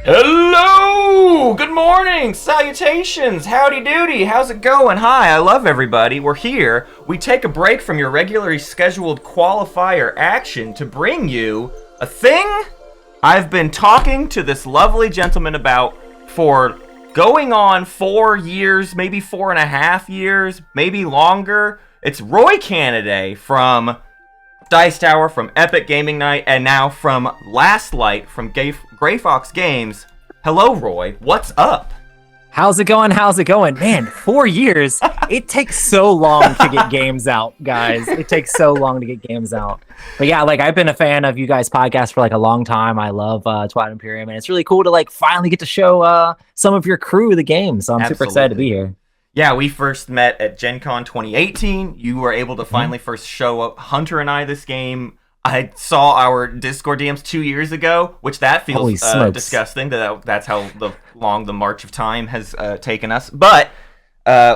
Hello! Good morning! Salutations! Howdy doody! How's it going? Hi, I love everybody. We're here. We take a break from your regularly scheduled qualifier action to bring you a thing I've been talking to this lovely gentleman about for going on 4 years, maybe 4.5 years, maybe longer. It's Roy Cannaday from Dice Tower, from Epic Gaming Night, and now from Last Light from Gray Fox Games. Hello, Roy. What's up? How's it going? Man, 4 years. It takes so long to get games out, guys. It takes so long to get games out. But yeah, I've been a fan of you guys' podcast for a long time. I love Twilight Imperium, and it's really cool to finally get to show some of your crew the game. So I'm super excited to be here. Yeah, we first met at Gen Con 2018. You were able to finally first show up Hunter and I this game. I saw our Discord DMs 2 years ago, which that feels disgusting. That's how long the march of time has taken us. But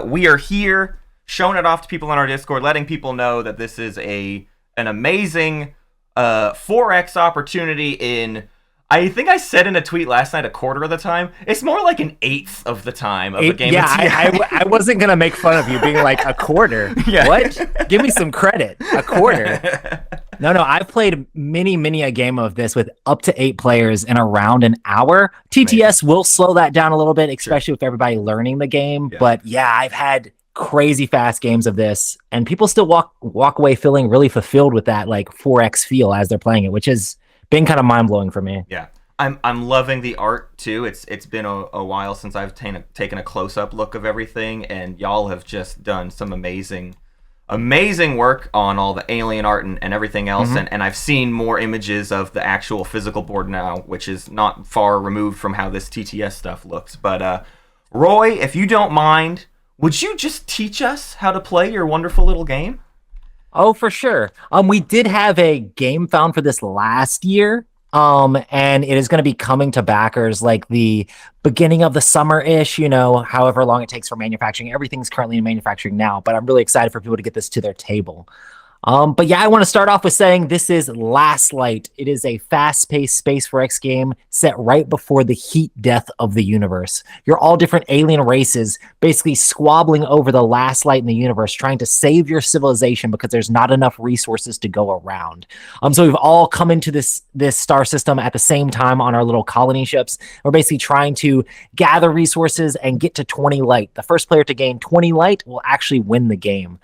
we are here, showing it off to people on our Discord, letting people know that this is an amazing 4X opportunity in... I think I said in a tweet last night, a quarter of the time. It's more like an eighth of the time of a game. Yeah, I wasn't going to make fun of you being like a quarter. Yeah. What? Give me some credit. A quarter. No, I've played many a game of this with up to 8 players in around an hour. TTS will slow that down a little bit, especially with everybody learning the game. Yeah. But yeah, I've had crazy fast games of this, and people still walk away feeling really fulfilled with that 4X feel as they're playing it, which is been kind of mind-blowing for me. Yeah. I'm loving the art too. It's been a while since I've taken a close-up look of everything, and y'all have just done some amazing work on all the alien art and everything else. Mm-hmm. And I've seen more images of the actual physical board now, which is not far removed from how this TTS stuff looks. But Roy, if you don't mind, would you just teach us how to play your wonderful little game? Oh, for sure. We did have a game found for this last year, and it is going to be coming to backers the beginning of the summer-ish, however long it takes for manufacturing. Everything's currently in manufacturing now, but I'm really excited for people to get this to their table. But yeah, I want to start off with saying this is Last Light. It is a fast-paced Space 4X game set right before the heat death of the universe. You're all different alien races basically squabbling over the last light in the universe, trying to save your civilization because there's not enough resources to go around. So we've all come into this star system at the same time on our little colony ships. We're basically trying to gather resources and get to 20 light. The first player to gain 20 light will actually win the game.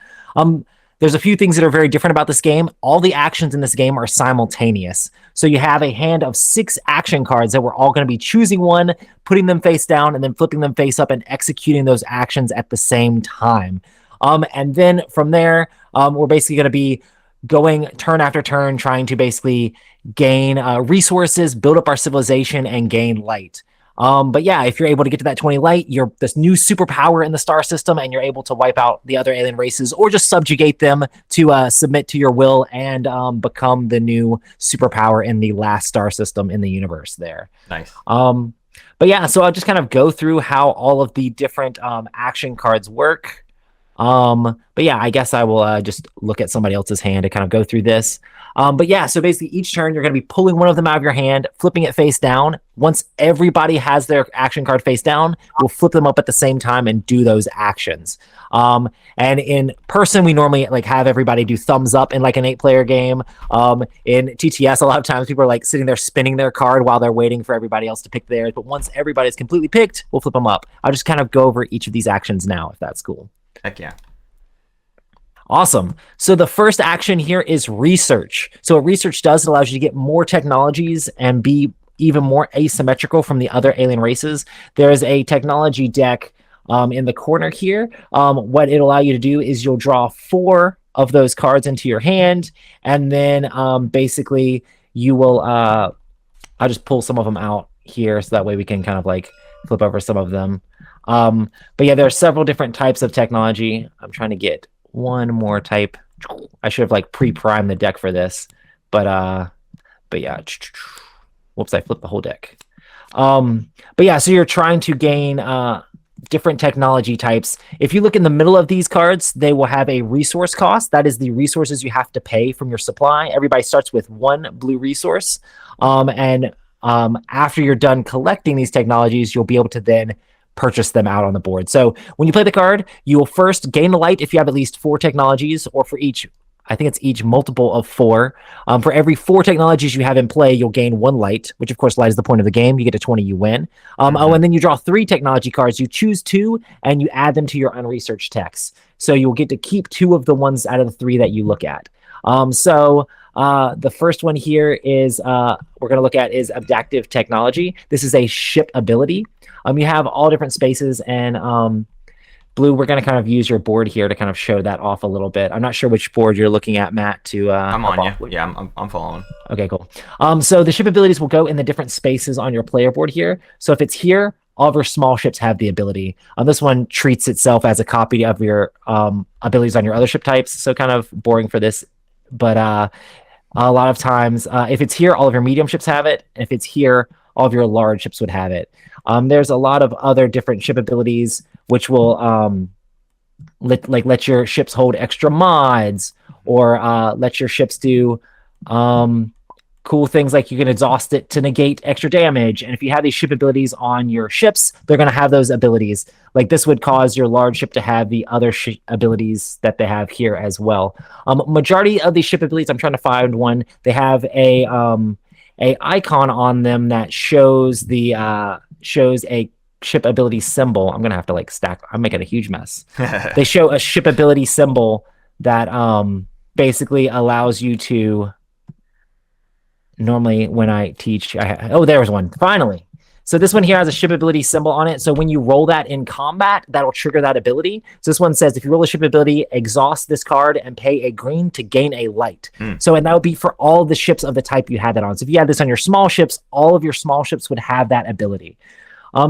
There's a few things that are very different about this game. All the actions in this game are simultaneous. So you have a hand of 6 action cards that we're all going to be choosing one, putting them face down, and then flipping them face up and executing those actions at the same time. And then from there, we're basically going to be going turn after turn, trying to basically gain resources, build up our civilization, and gain light. But yeah, if you're able to get to that 20 light, you're this new superpower in the star system, and you're able to wipe out the other alien races or just subjugate them to submit to your will and become the new superpower in the last star system in the universe there. Nice. But yeah, so I'll just kind of go through how all of the different action cards work. But yeah, I guess I will just look at somebody else's hand to kind of go through this. But yeah, so basically each turn you're going to be pulling one of them out of your hand, flipping it face down. Once everybody has their action card face down, we'll flip them up at the same time and do those actions. And in person, we normally have everybody do thumbs up in an 8-player game. In TTS, a lot of times people are sitting there spinning their card while they're waiting for everybody else to pick theirs. But once everybody's completely picked, we'll flip them up. I'll just kind of go over each of these actions now, if that's cool. Heck yeah. Awesome. So the first action here is research. So what research does, it allows you to get more technologies and be even more asymmetrical from the other alien races. There is a technology deck in the corner here. What it'll allow you to do is you'll draw 4 of those cards into your hand, and then basically you will, I'll just pull some of them out here so that way we can kind of flip over some of them. But yeah, there are several different types of technology. I'm trying to get one more type. I should have pre-primed the deck for this, but yeah. Whoops, I flipped the whole deck. But yeah, so you're trying to gain different technology types. If you look in the middle of these cards, they will have a resource cost. That is the resources you have to pay from your supply. Everybody starts with one blue resource. And after you're done collecting these technologies, you'll be able to then purchase them out on the board. So when you play the card, you will first gain the light if you have at least 4 technologies, or for each, I think it's each multiple of 4. For every 4 technologies you have in play, you'll gain 1 light, which of course light is the point of the game. You get a 20, you win. Oh, and then you draw 3 technology cards. You choose 2 and you add them to your unresearched text. So you'll get to keep 2 of the ones out of the 3 that you look at. The first one here is we're going to look at is adaptive technology. This is a ship ability. You have all different spaces, and Blue, we're going to kind of use your board here to kind of show that off a little bit. I'm not sure which board you're looking at, Matt. I'm on you. Yeah, I'm following. Okay, cool. So the ship abilities will go in the different spaces on your player board here. So if it's here, all of your small ships have the ability. This one treats itself as a copy of your abilities on your other ship types. So kind of boring for this, but a lot of times, if it's here, all of your medium ships have it. If it's here, all of your large ships would have it. There's a lot of other different ship abilities which will let your ships hold extra mods, or let your ships do cool things like you can exhaust it to negate extra damage. And if you have these ship abilities on your ships, they're going to have those abilities. Like this would cause your large ship to have the other abilities that they have here as well. Majority of these ship abilities, I'm trying to find one, they have a icon on them that shows a ship ability symbol. I'm gonna have to like stack. I'm making a huge mess. They show a ship ability symbol that basically allows you to. Normally, when I teach, oh, there was one finally. So this one here has a ship ability symbol on it. So when you roll that in combat, that'll trigger that ability. So this one says, if you roll a ship ability, exhaust this card and pay a green to gain a light. So, and that would be for all the ships of the type you had that on. So if you had this on your small ships, all of your small ships would have that ability.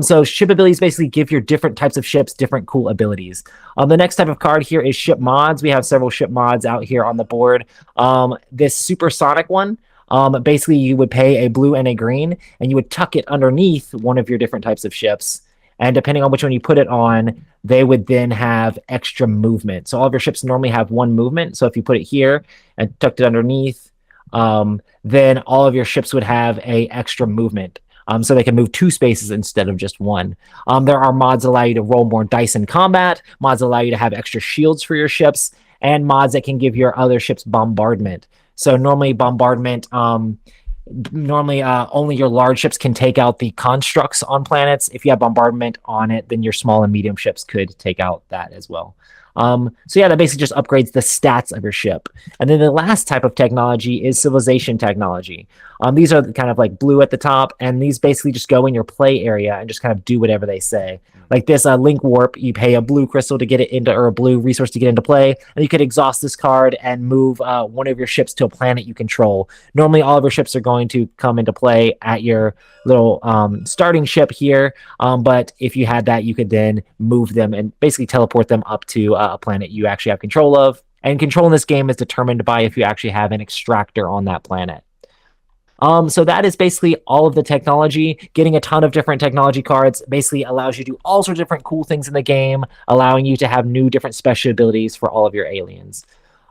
So ship abilities basically give your different types of ships different cool abilities. The next type of card here is ship mods. We have several ship mods out here on the board. This supersonic one, basically you would pay a blue and a green, and you would tuck it underneath one of your different types of ships. And depending on which one you put it on, they would then have extra movement. So all of your ships normally have 1 movement. So if you put it here and tucked it underneath, then all of your ships would have a extra movement. So they can move 2 spaces instead of just 1. There are mods that allow you to roll more dice in combat, mods that allow you to have extra shields for your ships, and mods that can give your other ships bombardment. So normally bombardment, only your large ships can take out the constructs on planets. If you have bombardment on it, then your small and medium ships could take out that as well. So yeah, that basically just upgrades the stats of your ship. And then the last type of technology is civilization technology. These are kind of like blue at the top, and these basically just go in your play area and just kind of do whatever they say. Like this link warp, you pay a blue crystal to get it into, or a blue resource to get into play, and you could exhaust this card and move one of your ships to a planet you control. Normally, all of your ships are going to come into play at your little starting ship here, but if you had that, you could then move them and basically teleport them up to a planet you actually have control of. And control in this game is determined by if you actually have an extractor on that planet. So that is basically all of the technology. Getting a ton of different technology cards basically allows you to do all sorts of different cool things in the game, allowing you to have new different special abilities for all of your aliens.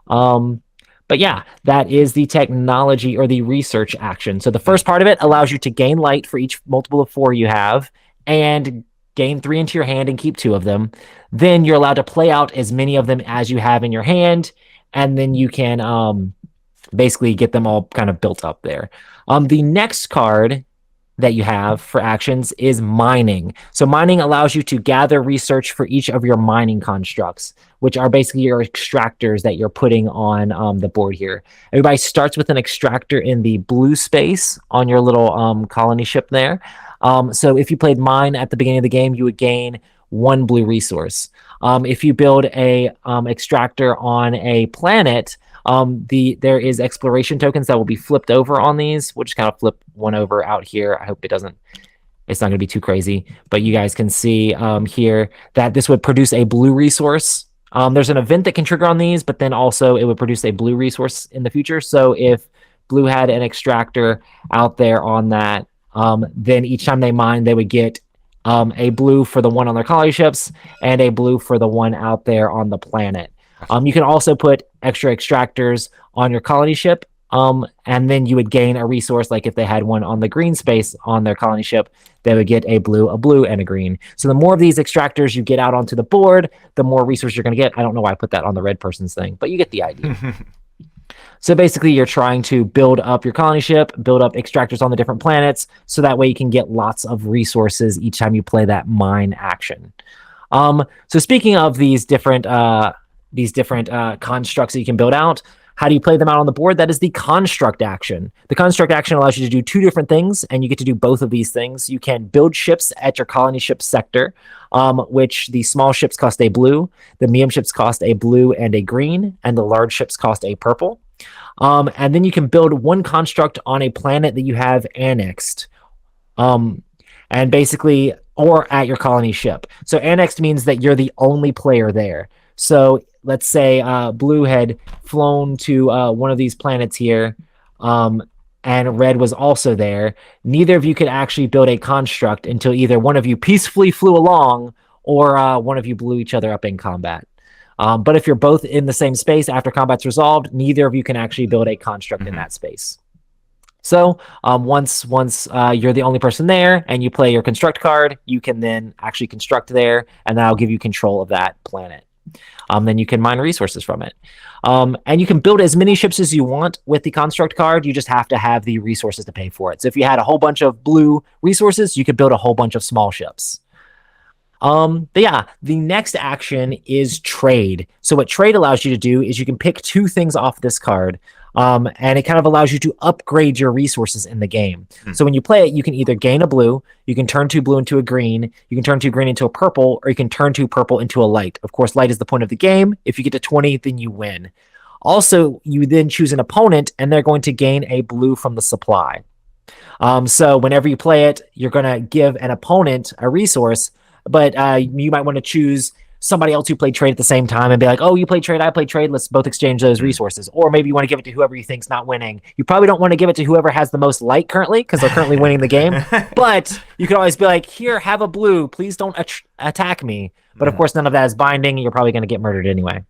But yeah, that is the technology or the research action. So the first part of it allows you to gain light for each multiple of 4 you have, and gain 3 into your hand and keep 2 of them. Then you're allowed to play out as many of them as you have in your hand, and then you can basically get them all kind of built up there. The next card that you have for actions is mining. So mining allows you to gather research for each of your mining constructs, which are basically your extractors that you're putting on the board here. Everybody starts with an extractor in the blue space on your little colony ship there. So if you played mine at the beginning of the game, you would gain 1 blue resource. If you build a extractor on a planet, there is exploration tokens that will be flipped over on these. We'll just kind of flip one over out here. I hope it's not going to be too crazy, but you guys can see here that this would produce a blue resource. There's an event that can trigger on these, but then also it would produce a blue resource in the future. So if blue had an extractor out there on that. Then each time they mine, they would get a blue for the one on their colony ships and a blue for the one out there on the planet. You can also put extra extractors on your colony ship, and then you would gain a resource. Like if they had one on the green space on their colony ship, they would get a blue, and a green. So the more of these extractors you get out onto the board, the more resources you're going to get. I don't know why I put that on the red person's thing, but you get the idea. So basically, you're trying to build up your colony ship, build up extractors on the different planets, so that way you can get lots of resources each time you play that mine action. So speaking of these different constructs that you can build out, how do you play them out on the board? That is the construct action. The construct action allows you to do two different things, and you get to do both of these things. You can build ships at your colony ship sector, which the small ships cost a blue, the medium ships cost a blue and a green, and the large ships cost a purple. And then you can build one construct on a planet that you have annexed. And basically, or at your colony ship. So annexed means that you're the only player there. So let's say blue had flown to one of these planets here, and red was also there. Neither of you could actually build a construct until either one of you peacefully flew along or one of you blew each other up in combat. But if you're both in the same space after combat's resolved, neither of you can actually build a construct in that space. So once you're the only person there and you play your construct card, you can then actually construct there, and that'll give you control of that planet. Then you can mine resources from it. And you can build as many ships as you want with the construct card. You just have to have the resources to pay for it. So if you had a whole bunch of blue resources, you could build a whole bunch of small ships. But yeah, the next action is trade. So what trade allows you to do is you can pick two things off this card. And it kind of allows you to upgrade your resources in the game. So when you play it, you can either gain a blue, you can turn 2 blue into a green, you can turn 2 green into a purple, or you can turn 2 purple into a light. Of course, light is the point of the game. If you get to 20, then you win. Also, you then choose an opponent, and they're going to gain a blue from the supply. So whenever you play it, you're going to give an opponent a resource, but you might want to choose somebody else who played trade at the same time and be like, oh, you played trade, I played trade, let's both exchange those resources. Or maybe you want to give it to whoever you think's not winning. You probably don't want to give it to whoever has the most light currently, because they're currently winning the game. But you could always be like, here, have a blue, please don't attack me. But of course, none of that is binding. You're probably going to get murdered anyway.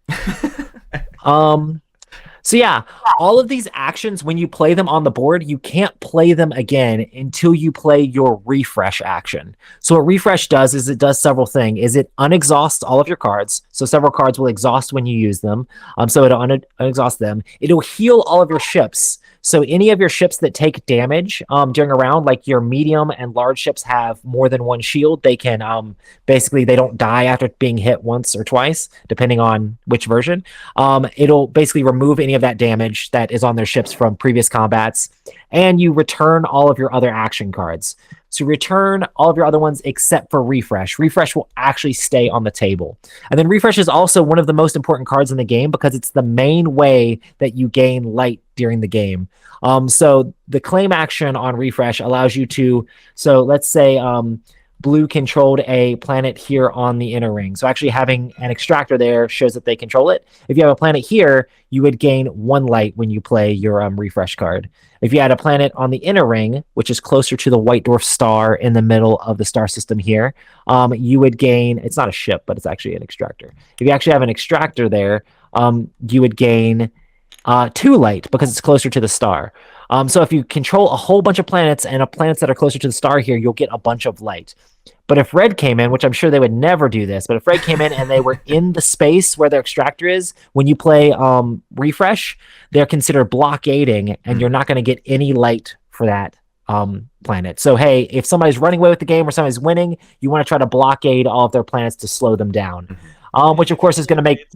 So yeah, all of these actions, when you play them on the board, you can't play them again until you play your refresh action. So what refresh does is it does several things. Is it unexhausts all of your cards. So several cards will exhaust when you use them. So it'll unexhaust them. It'll heal all of your ships. So any of your ships that take damage during a round, like your medium and large ships have more than one shield, they can basically, they don't die after being hit once or twice, depending on which version. It'll basically remove any of that damage that is on their ships from previous combats, and you return all of your other action cards. So return all of your other ones except for refresh. Refresh will actually stay on the table. And then refresh is also one of the most important cards in the game because it's the main way that you gain light during the game. So the claim action on refresh allows you to, so let's say blue controlled a planet here on the inner ring. So actually having an extractor there shows that they control it. If you have a planet here, you would gain 1 light when you play your refresh card. If you had a planet on the inner ring, which is closer to the white dwarf star in the middle of the star system here, you would gain, it's not a ship, but it's actually an extractor. If you actually have an extractor there, you would gain 2 light because it's closer to the star. So if you control a whole bunch of planets and planets that are closer to the star here, you'll get a bunch of light. But if red came in, which I'm sure they would never do this, but if red came in and they were in the space where their extractor is, when you play refresh, they're considered blockading, and you're not going to get any light for that planet. So hey, if somebody's running away with the game or somebody's winning, you want to try to blockade all of their planets to slow them down, which of course is going to make...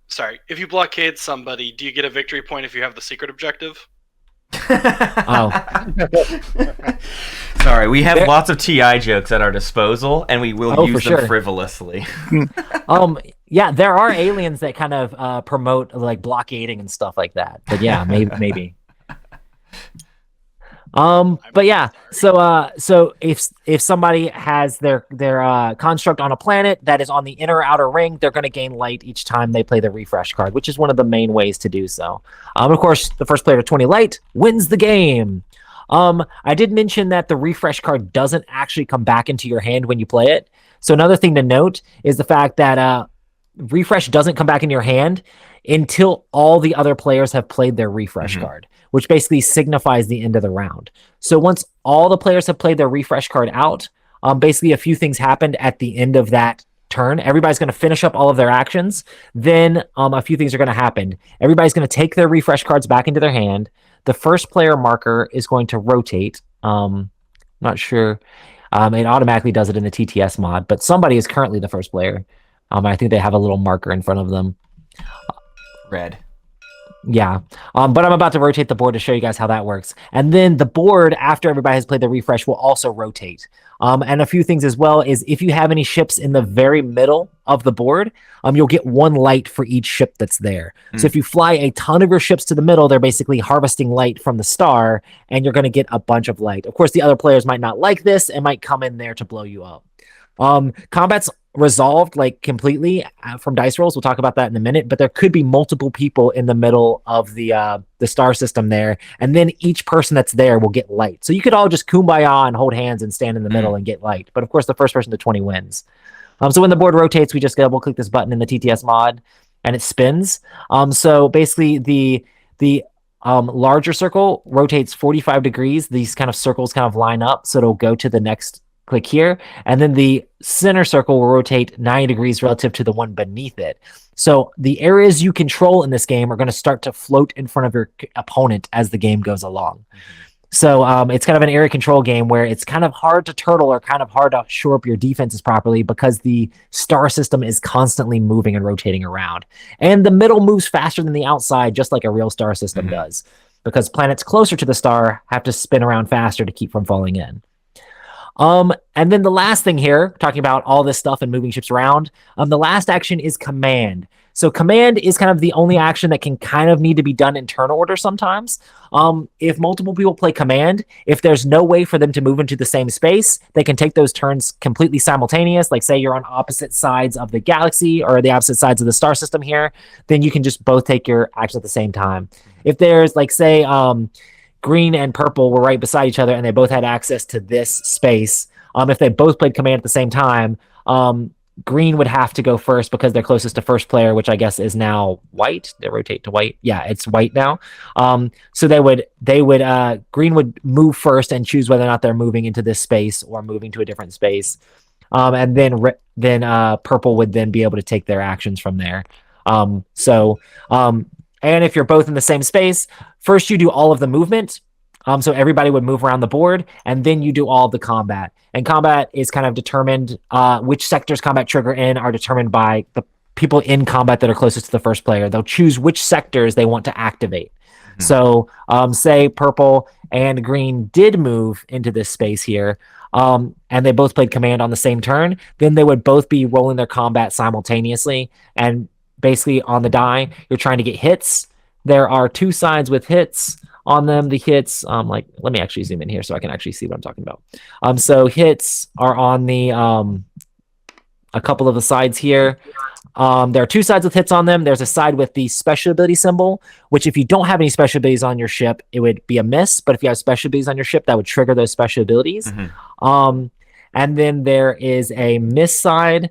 Sorry, if you blockade somebody, do you get a victory point if you have the secret objective? Oh. Sorry, we have lots of TI jokes at our disposal, and we will use them frivolously. Yeah, there are aliens that kind of promote like blockading and stuff like that. But yeah, maybe. But yeah, so if somebody has their construct on a planet that is on the inner or outer ring, they're going to gain light each time they play the refresh card, which is one of the main ways to do so. Of course, the first player to 20 light wins the game. I did mention that the refresh card doesn't actually come back into your hand when you play it. So another thing to note is the fact that refresh doesn't come back in your hand until all the other players have played their refresh card, which basically signifies the end of the round. So once all the players have played their refresh card out, basically a few things happened at the end of that turn. Everybody's going to finish up all of their actions. Then a few things are going to happen. Everybody's going to take their refresh cards back into their hand. The first player marker is going to rotate. Not sure. It automatically does it in the TTS mod, but somebody is currently the first player. I think they have a little marker in front of them. Red. Yeah. But I'm about to rotate the board to show you guys how that works. And then the board, after everybody has played the refresh, will also rotate. And a few things as well is if you have any ships in the very middle of the board, you'll get one light for each ship that's there. So if you fly a ton of your ships to the middle, they're basically harvesting light from the star, and you're going to get a bunch of light. Of course, the other players might not like this and might come in there to blow you up. Combat's resolved like completely from dice rolls. We'll talk about that in a minute, but there could be multiple people in the middle of the star system there, and then each person that's there will get light. So you could all just kumbaya and hold hands and stand in the middle and get light. But of course, the first person to 20 wins. So when the board rotates, we just double click this button in the TTS mod, and it spins. So basically, the larger circle rotates 45 degrees. These kind of circles kind of line up, so it'll go to the next click here, and then the center circle will rotate 90 degrees relative to the one beneath it. So the areas you control in this game are going to start to float in front of your opponent as the game goes along. So it's kind of an area control game where it's kind of hard to turtle or kind of hard to shore up your defenses properly because the star system is constantly moving and rotating around. And the middle moves faster than the outside, just like a real star system does, because planets closer to the star have to spin around faster to keep from falling in. And then the last thing here, talking about all this stuff and moving ships around, the last action is command. So command is kind of the only action that can kind of need to be done in turn order sometimes. If multiple people play command, if there's no way for them to move into the same space, they can take those turns completely simultaneous. Like say you're on opposite sides of the galaxy or the opposite sides of the star system here, then you can just both take your action at the same time. If there's like say, green and purple were right beside each other and they both had access to this space. If they both played command at the same time, green would have to go first because they're closest to first player, which I guess is now white. They rotate to white. Yeah, it's white now. So green would move first and choose whether or not they're moving into this space or moving to a different space. And then purple would then be able to take their actions from there. And if you're both in the same space, first you do all of the movement. So everybody would move around the board, and then you do all of the combat. And combat is kind of determined, which sectors combat trigger in are determined by the people in combat that are closest to the first player. They'll choose which sectors they want to activate. So say purple and green did move into this space here, and they both played command on the same turn, then they would both be rolling their combat simultaneously. And basically on the die, you're trying to get hits. There are two sides with hits on them. The hits, let me actually zoom in here so I can actually see what I'm talking about. So hits are on the a couple of the sides here. There are two sides with hits on them. There's a side with the special ability symbol, which if you don't have any special abilities on your ship, it would be a miss. But if you have special abilities on your ship, that would trigger those special abilities. And then there is a miss side,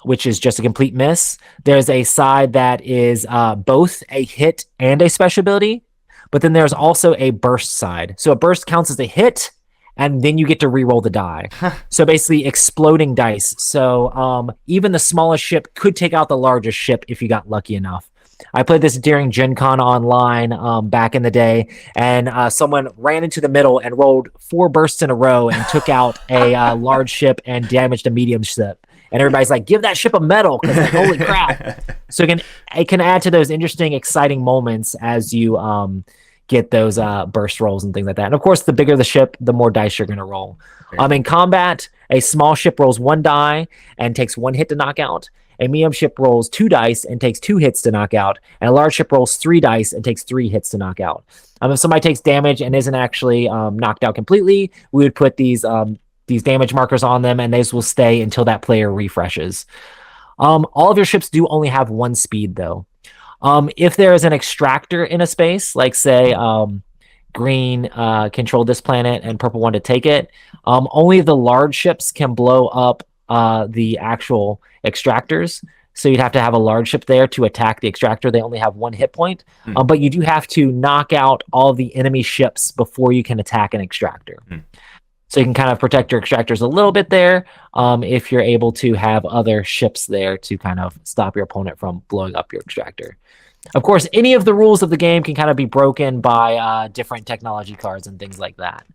which is just a complete miss. There's a side that is both a hit and a special ability, but then there's also a burst side. So a burst counts as a hit, and then you get to re-roll the die. So basically exploding dice. So even the smallest ship could take out the largest ship if you got lucky enough. I played this during Gen Con online back in the day, and someone ran into the middle and rolled 4 bursts in a row and took out a large ship and damaged a medium ship. And everybody's like, give that ship a medal, because like, holy crap. So it can add to those interesting, exciting moments as you get those burst rolls and things like that. And of course, the bigger the ship, the more dice you're going to roll. In combat, a small ship rolls 1 die and takes 1 hit to knock out. A medium ship rolls 2 dice and takes 2 hits to knock out, and a large ship rolls 3 dice and takes 3 hits to knock out. If somebody takes damage and isn't actually knocked out completely, we would put these damage markers on them, and these will stay until that player refreshes. All of your ships do only have 1 speed, though. If there is an extractor in a space, like say green controlled this planet and purple wanted to take it, only the large ships can blow up the actual extractors. So you'd have to have a large ship there to attack the extractor. They only have 1 hit point, but you do have to knock out all the enemy ships before you can attack an extractor. So you can kind of protect your extractors a little bit there if you're able to have other ships there to kind of stop your opponent from blowing up your extractor. Of course, any of the rules of the game can kind of be broken by different technology cards and things like that.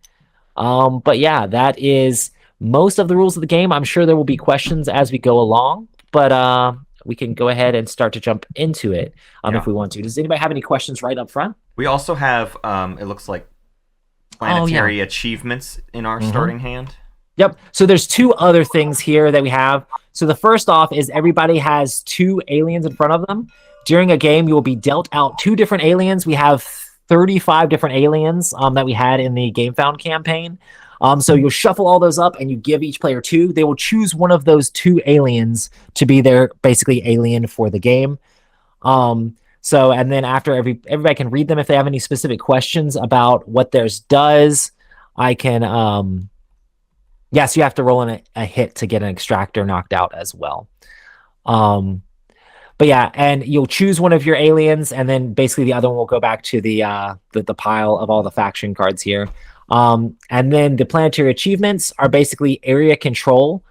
But yeah, that is most of the rules of the game. I'm sure there will be questions as we go along, but we can go ahead and start to jump into it if we want to. Does anybody have any questions right up front? We also have, it looks like, planetary achievements in our starting hand. Yep. So there's 2 other things here that we have. So the first off is everybody has 2 aliens in front of them. During a game, you will be dealt out 2 different aliens. We have 35 different aliens that we had in the Game Found campaign. So you'll shuffle all those up and you give each player 2. They will choose one of those 2 aliens to be their basically alien for the game. So, and then after everybody can read them if they have any specific questions about what theirs does. I can, yes, you have to roll in a hit to get an extractor knocked out as well. But yeah, and you'll choose one of your aliens, and then basically the other one will go back to the pile of all the faction cards here. And then the planetary achievements are basically area control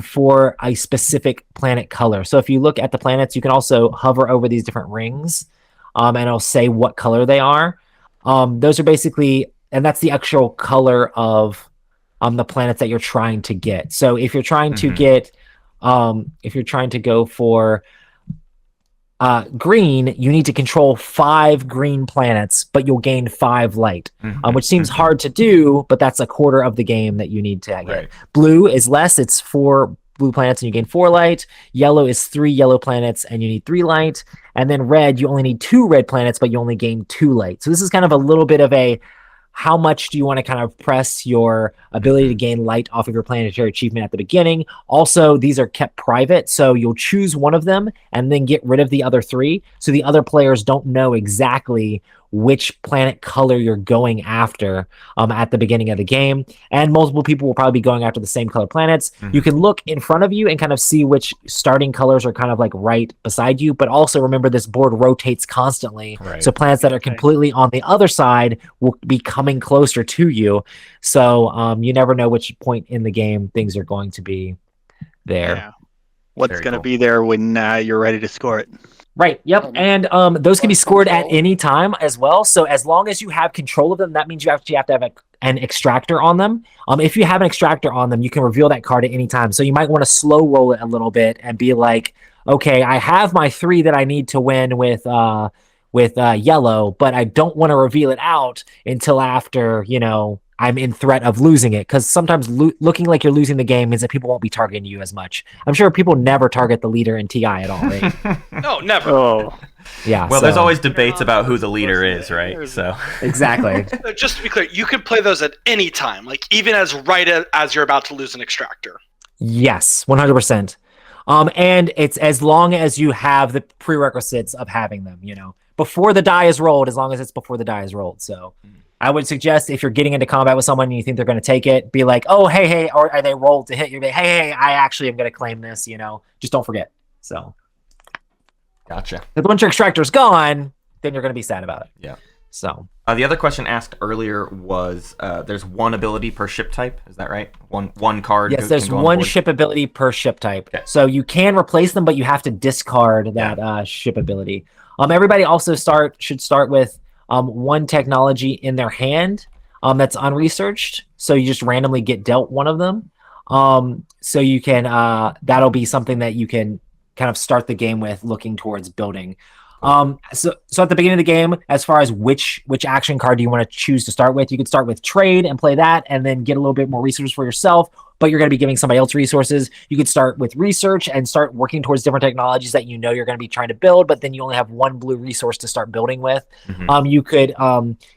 for a specific planet color. So if you look at the planets, you can also hover over these different rings, and it'll say what color they are. Those are basically, and that's the actual color of the planets that you're trying to get. So if you're trying to get, if you're trying to go for green, you need to control 5 green planets, but you'll gain 5 light, which seems hard to do, but that's a quarter of the game that you need to get. Right. Blue is less. It's 4 blue planets and you gain 4 light. Yellow is 3 yellow planets and you need 3 light. And then red, you only need 2 red planets, but you only gain 2 light. So this is kind of a little bit of a, how much do you want to kind of press your ability to gain light off of your planetary achievement at the beginning? Also, these are kept private, so you'll choose one of them and then get rid of the other 3, so the other players don't know exactly which planet color you're going after at the beginning of the game. And multiple people will probably be going after the same color planets. You can look in front of you and kind of see which starting colors are kind of like right beside you, but also remember this board rotates constantly. Right. So planets that are completely on the other side will be coming closer to you. So you never know which point in the game things are going to be there. Yeah. What's going to be there when you're ready to score it. Right. Yep. And those can be scored at any time as well. So as long as you have control of them, that means you actually have to have an extractor on them. If you have an extractor on them, you can reveal that card at any time. So you might want to slow roll it a little bit and be like, okay, I have my 3 that I need to win with yellow, but I don't want to reveal it out until after, I'm in threat of losing it, because sometimes looking like you're losing the game means that people won't be targeting you as much. I'm sure people never target the leader in TI at all, right? No, never. Oh, yeah. Well, there's always debates about who the leader is, right? So exactly. Just to be clear, you can play those at any time, like even as you're about to lose an extractor. Yes, 100%. And it's as long as you have the prerequisites of having them, before the die is rolled, as long as it's before the die is rolled. So I would suggest if you're getting into combat with someone and you think they're going to take it, be like, oh, hey, or are they rolled to hit you? Hey, I actually am going to claim this, just don't forget. So. Gotcha. If once your extractor's gone, then you're going to be sad about it. Yeah. So. The other question asked earlier was, there's 1 ability per ship type. Is that right? One card. Yes, there's 1 ship ability per ship type. Okay. So you can replace them, but you have to discard that ship ability. Everybody also should start with 1 technology in their hand that's unresearched. So you just randomly get dealt one of them. So you can that'll be something that you can kind of start the game with, looking towards building. So at the beginning of the game, as far as which action card do you want to choose to start with, you could start with trade and play that, and then get a little bit more resources for yourself. But you're going to be giving somebody else resources. You could start with research and start working towards different technologies that you know you're going to be trying to build, but then you only have one blue resource to start building with. You could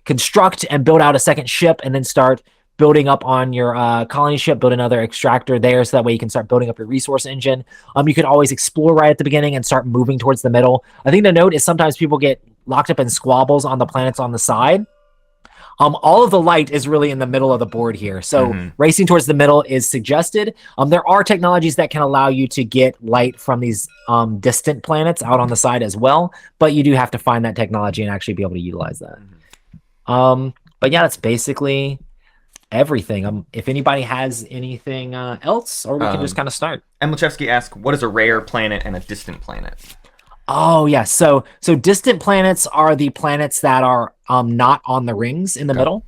construct and build out a second ship, and then start building up on your colony ship, build another extractor there, so that way you can start building up your resource engine. You could always explore right at the beginning and start moving towards the middle. I think the note is sometimes people get locked up in squabbles on the planets on the side. All of the light is really in the middle of the board here. So racing towards the middle is suggested. There are technologies that can allow you to get light from these distant planets out on the side as well, but you do have to find that technology and actually be able to utilize that. But yeah, that's basically everything. If anybody has anything else, or we can just kind of start. Emilchevsky asks, what is a rare planet and a distant planet? Oh yeah, so distant planets are the planets that are not on the rings in the middle.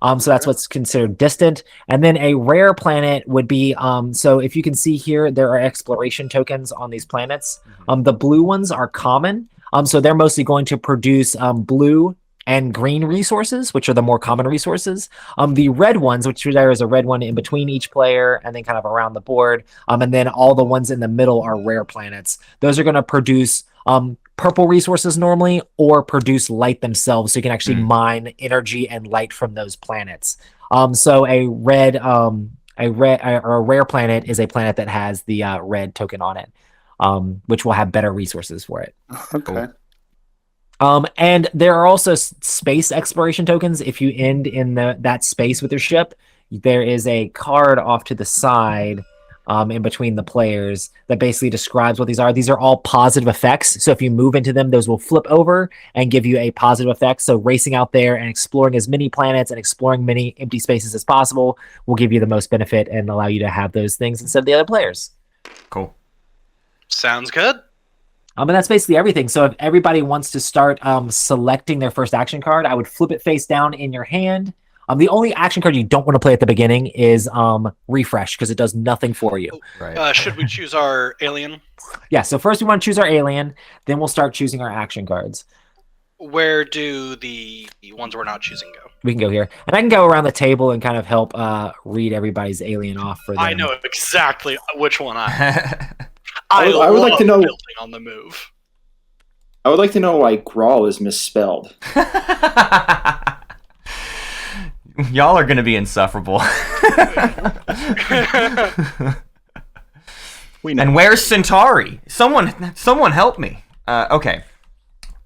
So that's what's considered distant. And then a rare planet would be so if you can see here, there are exploration tokens on these planets. The blue ones are common. So they're mostly going to produce blue and green resources, which are the more common resources. The red ones, which there is a red one in between each player and then kind of around the board. And then all the ones in the middle are rare planets. Those are going to produce purple resources normally, or produce light themselves, so you can actually mine energy and light from those planets. So a rare planet is a planet that has the red token on it, which will have better resources for it. Okay. And there are also space exploration tokens. If you end in that space with your ship, there is a card off to the side in between the players that basically describes what these are. These are all positive effects. So if you move into them, those will flip over and give you a positive effect. So racing out there and exploring as many planets and exploring many empty spaces as possible will give you the most benefit and allow you to have those things instead of the other players. Cool. Sounds good. And that's basically everything. So if everybody wants to start selecting their first action card, I would flip it face down in your hand. The only action card you don't want to play at the beginning is Refresh, because it does nothing for you. Right. Should we choose our alien? Yeah, so first we want to choose our alien, then we'll start choosing our action cards. Where do the ones we're not choosing go? We can go here. And I can go around the table and kind of help read everybody's alien off for them. I know exactly which one I would like to know building on the move. I would like to know why Grawl is misspelled. Y'all are gonna be insufferable. We know. And where's Centauri? Someone help me. Okay.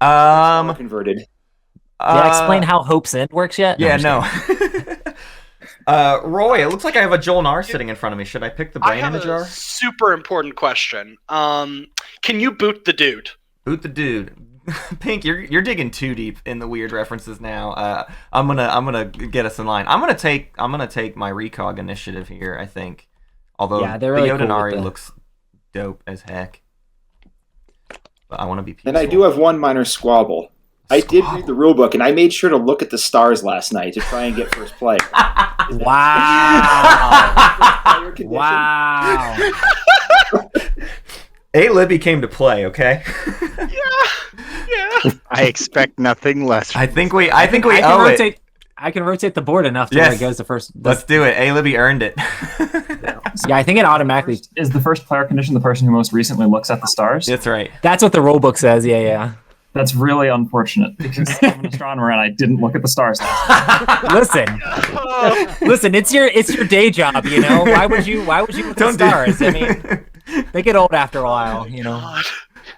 Converted. Did I explain how Hope's End works yet? Yeah, no. Roy, it looks like I have a Joel Nar sitting in front of me. Should I pick the brain in the jar? Super important question. Can you boot the dude? Boot the dude. Pink, you're digging too deep in the weird references now. I'm gonna get us in line. I'm gonna take my recog initiative here, I think. Although they're really the cool Yodenari with the... looks dope as heck. But I want to be peaceful. And I do have one minor squabble. I did read the rule book, and I made sure to look at the stars last night to try and get first play. Wow! Wow! A. Libby came to play, okay? Yeah. I expect nothing less. I think we owe it. I can rotate the board enough to where it goes to first. Let's do it. A. Libby earned it. Yeah, I think it automatically is the first player condition the person who most recently looks at the stars. That's right. That's what the rule book says. Yeah. That's really unfortunate because I'm an astronomer and I didn't look at the stars last night. Listen, it's your day job, you know. Why would you look at the stars? I mean, they get old after a while, you know.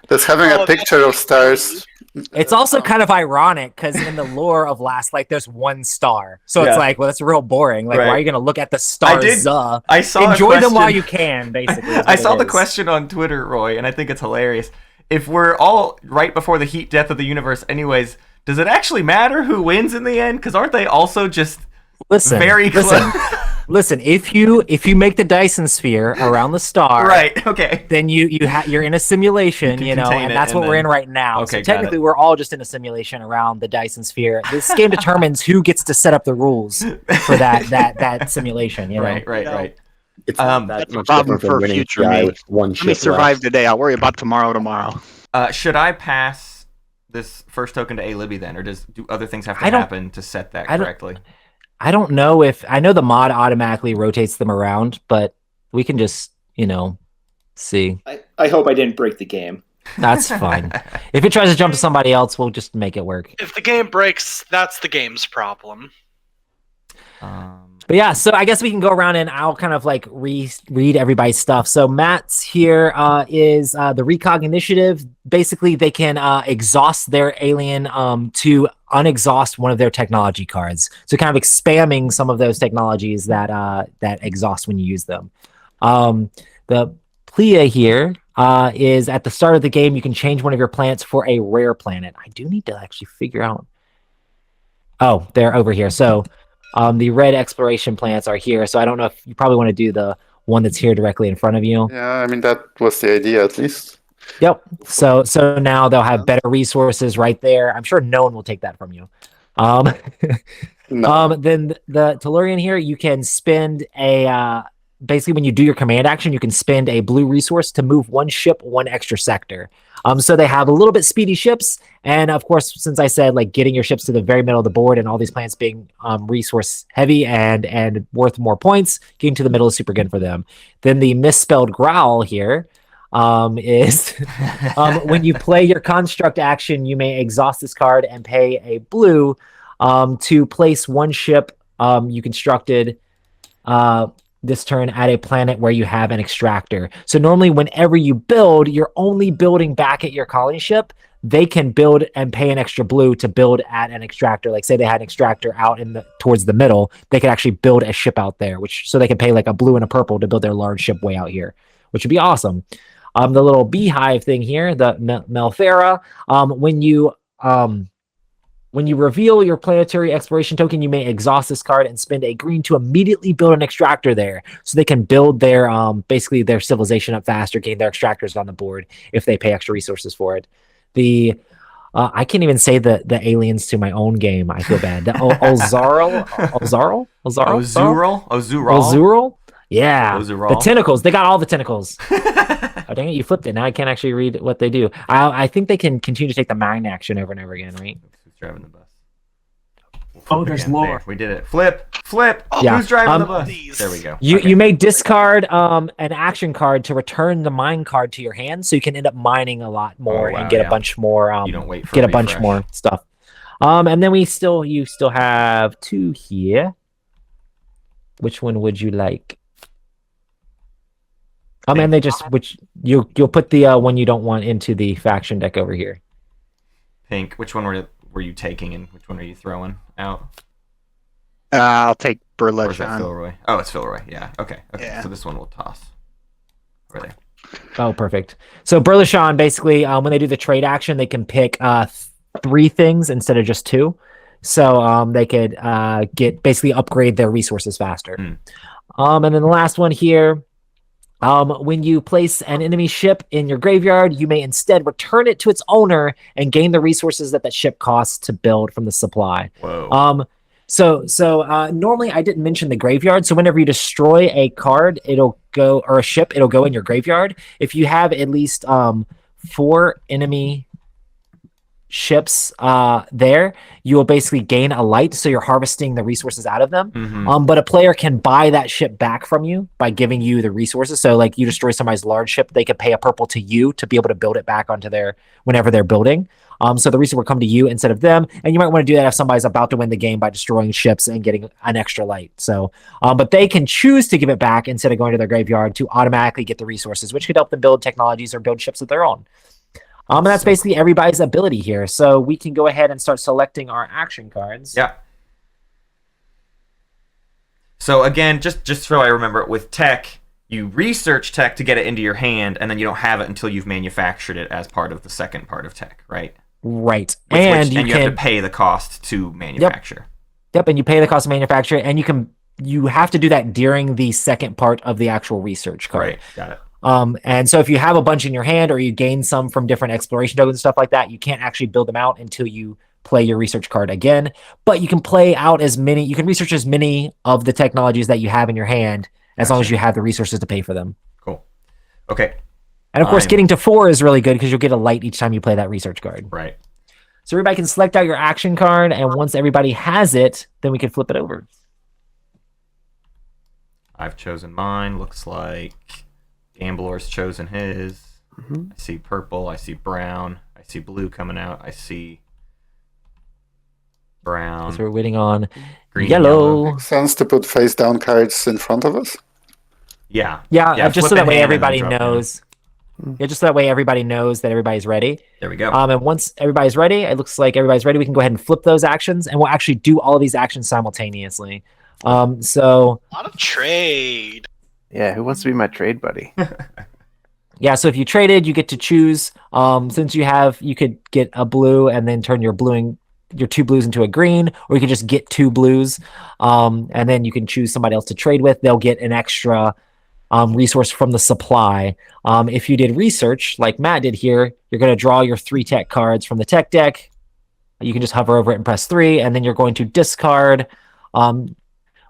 Does having a picture of stars? It's also kind of ironic because in the lore of Last Light, there's one star, so it's like, well, that's real boring. Like, why are you going to look at the stars? I saw enjoy them while you can. Basically, I saw the question on Twitter, Roy, and I think it's hilarious. If we're all right before the heat death of the universe, anyways, does it actually matter who wins in the end? Because aren't they also just very close? Listen, if you make the Dyson sphere around the star, right? Okay, then you're in a simulation, you know, and that's what we're in right now. Okay, so technically, we're all just in a simulation around the Dyson sphere. This game determines who gets to set up the rules for that simulation. You know? Right. It's that's a problem for future me. Let me survive today. I'll worry about tomorrow. Should I pass this first token to A Libby then, or do other things have to happen to set that correctly? I don't know I know the mod automatically rotates them around, but we can just, see. I hope I didn't break the game. That's fine. If it tries to jump to somebody else, we'll just make it work. If the game breaks, that's the game's problem. But yeah, so I guess we can go around and I'll kind of like read everybody's stuff. So Matt's here is the Recog Initiative. Basically, they can exhaust their alien to unexhaust one of their technology cards. So kind of spamming some of those technologies that exhaust when you use them. The Plia here is at the start of the game, you can change one of your planets for a rare planet. I do need to actually figure out. Oh, they're over here. So the red exploration planets are here. So I don't know if you probably want to do the one that's here directly in front of you. Yeah, I mean, that was the idea at least. Yep. So now they'll have better resources right there. I'm sure no one will take that from you. No. Then the Tellurian here, you can spend basically when you do your command action, you can spend a blue resource to move one ship, one extra sector. So they have a little bit speedy ships. And of course, since I said like getting your ships to the very middle of the board and all these planets being resource heavy and worth more points, getting to the middle is super good for them. Then the misspelled growl here is when you play your construct action, you may exhaust this card and pay a blue to place one ship you constructed this turn at a planet where you have an extractor. So normally whenever you build, you're only building back at your colony ship. They can build and pay an extra blue to build at an extractor. Like say they had an extractor out towards the middle, they could actually build a ship out there, so they can pay like a blue and a purple to build their large ship way out here, which would be awesome. The little beehive thing here, the Melfera, when you reveal your planetary exploration token, you may exhaust this card and spend a green to immediately build an extractor there. So they can build their basically their civilization up faster, gain their extractors on the board if they pay extra resources for it. I can't even say the aliens to my own game. I feel bad. The Ozural? Yeah. Ozural. The tentacles. They got all the tentacles. Oh, dang it, you flipped it. Now I can't actually read what they do. I think they can continue to take the mine action over and over again, right? Who's driving the bus? There's lore. There, we did it. Flip. Yeah. Who's driving the bus? There we go. You may discard an action card to return the mine card to your hand, so you can end up mining a lot more and get a bunch more. You don't wait for get a bunch more stuff. And then you still have two here. Which one would you like? And they just you'll put the one you don't want into the faction deck over here. Pink. Which one were you taking, and which one are you throwing out? I'll take Or is that Burleshan. Filroy? Oh, it's Filroy. Yeah. Okay. Yeah. So this one will toss. Over there. Oh, perfect. So Burleshan, basically, when they do the trade action, they can pick 3 things instead of just 2. So they could basically upgrade their resources faster. And then the last one here. When you place an enemy ship in your graveyard, you may instead return it to its owner and gain the resources that ship costs to build from the supply. Whoa. So normally I didn't mention the graveyard. So whenever you destroy a card, or a ship, it'll go in your graveyard. If you have at least 4 enemy ships there, you will basically gain a light, so you're harvesting the resources out of them. But a player can buy that ship back from you by giving you the resources. So like you destroy somebody's large ship, they could pay a purple to you to be able to build it back onto whenever they're building. So the resource will come to you instead of them, and you might want to do that if somebody's about to win the game by destroying ships and getting an extra light. So but they can choose to give it back instead of going to their graveyard to automatically get the resources, which could help them build technologies or build ships of their own. And that's basically everybody's ability here. So we can go ahead and start selecting our action cards. Yeah. So again, just so I remember, with tech, you research tech to get it into your hand, and then you don't have it until you've manufactured it as part of the second part of tech, right? Right. And you have to pay the cost to manufacture. Yep, and you pay the cost of manufacture, and you have to do that during the second part of the actual research card. Right, got it. And so if you have a bunch in your hand, or you gain some from different exploration tokens and stuff like that, you can't actually build them out until you play your research card again. But you can you can research as many of the technologies that you have in your hand, as long as you have the resources to pay for them. Cool. Okay. And of course, getting to 4 is really good because you'll get a light each time you play that research card. Right. So everybody can select out your action card, and once everybody has it, then we can flip it over. I've chosen mine. Looks like Gambler's chosen his. I see purple. I see brown. I see blue coming out. I see brown. So we're waiting on Green, yellow. Makes sense to put face down cards in front of us. Yeah. Yeah, just flip so a that way hand and then everybody drop down. knows. Yeah, just so that way everybody knows that everybody's ready. There we go. And once everybody's ready, it looks like everybody's ready. We can go ahead and flip those actions, and we'll actually do all of these actions simultaneously. So A lot of trade. Yeah, who wants to be my trade buddy? yeah, so if you traded, you get to choose. Since you could get a blue and then turn your two blues into a green, or you can just get two blues, and then you can choose somebody else to trade with. They'll get an extra resource from the supply. If you did research, like Matt did here, you're going to draw your 3 tech cards from the tech deck. You can just hover over it and press 3, and then you're going to discard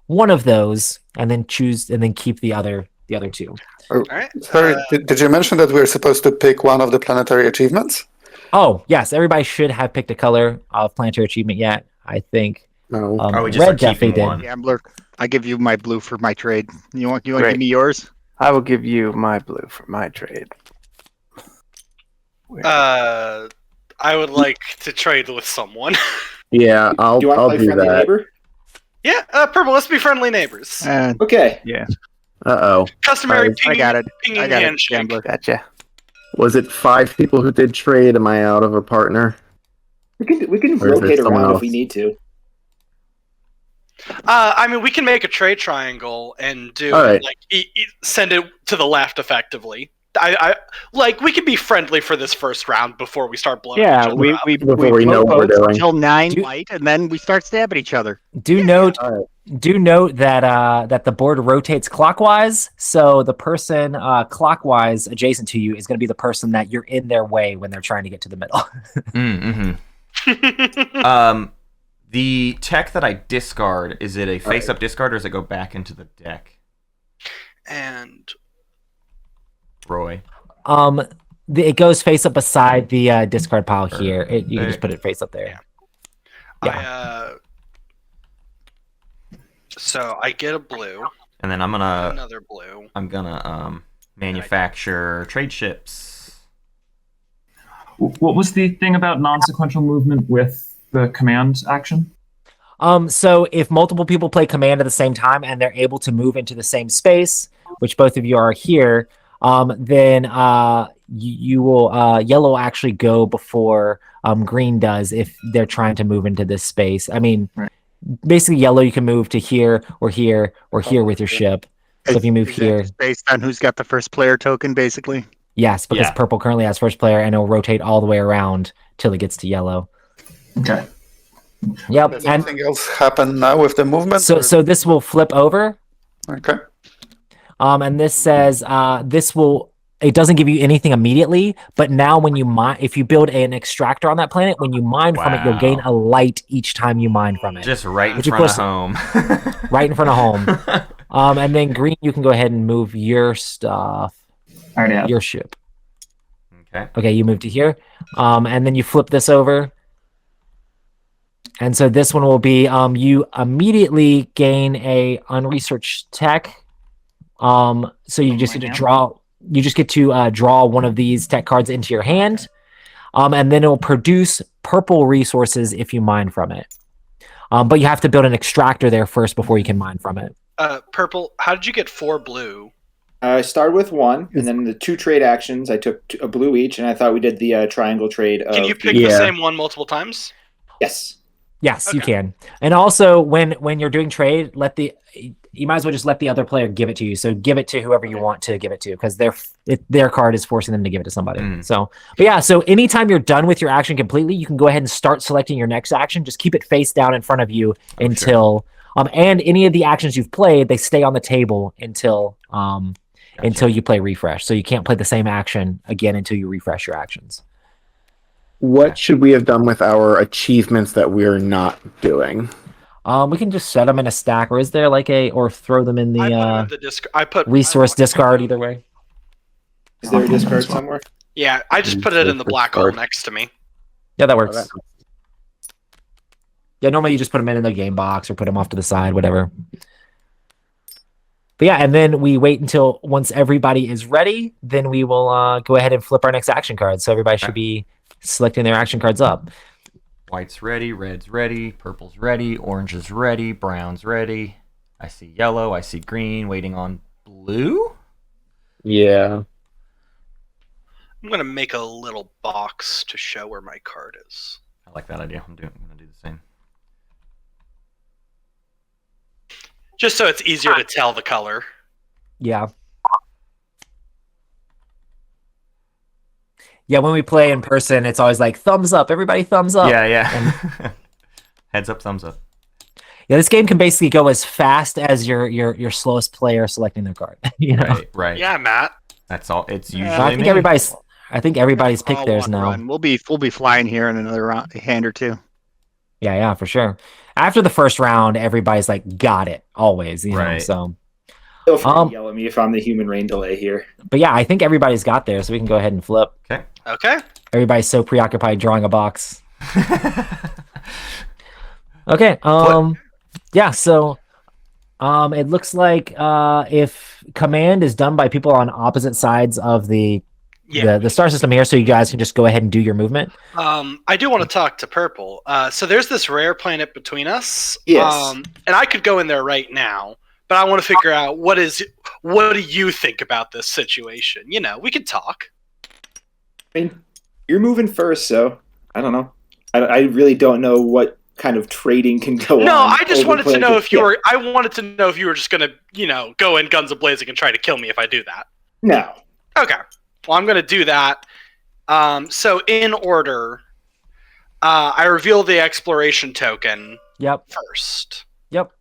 one of those, and then choose, and then keep the other 2. All right. Sorry, did you mention that we're supposed to pick one of the planetary achievements? Oh, yes, everybody should have picked a color of planetary achievement yet, I think. No. We just are Red definitely keeping did. one. Gambler, I give you my blue for my trade. You want to Great. give me yours? I will give you my blue for my trade. I would like to trade with someone. Yeah, I'll Do you want to play do friendly that. neighbor? Yeah, Purple. Let's be friendly neighbors. Okay. Yeah, Uh-oh. Customary Alright, pinging, I got it. pinging I got it, handshake. Gambler. Gotcha. Was it 5 people who did trade? Am I out of a partner? We can Or is there rotate someone around if else? we need to. I mean, we can make a trade triangle and do All right. like send it to the left effectively. I like we can be friendly for this first round before we start blowing. each Yeah, other we up. blow we know what we're boats doing. until 9 Do- light, and then we start stabbing each other. Do note that that the board rotates clockwise, so the person clockwise adjacent to you is going to be the person that you're in their way when they're trying to get to the middle. The tech that I discard, is it a face-up discard, or does it go back into the deck? And Roy. It goes face up beside the discard pile here. You can just put it face up there. So I get a blue, And then I'm gonna another blue. manufacture trade ships. What was the thing about non-sequential movement with the command action? So if multiple people play command at the same time and they're able to move into the same space, which both of you are here, then you will yellow actually go before green does if they're trying to move into this space. I mean, basically yellow you can move to here or here or here with your ship. So if you move Is that here, just based on who's got the first player token, basically. yes, because Yeah. purple currently has first player and it'll rotate all the way around till it gets to yellow. Okay. Yep, Does and anything else happen now with the movement? so or- so this will flip over. Okay. And this says it doesn't give you anything immediately, but now when you mine, if you build an extractor on that planet, when you mine from it, you'll gain a light each time you mine from it. Just right in Which, of front of course- home. Right in front of home. And then green, you can go ahead and move your stuff, I already have. your ship. Okay. Okay, you move to here. And then you flip this over. And so this one will be you immediately gain a unresearched tech. So you just get to draw. You just get to draw one of these tech cards into your hand, and then it'll produce purple resources if you mine from it. But you have to build an extractor there first before you can mine from it. Purple. How did you get 4 blue? I started with 1, and then the 2 trade actions, I took a blue each, and I thought we did the triangle trade. Can you pick the same one multiple times? Yes. Yes, you Okay. can. And also, when you're doing trade, you might as well just let the other player give it to you. So give it to whoever you want to give it to, because their card is forcing them to give it to somebody. So, but yeah, so anytime you're done with your action completely, you can go ahead and start selecting your next action. Just keep it face down in front of you until and any of the actions you've played, they stay on the table until you play refresh. So you can't play the same action again until you refresh your actions. What should we have done with our achievements that we're not doing? We can just set them in a stack, or is there or throw them in I put 'em the in the I put resource discard either way. Is there a discard somewhere? Yeah, I just put it in the black hole next to me. Yeah, that works. Yeah, normally you just put them in the game box or put them off to the side, whatever. But yeah, and then we wait until once everybody is ready, then we will go ahead and flip our next action card. So everybody should be selecting their action cards up. White's ready, red's ready, purple's ready, orange is ready, brown's ready. I see yellow, I see green, waiting on blue. Yeah. I'm gonna make a little box to show where my card is. I like that idea. I'm gonna do the same. Just so it's easier to tell the color. Yeah. Yeah, when we play in person, it's always like thumbs up. Everybody thumbs up. Yeah. Heads up, thumbs up. Yeah, this game can basically go as fast as your slowest player selecting their card. You know? Right. Yeah, Matt. That's all. It's usually. I think everybody's picked theirs now. Run. We'll be flying here in another hand or two. Yeah, for sure. After the first round, everybody's like, got it, always, you know, so. Feel free to yell at me if I'm the human rain delay here. But yeah, I think everybody's got there, so we can go ahead and flip. Okay. Everybody's so preoccupied drawing a box. Okay, yeah, so it looks like if command is done by people on opposite sides of the star system here, so you guys can just go ahead and do your movement. I do want to talk to Purple. So there's this rare planet between us. Yes. And I could go in there right now, but I want to figure out what do you think about this situation? You know, we could talk. I mean, you're moving first, so I don't know. I really don't know what kind of trading can go on. No, I just wanted to know if you were. I wanted to know if you were just gonna, go in guns a-blazing and try to kill me if I do that. No. Okay. Well, I'm going to do that. So in order, I reveal the exploration token first. Yep.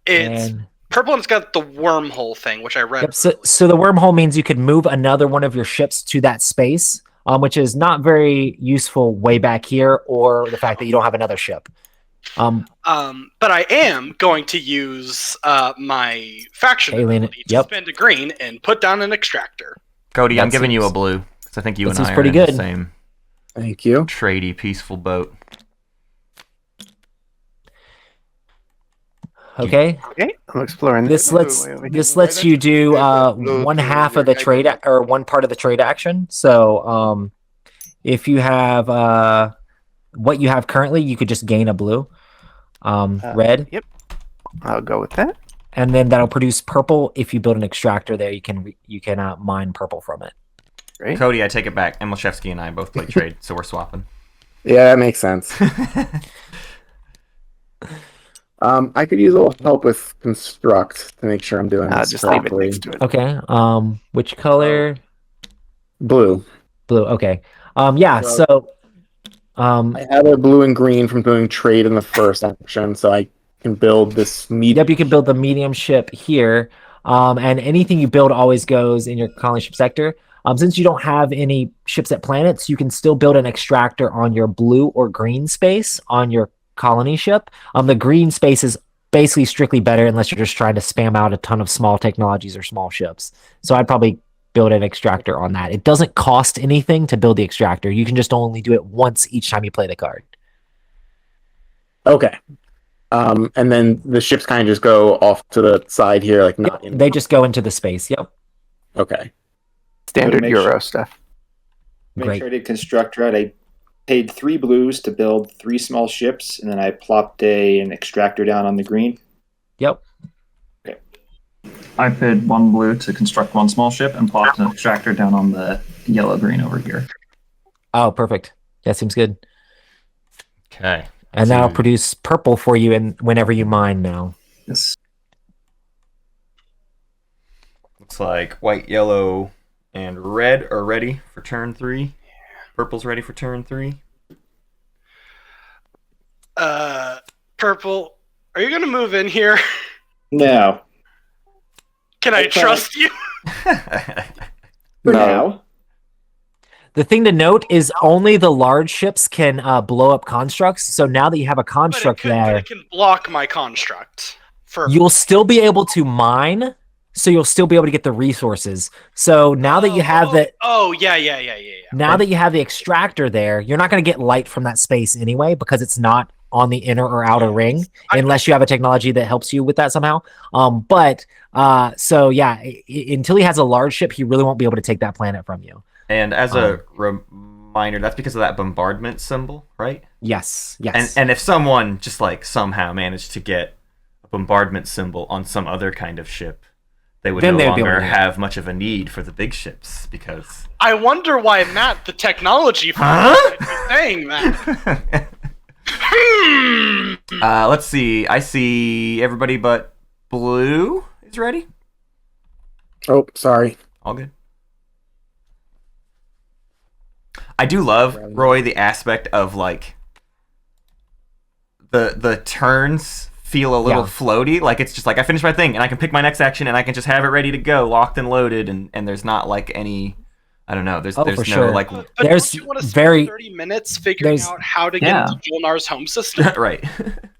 It's purple and it's got the wormhole thing, which I read. Yep. So the wormhole means you could move another one of your ships to that space, which is not very useful way back here, or the fact that you don't have another ship. But I am going to use my faction ability to spend a green and put down an extractor. Cody, I'm giving you a blue because I think you and I are pretty in good. the same. Thank you. Tradey, peaceful boat. Okay. I'm exploring this. Lets you do one half of the trade or one part of the trade action. So if you have what you have currently, you could just gain a blue. Red. Yep. I'll go with that. And then that'll produce purple. If you build an extractor there, you can mine purple from it. Great. Cody, I take it back. Emilshevsky and I both play trade, so we're swapping. Yeah, that makes sense. I could use a little help with construct to make sure I'm doing this just leave correctly. it next to it. Okay. Which color? Blue. Blue. Okay. Yeah. So. I have a blue and green from doing trade in the first action, so I can build this medium. Yep, you can build the medium ship here. And anything you build always goes in your colony ship sector. Since you don't have any ships at planets, you can still build an extractor on your blue or green space on your colony ship. The green space is basically strictly better unless you're just trying to spam out a ton of small technologies or small ships. So I'd probably build an extractor on that. It doesn't cost anything to build the extractor. You can just only do it once each time you play the card. Okay. And then the ships kind of just go off to the side here, like not in. They just go into the space. Yep. Okay. Standard Euro stuff. Make sure I did construct right. I paid 3 blues to build 3 small ships, and then I plopped an extractor down on the green. Yep. Okay. I paid 1 blue to construct 1 small ship and plopped an extractor down on the yellow-green over here. Oh, perfect. That seems good. Okay. And that'll produce purple for you whenever you mine now. Yes. Looks like white, yellow, and red are ready for turn 3. Purple's ready for turn 3. Purple, are you going to move in here? No. Can I trust you? For now. The thing to note is only the large ships can blow up constructs. So now that you have a construct but it can block my construct. You'll still be able to mine, so you'll still be able to get the resources. So now that you have that, Now that you have the extractor there, you're not going to get light from that space anyway because it's not on the inner or outer ring, unless you have a technology that helps you with that somehow. Until he has a large ship, he really won't be able to take that planet from you. And as a reminder, that's because of that bombardment symbol, right? Yes. And if someone just like somehow managed to get a bombardment symbol on some other kind of ship, they would no longer have much of a need for the big ships because... I wonder why Matt, the technology is saying that. Let's see. I see everybody but blue is ready. Oh, sorry. All good. I do love, Roy, the aspect of like the turns feel a little floaty. Like it's just like I finished my thing and I can pick my next action and I can just have it ready to go, locked and loaded, and there's not like any, I don't know. There's no like. But don't you want to spend 30 minutes figuring out how to get into Jolnar's home system? Right.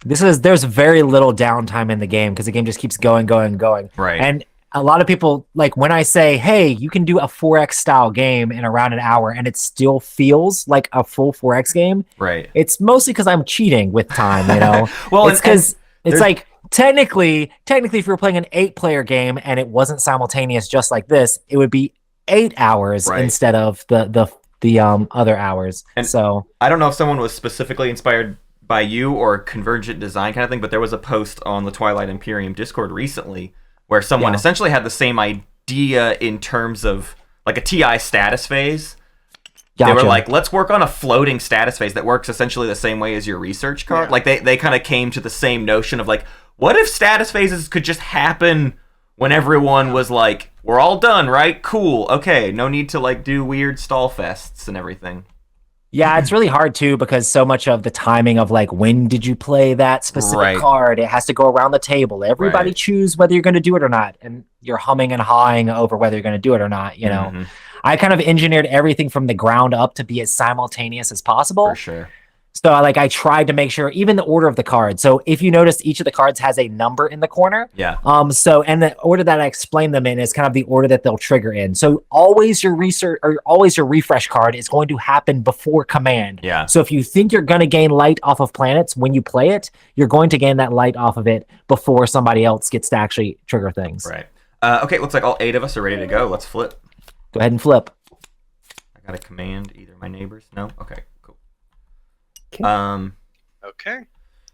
There's very little downtime in the game because the game just keeps going. Right. And a lot of people, like when I say, hey, you can do a 4X style game in around an hour and it still feels like a full 4X game. Right. It's mostly because I'm cheating with time, you know? Well, it's because it's like technically, if you were playing an 8-player game and it wasn't simultaneous just like this, it would be 8 hours instead of the other hours. And so I don't know if someone was specifically inspired by you or convergent design kind of thing, but there was a post on the Twilight Imperium Discord recently where someone essentially had the same idea in terms of like a TI status phase. Gotcha. They were like, let's work on a floating status phase that works essentially the same way as your research card. Like they kind of came to the same notion of like, what if status phases could just happen when everyone was like, we're all done, right? Cool. Okay. No need to like do weird stall fests and everything. Yeah, it's really hard too because so much of the timing of like when did you play that specific card, it has to go around the table. Everybody choose whether you're going to do it or not, and you're humming and hawing over whether you're going to do it or not. You know, I kind of engineered everything from the ground up to be as simultaneous as possible. For sure. So I tried to make sure even the order of the cards. So if you notice, each of the cards has a number in the corner. Yeah. And the order that I explain them in is kind of the order that they'll trigger in. So always your refresh card is going to happen before command. Yeah. So if you think you're going to gain light off of planets when you play it, you're going to gain that light off of it before somebody else gets to actually trigger things. Right. Okay. Looks like all 8 of us are ready to go. Let's flip. Go ahead and flip. I got to command either my neighbors. No. Okay. Okay.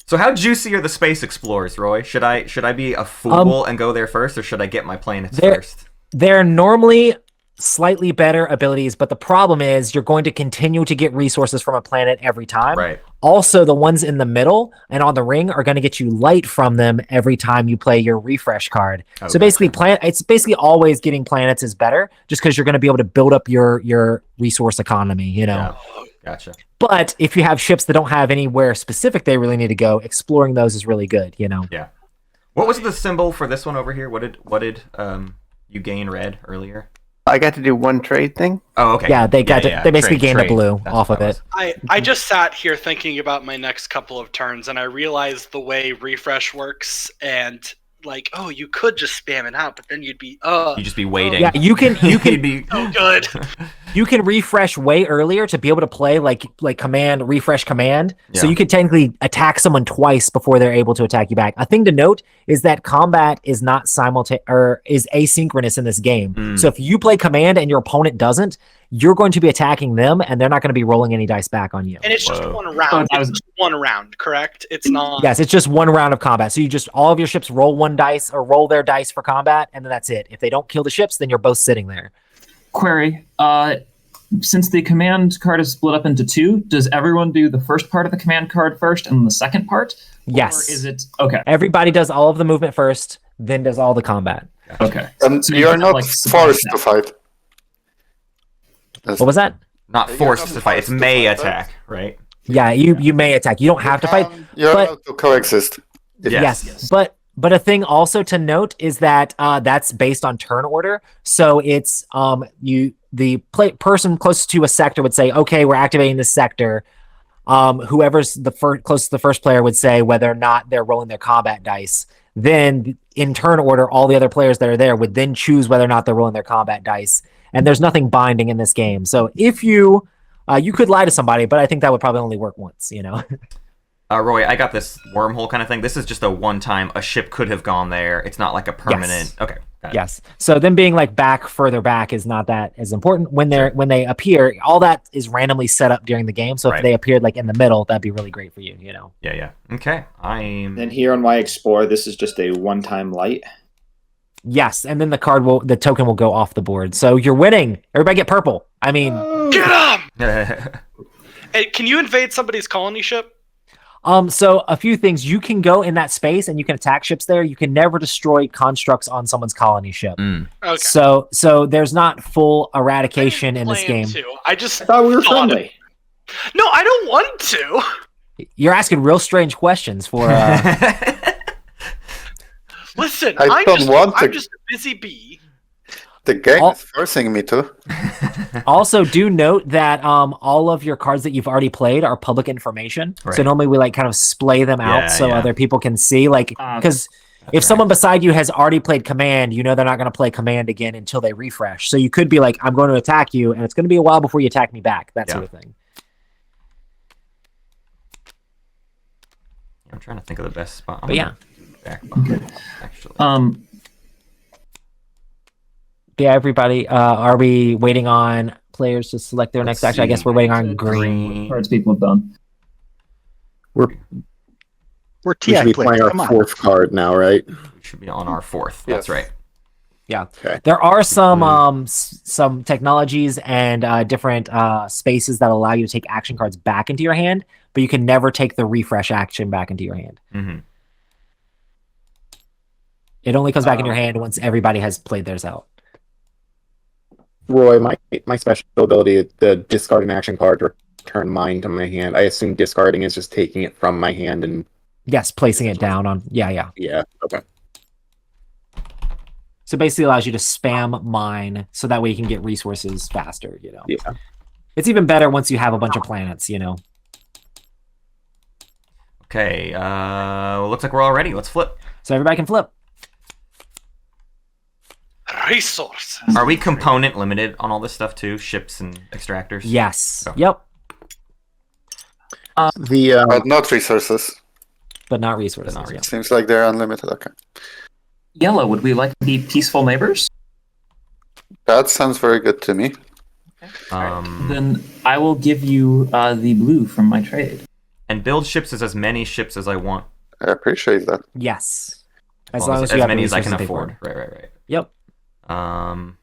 So how juicy are the space explorers, Roy? Should I be a fool and go there first, or should I get my planets first? They're normally slightly better abilities, but the problem is you're going to continue to get resources from a planet every time. Right. Also, the ones in the middle and on the ring are going to get you light from them every time you play your refresh card. Okay. So basically, it's basically always getting planets is better, just because you're going to be able to build up your resource economy. You know. Yeah. Gotcha. But if you have ships that don't have anywhere specific they really need to go, exploring those is really good, you know. Yeah. What was the symbol for this one over here? What did you gain red earlier? I got to do one trade thing. Oh, okay. Yeah, they basically gained a blue off of it. I just sat here thinking about my next couple of turns, and I realized the way refresh works, and like, oh, you could just spam it out, but then you'd be you'd just be waiting. Yeah, you can be so good. You can refresh way earlier to be able to play like command refresh command. Yeah. So you could technically attack someone twice before they're able to attack you back. A thing to note is that combat is not is asynchronous in this game. So if you play command and your opponent doesn't, you're going to be attacking them and they're not going to be rolling any dice back on you. And it's just one round. It's just one round, correct? It's not. Yes, it's just one round of combat. So you just all of your ships roll one dice or roll their dice for combat, and then that's it. If they don't kill the ships, then you're both sitting there. Query. Since the command card is split up into 2, does everyone do the first part of the command card first and the second part? Yes. Or is it okay? Everybody does all of the movement first, then does all the combat. Okay. And so you're not forced to fight. What was that? Not forced to fight. It's may attack, right? Yeah, you may attack. You don't have to fight. You're allowed to coexist. Yes. But a thing also to note is that that's based on turn order. So it's the person closest to a sector would say, okay, we're activating this sector. whoever's the closest to the first player would say whether or not they're rolling their combat dice. Then in turn order, all the other players that are there would then choose whether or not they're rolling their combat dice. And there's nothing binding in this game. So if you could lie to somebody, but I think that would probably only work once, Roy, I got this wormhole kind of thing. This is just a one-time. A ship could have gone there. It's not like a permanent. Yes. Okay. Got it. Yes. So them being like further back is not that as important. When they appear, all that is randomly set up during the game. So if they appeared like in the middle, that'd be really great for you. Yeah. Okay. Then here on my Explorer, this is just a one-time light. Yes, and then the token will go off the board. So you're winning. Everybody get purple. I mean, get him. Hey, can you invade somebody's colony ship? So a few things. You can go in that space and you can attack ships there. You can never destroy constructs on someone's colony ship. Okay. So there's not full eradication in this game. I just thought we were friendly. No, I don't want to. You're asking real strange questions for. Listen, I don't want to. I'm just a busy bee. The game is forcing me to. Also, do note that all of your cards that you've already played are public information. Right. So normally we kind of splay them out so other people can see. Because if someone beside you has already played Command, they're not going to play Command again until they refresh. So you could be like, I'm going to attack you, and it's going to be a while before you attack me back. That sort of thing. I'm trying to think of the best spot. But yeah. Actually. Yeah, everybody. Are we waiting on players to select their next action? I guess we're waiting on green. Cards people have done. We're we should be playing our fourth card now, right? We should be on our fourth. That's right. Yeah. Okay. There are some technologies and different spaces that allow you to take action cards back into your hand, but you can never take the refresh action back into your hand. Mm-hmm. It only comes back in your hand once everybody has played theirs out. Roy, my special ability, the discard an action card to return mine to my hand. I assume discarding is just taking it from my hand and placing it down on. Yeah. Okay. So basically allows you to spam mine so that way you can get resources faster, Yeah. It's even better once you have a bunch of planets, Okay, looks like we're all ready. Let's flip. So everybody can flip. Resources. Are we component limited on all this stuff too? Ships and extractors? Yes. Oh. Yep. But not resources. But not resources. It seems like they're unlimited. Okay. Yellow, would we like to be peaceful neighbors? That sounds very good to me. Then I will give you the blue from my trade. And build ships as many ships as I want. I appreciate that. Yes. As many as I can afford. Right. Yep. And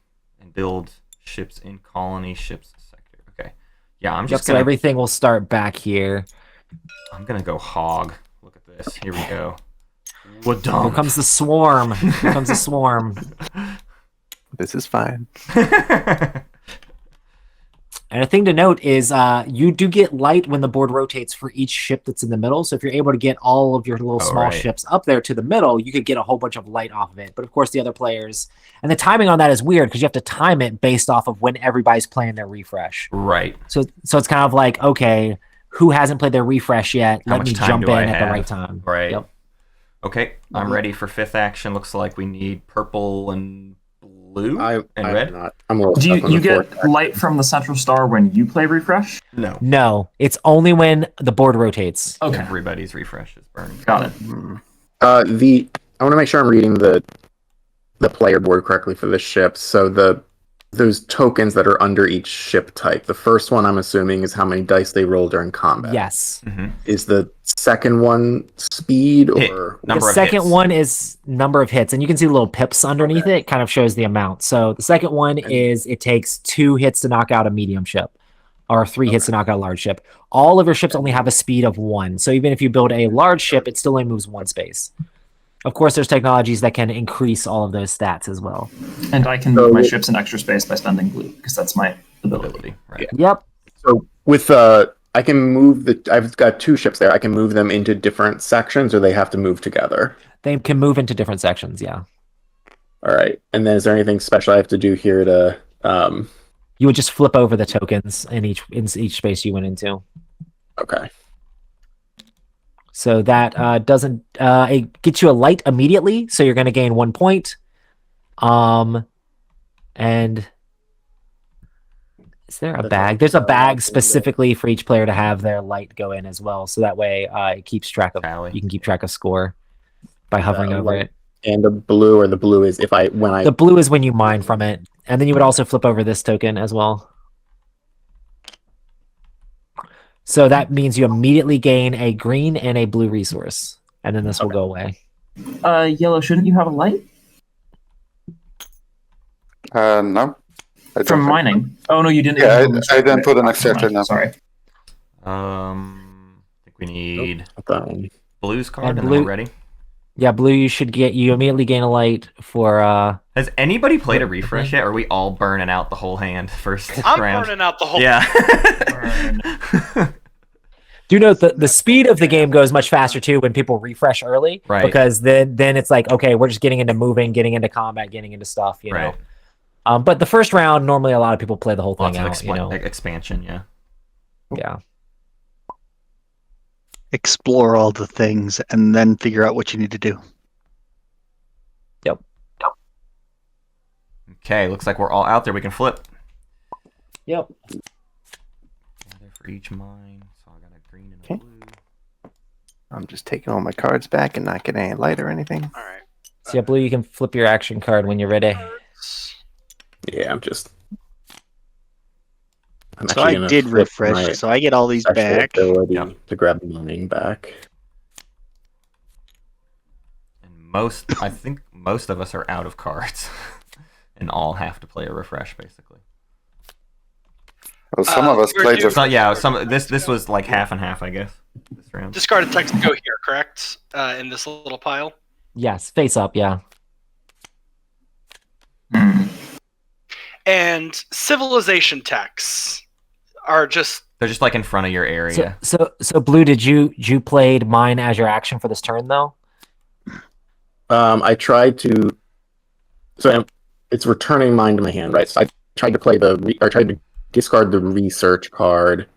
build ships in colony ships sector. Okay. Yeah, I'm just so everything will start back here. I'm gonna go hog. Look at this. Here we go. Here comes the swarm. Here comes the swarm. This is fine. And a thing to note is you do get light when the board rotates for each ship that's in the middle. So if you're able to get all of your little small ships up there to the middle, you could get a whole bunch of light off of it. But of course, the other players... And the timing on that is weird because you have to time it based off of when everybody's playing their refresh. Right. So it's kind of like, okay, who hasn't played their refresh yet? Let me jump in at the right time. Right. Yep. Okay, I'm ready for fifth action. Looks like we need purple and blue and red. I'm a little Do you get light from the central star when you play refresh? No, it's only when the board rotates. Okay. Everybody's refresh is burning. Got it. I want to make sure I'm reading the player board correctly for this ship. So those tokens that are under each ship type. The first one, I'm assuming, is how many dice they roll during combat. Yes. Mm-hmm. Is the second one speed or the second one is number of hits, and you can see the little pips underneath it. It kind of shows the amount. So the second one is it takes 2 hits to knock out a medium ship, or 3 hits to knock out a large ship. All of your ships only have a speed of 1. So even if you build a large ship, it still only moves 1 space. Of course, there's technologies that can increase all of those stats as well. And I can move my ships in extra space by spending blue, because that's my ability. Right. Yep. So with I can move I've got 2 ships there. I can move them into different sections, or they have to move together. They can move into different sections, yeah. All right. And then is there anything special I have to do here to You would just flip over the tokens in each space you went into. Okay. So that doesn't it gets you a light immediately, so you're going to gain 1 point. And is there a bag? There's a bag specifically for each player to have their light go in as well, so that way it keeps track of. You can keep track of score by hovering over it. And the blue is the blue is when you mine from it, and then you would also flip over this token as well. So that means you immediately gain a green and a blue resource, and then this will go away. Yellow, shouldn't you have a light? No. From mining. Oh no, you didn't. Yeah, I didn't put an extractor now. Sorry. I think we need blue's card, and blue, then we're ready. Yeah, blue. You immediately gain a light for. Has anybody played a refresh yet? Or are we all burning out the whole hand first I'm round? burning out the whole. Yeah. Do you know the speed of the game goes much faster too when people refresh early, right? Because then it's like, okay, we're just getting into moving, getting into combat, getting into stuff, you know. But the first round, normally a lot of people play the whole thing out. Expansion, yeah. Yeah. Explore all the things and then figure out what you need to do. Yep. Okay, looks like we're all out there. We can flip. Yep. For each mine, so I got a green and a blue. I'm just taking all my cards back and not getting any light or anything. All right. So yeah, blue, you can flip your action card when you're ready. Yeah, so I did refresh, so I get all these back. To grab the money back. And I think most of us are out of cards, and all have to play a refresh basically. Well, some of us played. This was like half and half, I guess. This round. Discarded text go here, correct? In this little pile. Yes, face up, yeah. And civilization texts are they're just like in front of your area. So blue, did you played mine as your action for this turn though? I tried to. So it's returning mine to my hand, right? So I tried to play tried to discard the research card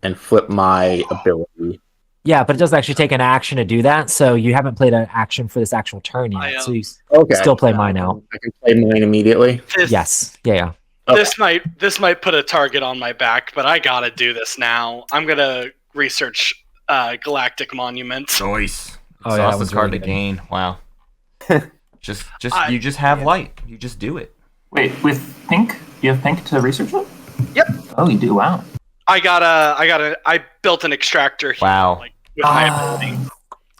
and flip my ability. Yeah, but it doesn't actually take an action to do that, so you haven't played an action for this actual turn yet. So you still play mine out. I can play mine immediately. Yes. Yeah. Okay. This might put a target on my back, but I gotta do this now. I'm gonna research Galactic Monument. Choice. Exhaust this card to gain. Wow. You just have light. You just do it. Wait, with pink? You have pink to research it? Yep. Oh, you do. Wow. I built an extractor here. Wow. With my ability.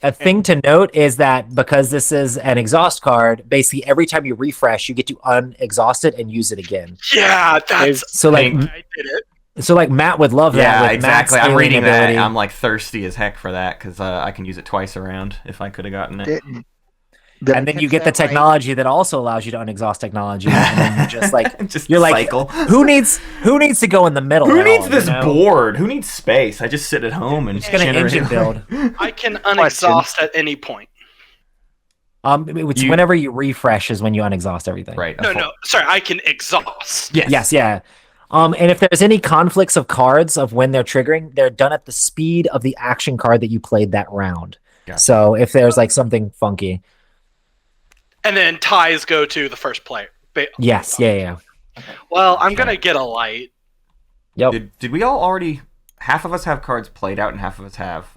A thing to note is that because this is an exhaust card, basically every time you refresh, you get to unexhaust it and use it again. Yeah, that's so like I did it. So like Matt would love that. Yeah, with exactly. Matt's I'm reading ability. that. I'm like thirsty as heck for that because I can use it twice around if I could have gotten it. And then you get the technology that also allows you to unexhaust technology, and then you're just like, you're like, cycle. Who needs to go in the middle? Who needs this board? Who needs space? I just sit at home and just get an engine build. I can unexhaust at any point. It's whenever you refresh is when you unexhaust everything. Right. No. Sorry, I can exhaust. Yes. Yeah. And if there's any conflicts of cards of when they're triggering, they're done at the speed of the action card that you played that round. Gotcha. So if there's like something funky. And then ties go to the first player. Yes, yeah. Well, I'm gonna get a light. Yep. Did we all already? Half of us have cards played out, and half of us have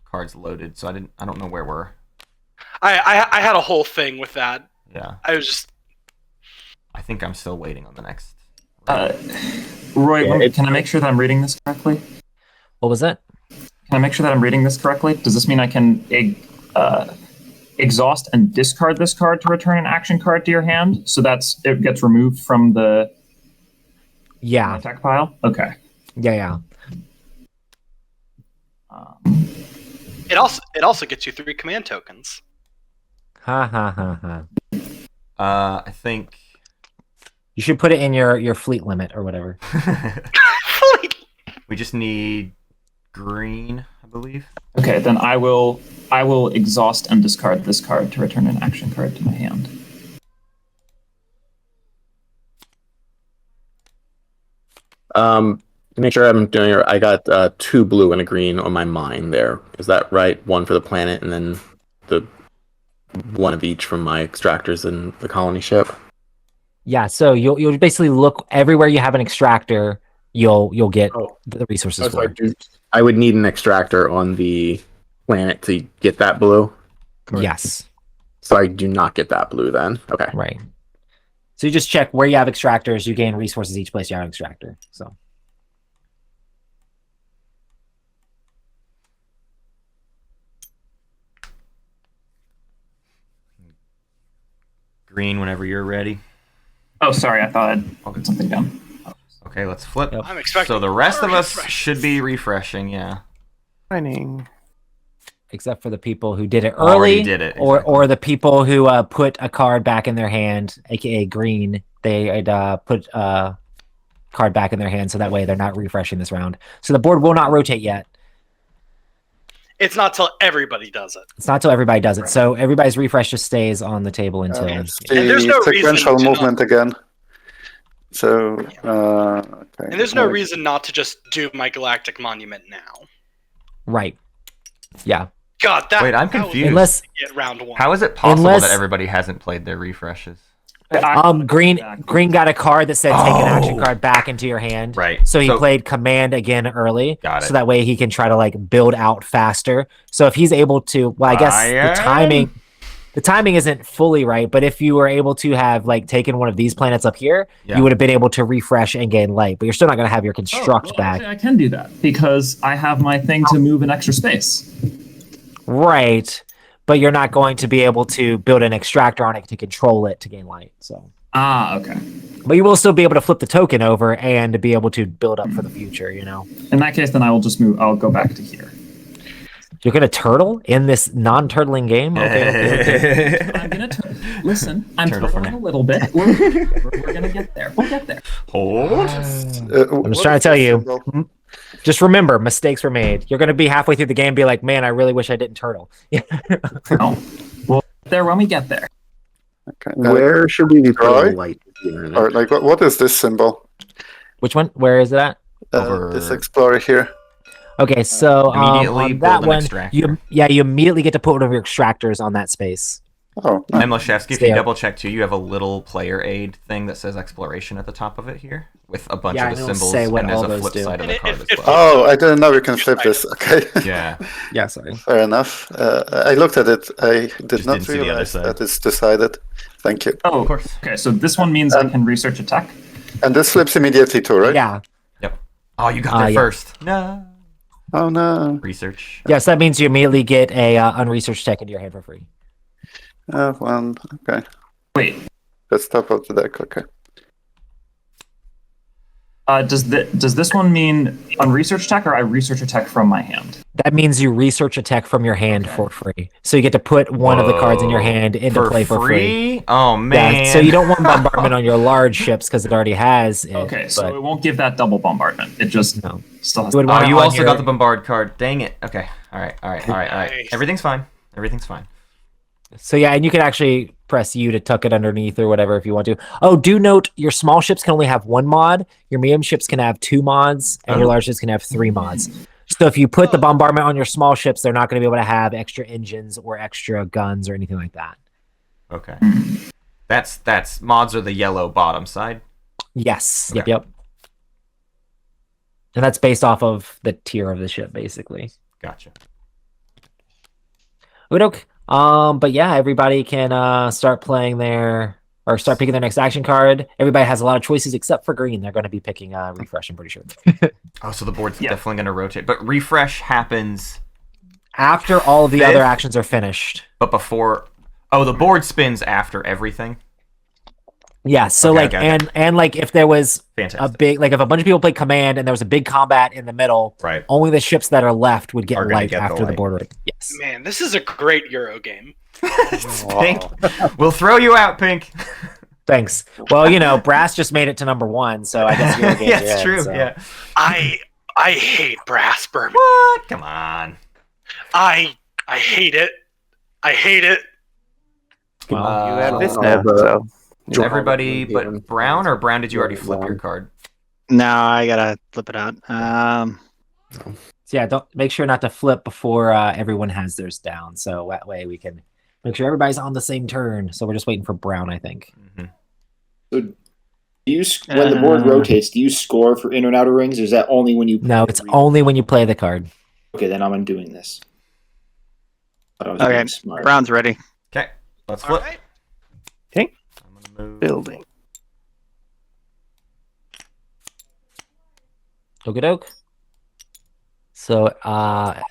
cards loaded. So I don't know where we're. I had a whole thing with that. Yeah. I think I'm still waiting on the next. Roy, can I make sure that I'm reading this correctly? What was that? Can I make sure that I'm reading this correctly? Does this mean I can exhaust and discard this card to return an action card to your hand? So it gets removed from the attack pile? Okay. Yeah. It also gets you 3 command tokens. Ha. I think you should put it in your fleet limit or whatever. We just need green, I believe. Okay, then I will exhaust and discard this card to return an action card to my hand. To make sure I'm doing it, I got 2 blue and a green on my mine there. Is that right? 1 for the planet, and then the 1 of each from my extractors and the colony ship. Yeah, so you'll basically look everywhere you have an extractor, you'll get the resources for. I would need an extractor on the planet to get that blue. Correct. Yes. So I do not get that blue then. Okay. Right. So you just check where you have extractors, you gain resources each place you have an extractor. So Green whenever you're ready. Oh, sorry, I thought I'd put something down. Okay, let's flip. I'm expecting. So the rest of us should be refreshing, yeah. Mining. Except for the people who did it Already early, did it, or the people who put a card back in their hand, aka green. They'd put a card back in their hand, so that way they're not refreshing this round. So the board will not rotate yet. It's not till everybody does it. It's not till everybody does it. So everybody's refresh just stays on the table until. It's the sequential movement again. So, okay. And there's no reason not to just do my Galactic Monument now. Right. Yeah. God, that. Wait, I'm confused. Unless get round 1. How is it possible that everybody hasn't played their refreshes? Green got a card that said take an action card back into your hand. Right. So he played command again early. Got it. So that way he can try to like build out faster. So if he's able to, well, I guess the timing isn't fully right, but if you were able to have like taken one of these planets up here, you would have been able to refresh and gain light, but you're still not going to have your construct back. I can do that because I have my thing to move an extra space. Right. But you're not going to be able to build an extractor on it to control it to gain light. So. Okay. But you will still be able to flip the token over and to be able to build up for the future, you know. In that case, then I will just move. I'll go back to here. You're gonna turtle in this non-turtling game? Okay. I'm gonna listen. I'm turtling a little bit. We're gonna get there. We'll get there. Hold. I'm just trying to tell you. Just remember, mistakes were made. You're gonna be halfway through the game, and be like, "Man, I really wish I didn't turtle." No. We'll get there when we get there. Okay. Where should we be putting light? Or like, what is this symbol? Which one? Where is it at? This explorer here. Okay, so immediately on that one, extractor. you immediately get to put one of your extractors on that space. Oh, and Mleshevsky, if you double check too, you have a little player aid thing that says exploration at the top of it here, with a bunch of the symbols, and there's a flip side of the card as well. Oh, I didn't know you can flip this. Okay. Yeah. Sorry. Fair enough. I looked at it. I did not didn't see the other realize side. that it's decided. Thank you. Oh, of course. Okay, so this one means I can research a tech. And this flips immediately too, right? Yeah. Yep. Oh, you got there first. No. Oh no. Research. Yes, that means you immediately get a unresearched tech into your hand for free. Well, okay. Wait. That's top of the deck. Okay. Does this one mean unresearched tech, or I research a tech from my hand? That means you research a tech from your hand for free. So you get to put one of the cards in your hand into play for free. Oh man! Yeah, so you don't want bombardment on your large ships because it already has it. Okay, so it won't give that double bombardment. It just still has. Oh, you also got the bombard card. Dang it! Okay, all right. Everything's fine. So yeah, and you can actually press U to tuck it underneath or whatever if you want to. Oh, do note your small ships can only have 1 mod, your medium ships can have 2 mods, and your large ships can have 3 mods. So if you put the bombardment on your small ships, they're not going to be able to have extra engines or extra guns or anything like that. Okay. That's mods are the yellow bottom side. Yes. Okay. Yep. And that's based off of the tier of the ship, basically. Gotcha. Udok. But yeah, everybody can start playing start picking their next action card. Everybody has a lot of choices except for green. They're going to be picking refresh, I'm pretty sure. Oh, so the board's definitely going to rotate. But refresh happens after all of the other actions are finished. But before... Oh, the board spins after everything? Yeah, so and like if there was Fantastic. a big, like if a bunch of people played command and there was a big combat in the middle, right? Only the ships that are left would get light after the board. Yes. Man, this is a great Euro game. Pink, we'll throw you out, Pink. Thanks. Well, Brass just made it to number 1, so I guess you're yeah, it's true. So. Yeah. I hate Brass, Berman. What? Come on. I hate it. I hate it. Well, you have this now, so. Everybody but Brown, or Brown, did you already flip your card? No, I gotta flip it out. So yeah, don't make sure not to flip before everyone has theirs down. So that way we can make sure everybody's on the same turn. So we're just waiting for Brown, I think. Mm-hmm. So do you, when the board rotates, do you score for inner and outer rings, or is that only when you play No, it's only when you play the card. Okay, then I'm undoing this. Okay, Brown's ready. Okay, let's flip. Right. Okay. I'm gonna move. Building. Okie doke. So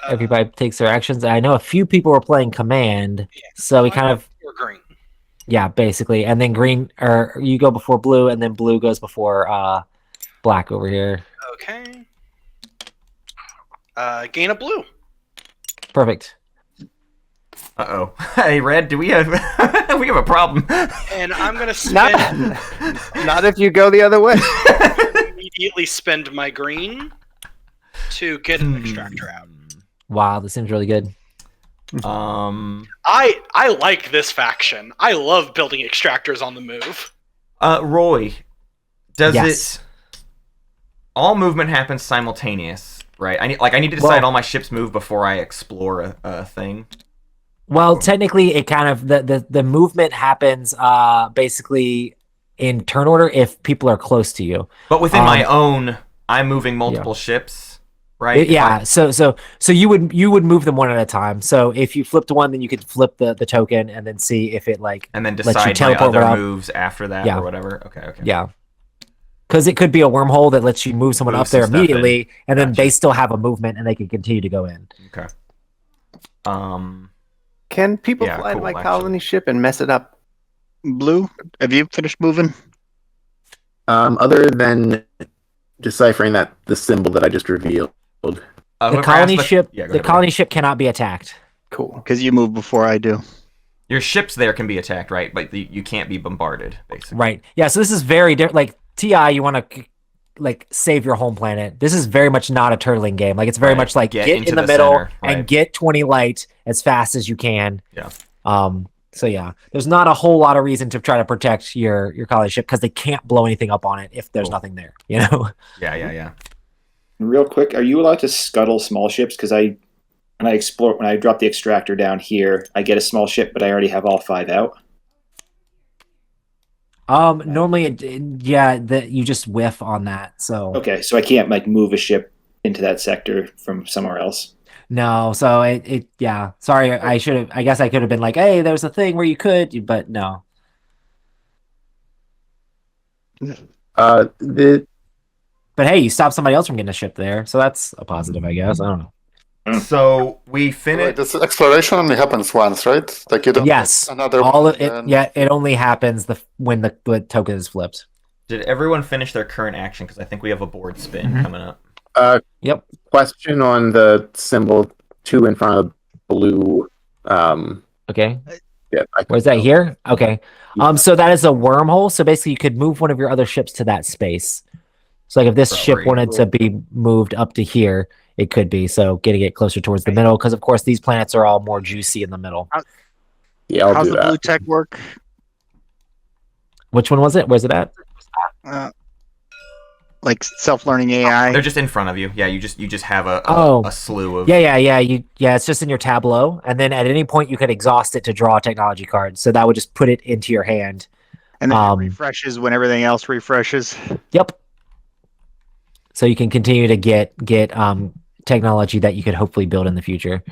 everybody takes their actions. I know a few people were playing command, so we kind of green. Yeah, basically. And then green, or you go before blue, and then blue goes before black over here. Okay. Gain a blue. Perfect. Uh-oh. Hey, Red, do we have we have a problem? And I'm gonna spend Not if you go the other way. immediately spend my green to get an extractor out. Wow, this seems really good. I like this faction. I love building extractors on the move. Roy, does Yes. it all movement happens simultaneous, right? I need to decide all my ships move before I explore a thing. Well, technically, it kind of the movement happens basically in turn order if people are close to you. But within my own, I'm moving multiple ships, right? Yeah. So you would move them one at a time. So if you flipped one, then you could flip the token and then see if it and then lets you decide my teleport other out. moves after that or whatever. Okay. Yeah. Because it could be a wormhole that lets you move someone Move up there some stuff immediately, in. and then Gotcha. they still have a movement and they can continue to go in. Okay. Can people Yeah, fly to cool, my actually. colony ship and mess it up? Blue, have you finished moving? Other than deciphering the symbol that I just revealed. The whoever colony asked ship, Yeah, go the ahead, colony ship cannot be attacked. Cool. Because you move before I do. Your ships there can be attacked, right? But you can't be bombarded, basically. Right. Yeah. So this is very different. Like TI, you want to save your home planet. This is very much not a turtling game. Like it's very much like get into in the the middle center, right. and get 20 light as fast as you can. Yeah. So yeah, there's not a whole lot of reason to try to protect your colony ship because they can't blow anything up on it if there's nothing there. You know. Yeah. Real quick, are you allowed to scuttle small ships? Because when I drop the extractor down here, I get a small ship, but I already have all 5 out. Normally, you just whiff on that. So Okay, so I can't move a ship into that sector from somewhere else. no, so yeah. Sorry, I guess I could have been like, hey, there's a thing where you could, but no. The But hey, you stopped somebody else from getting a ship there, so that's a positive, I guess. I don't know. So we Wait, finished. this exploration only happens once, right? Like you don't Yes, get another all one, of it. then- Yeah, it only happens when the token is flipped. Did everyone finish their current action? Because I think we have a board spin coming up. Yep. question on the symbol 2 in front of blue. Okay. Yeah, Where's that here? Okay. So that is a wormhole. So basically, you could move one of your other ships to that space. So like if this ship wanted to be moved up to here, it could be. So getting it closer towards the middle, because of course these planets are all more juicy in the middle. Yeah, I'll How's do the blue that. tech work? Which one was it? Where's it at? Like self-learning AI? They're just in front of you. Yeah, you just have a slew of. Yeah. It's just in your tableau, and then at any point you could exhaust it to draw a technology card. So that would just put it into your hand. And then it refreshes when everything else refreshes. Yep. So you can continue to get technology that you could hopefully build in the future.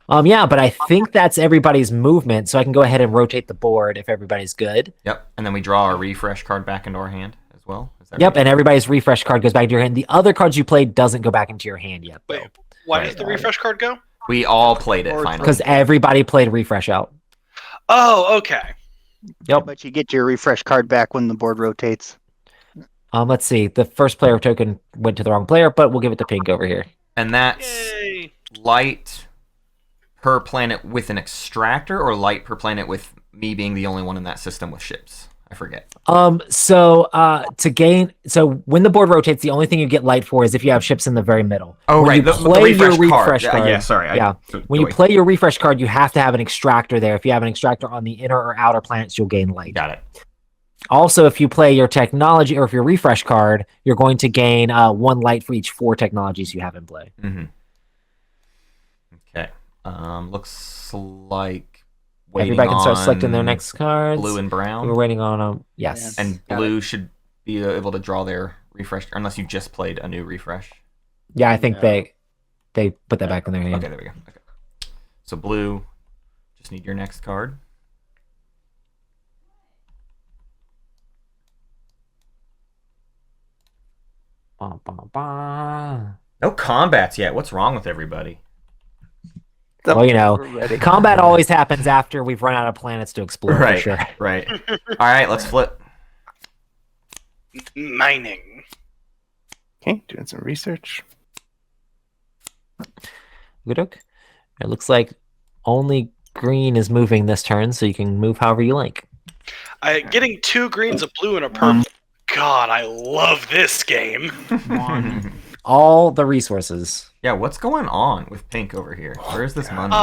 Yeah, but I think that's everybody's movement, so I can go ahead and rotate the board if everybody's good. Yep, and then we draw our refresh card back into our hand as well. Is that Yep, right? and everybody's refresh card goes back into your hand. The other cards you played doesn't go back into your hand yet, though. Wait, why does the refresh card go? We all played it finally. Because everybody played refresh out. Oh, okay. Yep. But you get your refresh card back when the board rotates. Let's see. The first player token went to the wrong player, but we'll give it to Pink over here. And that's Yay. light per planet with an extractor, or light per planet with me being the only one in that system with ships? I forget. So when the board rotates, the only thing you get light for is if you have ships in the very middle. Oh, when right. You The play your refresh card. refresh card. Yeah, sorry. When you play your refresh card, you have to have an extractor there. If you have an extractor on the inner or outer planets, you'll gain light. Got it. Also, if you play your technology or if your refresh card, you're going to gain 1 light for each 4 technologies you have in play. Mm-hmm. Okay. Looks like everybody can start selecting their next cards. Blue and brown. We're waiting on yes. And blue should be able to draw their refresh, unless you just played a new refresh. Yeah, I think they put that back in their hand. Okay, there we go. Okay. So blue, just need your next card. Bah, bah, bah. No combats yet. What's wrong with everybody? Well, you know, combat always happens after we've run out of planets to explore. Right, for sure. Right. All right, let's flip. Mining. Okay, doing some research. Good. It looks like only green is moving this turn, so you can move however you like. Getting 2 greens, a blue, and a purple. God, I love this game. All the resources. Yeah, what's going on with pink over here? Where's this money?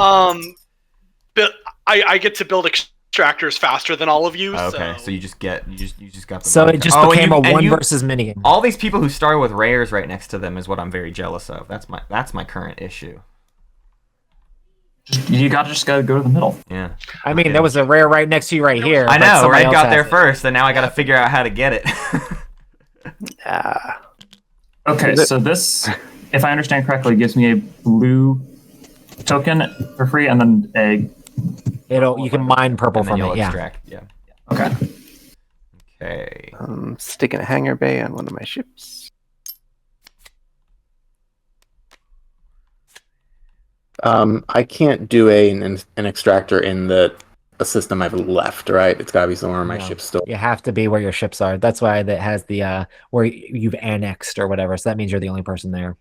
I get to build extractors faster than all of you. Okay, so you just got the so money. It just became a 1 versus minigame. All these people who started with rares right next to them is what I'm very jealous of. That's my current issue. You just gotta go to the middle. Yeah. I mean, there was a rare right next to you right here. I know, Red got there first, and now I gotta figure out how to get it. Okay, so this, if I understand correctly, gives me a blue token for free, and then you can mine purple from it. Extract. Yeah. Okay. Okay. Sticking a hangar bay on one of my ships. I can't do an extractor in a system I've left, right? It's gotta be somewhere where my ship's still. You have to be where your ships are. That's why that has the where you've annexed or whatever. So that means you're the only person there.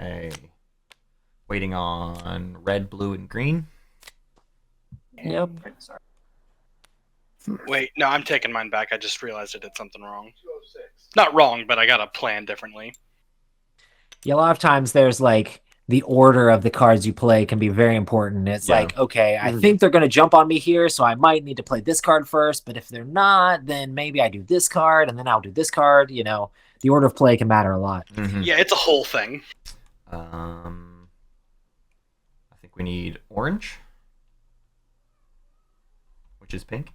Okay. Waiting on red, blue, and green. Yep. Wait, no, I'm taking mine back. I just realized I did something wrong. Not wrong, but I got to plan differently. Yeah, a lot of times there's like the order of the cards you play can be very important. It's like, okay, I think they're going to jump on me here, so I might need to play this card first. But if they're not, then maybe I do this card, and then I'll do this card. You know, the order of play can matter a lot. Mm-hmm. Yeah, it's a whole thing. I think we need orange, which is pink.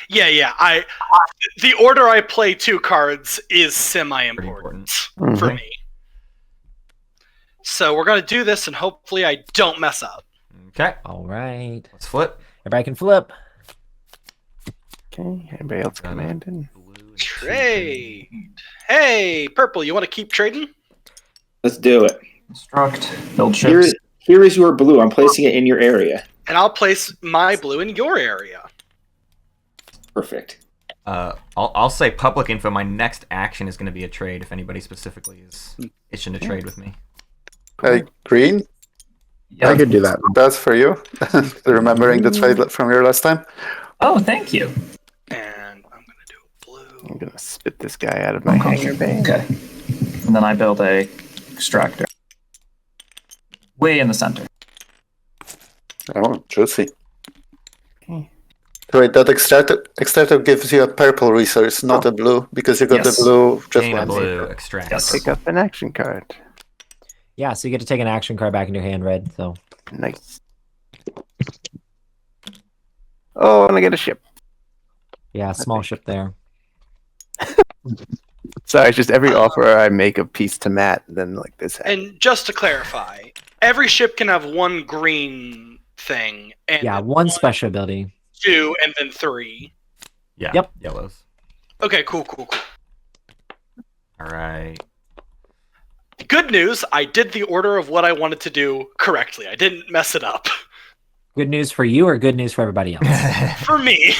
Yeah. The order I play 2 cards is semi-important for me. So we're gonna do this, and hopefully I don't mess up. Okay. All right. Let's flip. Everybody can flip. Okay. Anybody else commanding? Trade. Hey, purple. You want to keep trading? Let's do it. Construct. Build ships. Here is your blue. I'm placing it in your area. And I'll place my blue in your area. Perfect. I'll say public info. My next action is going to be a trade. If anybody specifically is itching to trade with me. Green? Yeah. I could do that. That's for you. Remembering the trade from your last time. Oh, thank you. And I'm going to do blue. I'm gonna spit this guy out of my hangar bay. Okay. And then I build a extractor. Way in the center. Oh, juicy. Wait, that extractor gives you a purple resource, not a blue, because you got the blue just Gain a once. blue extract. Yes. Pick up an action card. Yeah, so you get to take an action card back in your hand, Red. So Nice. Oh, and I get a ship. yeah, small ship there. Sorry, it's just every offer I make a piece to Matt, then like this happens. And just to clarify, every ship can have 1 green thing. And Yeah, 1 special ability. 2, and then 3. Yeah. Yep. Yellows. Okay, cool. All right. Good news, I did the order of what I wanted to do correctly. I didn't mess it up. Good news for you or good news for everybody else? For me.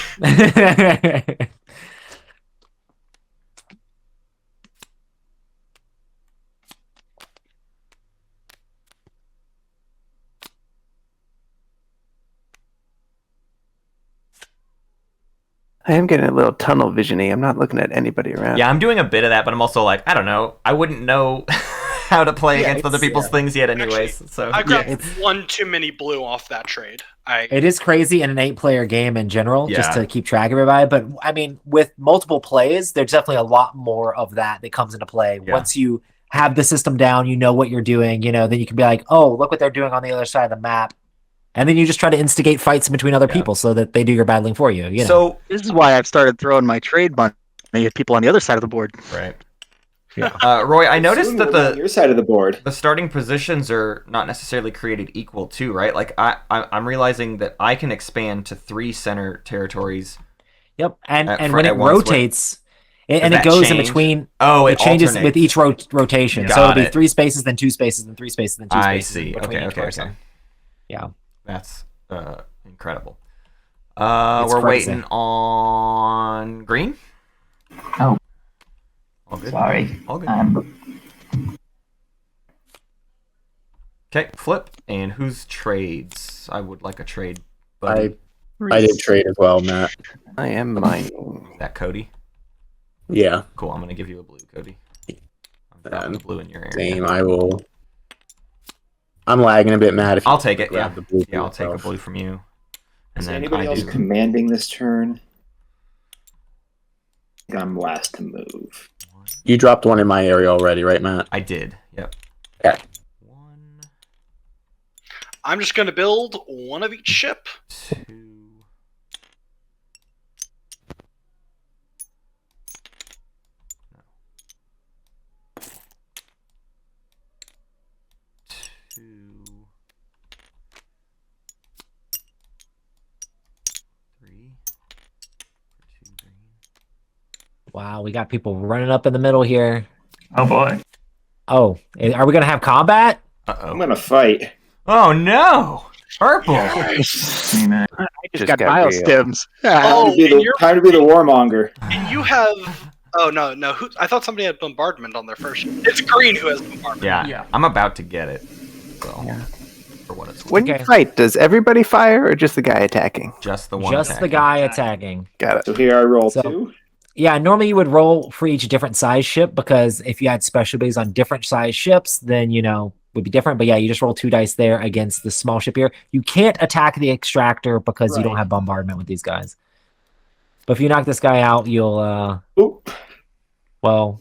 I am getting a little tunnel vision-y. I'm not looking at anybody around. Yeah, I'm doing a bit of that, but I'm also like, I don't know. I wouldn't know how to play against other people's things yet, anyways. Actually, So I grabbed one too many blue off that trade. It is crazy in an 8-player game in general, just Yeah. to keep track of everybody. But I mean, with multiple plays, there's definitely a lot more of that comes into play. Yeah. Once you have the system down, you know what you're doing, then you can be like, oh, look what they're doing on the other side of the map. And then you just try to instigate fights between other people so that they do your battling for you. You know? So this is why I've started throwing my trade money at people on the other side of the board. Right. Roy, I noticed that on your side of the board, the starting positions are not necessarily created equal too, right? Like I'm realizing that I can expand to 3 center territories. Yep, and when it rotates, and it goes in between. Oh, it changes alternates. with each rotation. So it'll be 3 spaces, then 2 spaces, then 3 spaces, then 2 spaces. I see. Okay. Yeah, that's incredible. It's We're crazy. waiting on green. Oh, All good. sorry. All good. Okay, flip. And whose trades? I would like a trade, buddy. I did trade as well, Matt. I am mining. That Cody. Yeah. Cool. I'm gonna give you a blue, Cody. I've got the blue in your area. Same. I'm lagging a bit, Matt. If I'll take it. grab Yeah. the blue for I'll take a yourself. blue from you. And is then anybody I else do. commanding this turn? I think I'm last to move. You dropped one in my area already, right, Matt? I did. Yep. Okay. 1, I'm just going to build one of each ship. 2. Wow, we got people running up in the middle here. Oh boy. Oh, are we gonna have combat? I'm gonna fight. Oh no! Purple. Hey, man. I just Just got got real. biostims. Oh, Time to be the warmonger. and you have... Oh, no. I thought somebody had bombardment on their first ship. It's green who has bombardment. Yeah. I'm about to get it. So, Yeah. for what it's worth. When you fight, does everybody fire or just the guy attacking? Just the one. Just the attacking. guy attacking. Got it. So here I roll So- 2. Yeah, normally you would roll for each different size ship because if you had special abilities on different size ships, then would be different. But yeah, you just roll 2 dice there against the small ship here. You can't attack the extractor because you don't Right. have bombardment with these guys. But if you knock this guy out, you'll Oop. well,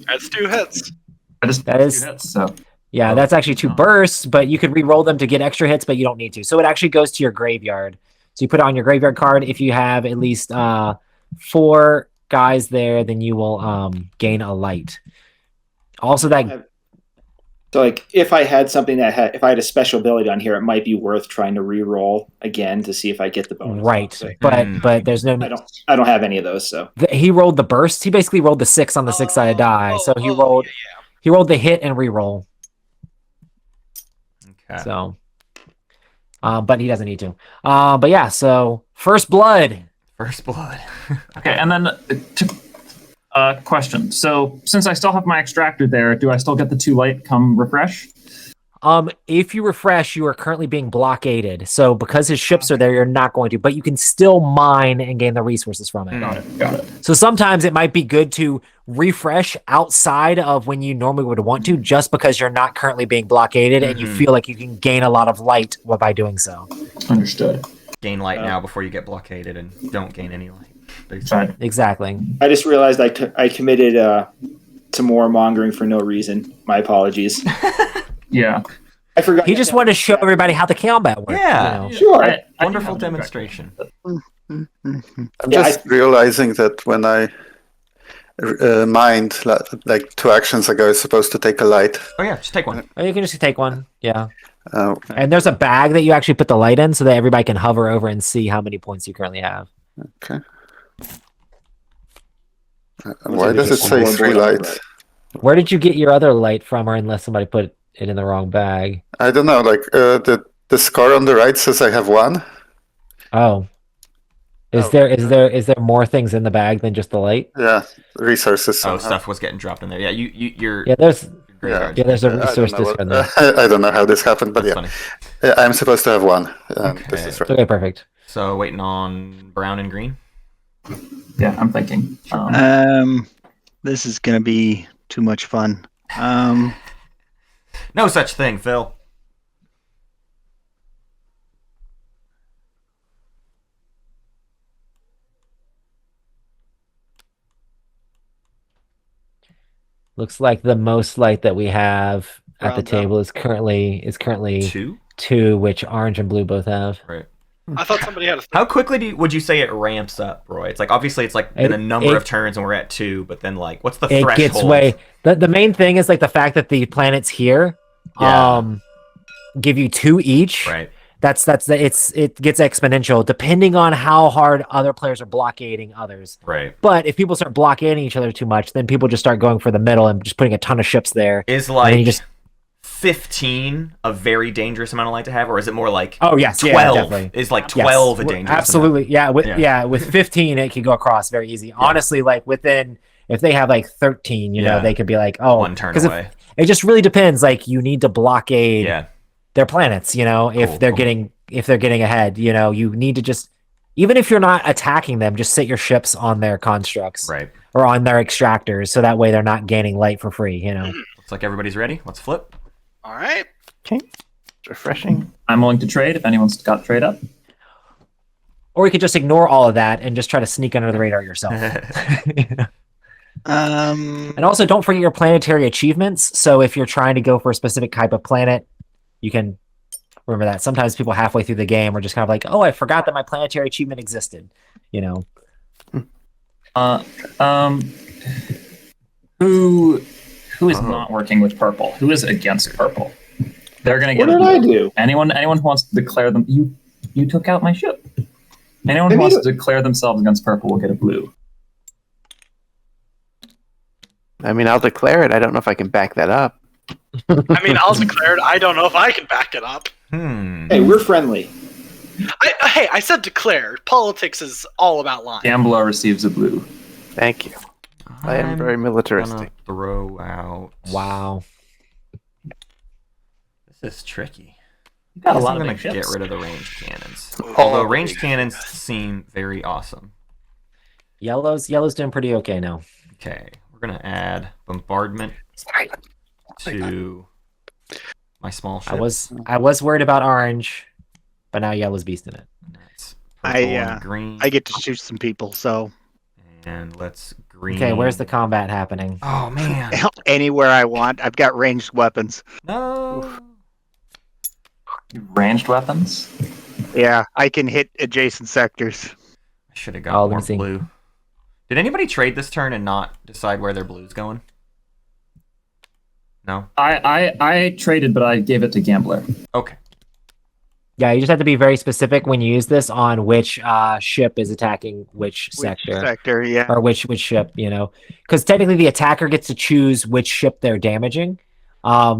That's 2 hits. that is So yeah, that's actually 2 bursts, but you could re-roll them to get extra hits, but you don't need to. So it actually goes to your graveyard. So you put it on your graveyard card. If you have at least 4 guys there, then you will gain a light. Also, that So like if I had something if I had a special ability on here, it might be worth trying to re-roll again to see if I get the bonus. right, but there's no. I don't have any of those. So He rolled the burst. He basically rolled the 6 on the 6-sided die. So he rolled. He rolled the hit and re-roll. Okay. So, but he doesn't need to. But yeah. So first blood. First blood. okay, and then question. So since I still have my extractor there, do I still get the 2 light come refresh? If you refresh, you are currently being blockaded. So because his ships are there, you're not going to, but you can still mine and gain the resources from it. Got it. So sometimes it might be good to refresh outside of when you normally would want to, just because you're not currently being blockaded and you feel like you can gain a lot of light by doing so. Understood. Gain light now before you get blockaded and don't gain any light. Right. Exactly. I just realized I committed to more mongering for no reason. My apologies. Yeah. I forgot. He just wanted to show everybody how the combat works. Yeah. Sure. Wonderful demonstration. I'm just realizing that when I mined like 2 actions ago, I was supposed to take a light. Oh yeah, just take one. Oh, you can just take one. Yeah. Okay. And there's a bag that you actually put the light in so that everybody can hover over and see how many points you currently have. Okay. Why does it say 3 lights? Where did you get your other light from, or unless somebody put it in the wrong bag? I don't know. Like the score on the right says I have 1. Oh. Is there more things in the bag than just the light? Yeah, resources. Oh, stuff was getting dropped in there. Yeah, you're. Yeah, there's Yeah. there's a resource disc in there. I don't know how this happened, but That's yeah, I'm supposed to have 1. Okay. This is right. Okay, perfect. So waiting on brown and green. Yeah, I'm thinking. This is gonna be too much fun. No such thing, Phil. Looks like the most light that we have at the table is currently two, which orange and blue both have. Right. I thought somebody had a. How quickly would you say it ramps up, Roy? It's like obviously it's like in a number of turns and we're at 2, but then like what's the threshold? It gets way. The main thing is like the fact that the planets here, give you 2 each. Right. It gets exponential depending on how hard other players are blockading others. Right. But if people start blockading each other too much, then people just start going for the middle and just putting a ton of ships there. Is like 15 a very dangerous amount of light to have, or is it more like 12? Definitely. Is like 12 a dangerous absolutely amount? With 15 it can go across very easy. Honestly, like within, if they have like 13, you know, they could be like, one turn away. It just really depends. Like you need to blockade their planets, you know, if they're getting ahead, you know, you need to just, even if you're not attacking them, just sit your ships on their constructs, right, or on their extractors, so that way they're not gaining light for free, you know. Looks like everybody's ready. Let's flip. All right. Okay. It's refreshing. I'm willing to trade if anyone's got trade up. Or you could just ignore all of that and just try to sneak under the radar yourself. And also don't forget your planetary achievements. So if you're trying to go for a specific type of planet, you can remember that. Sometimes people halfway through the game are just kind of like, oh, I forgot that my planetary achievement existed, you know. Who is not working with purple? Who is against purple? They're gonna get. What did I do? Anyone who wants to declare them, you took out my ship. Anyone who wants to declare themselves against purple will get a blue. I mean, I'll declare it. I don't know if I can back that up. I mean, I'll declare it. I don't know if I can back it up. Hey, we're friendly. I said declare. Politics is all about lying. Gambler receives a blue. Thank you. I am very militaristic. Throw out. Wow. This is tricky. You got a lot I'm of gonna big ships. get rid of the ranged cannons. Although ranged cannons seem very awesome. Yellow's doing pretty okay now. Okay, we're gonna add bombardment to my small ship. I was worried about orange, but now yellow's beasting it. That's purple and green. I get to shoot some people, so. And let's green. Okay, where's the combat happening? Oh man! Anywhere I want. I've got ranged weapons. No. Ranged weapons? Yeah, I can hit adjacent sectors. I should have got more blue. Did anybody trade this turn and not decide where their blue's going? No. I traded, but I gave it to Gambler. Okay. Yeah, you just have to be very specific when you use this on which ship is attacking which sector. Yeah. Or which ship, you know. Because technically the attacker gets to choose which ship they're damaging.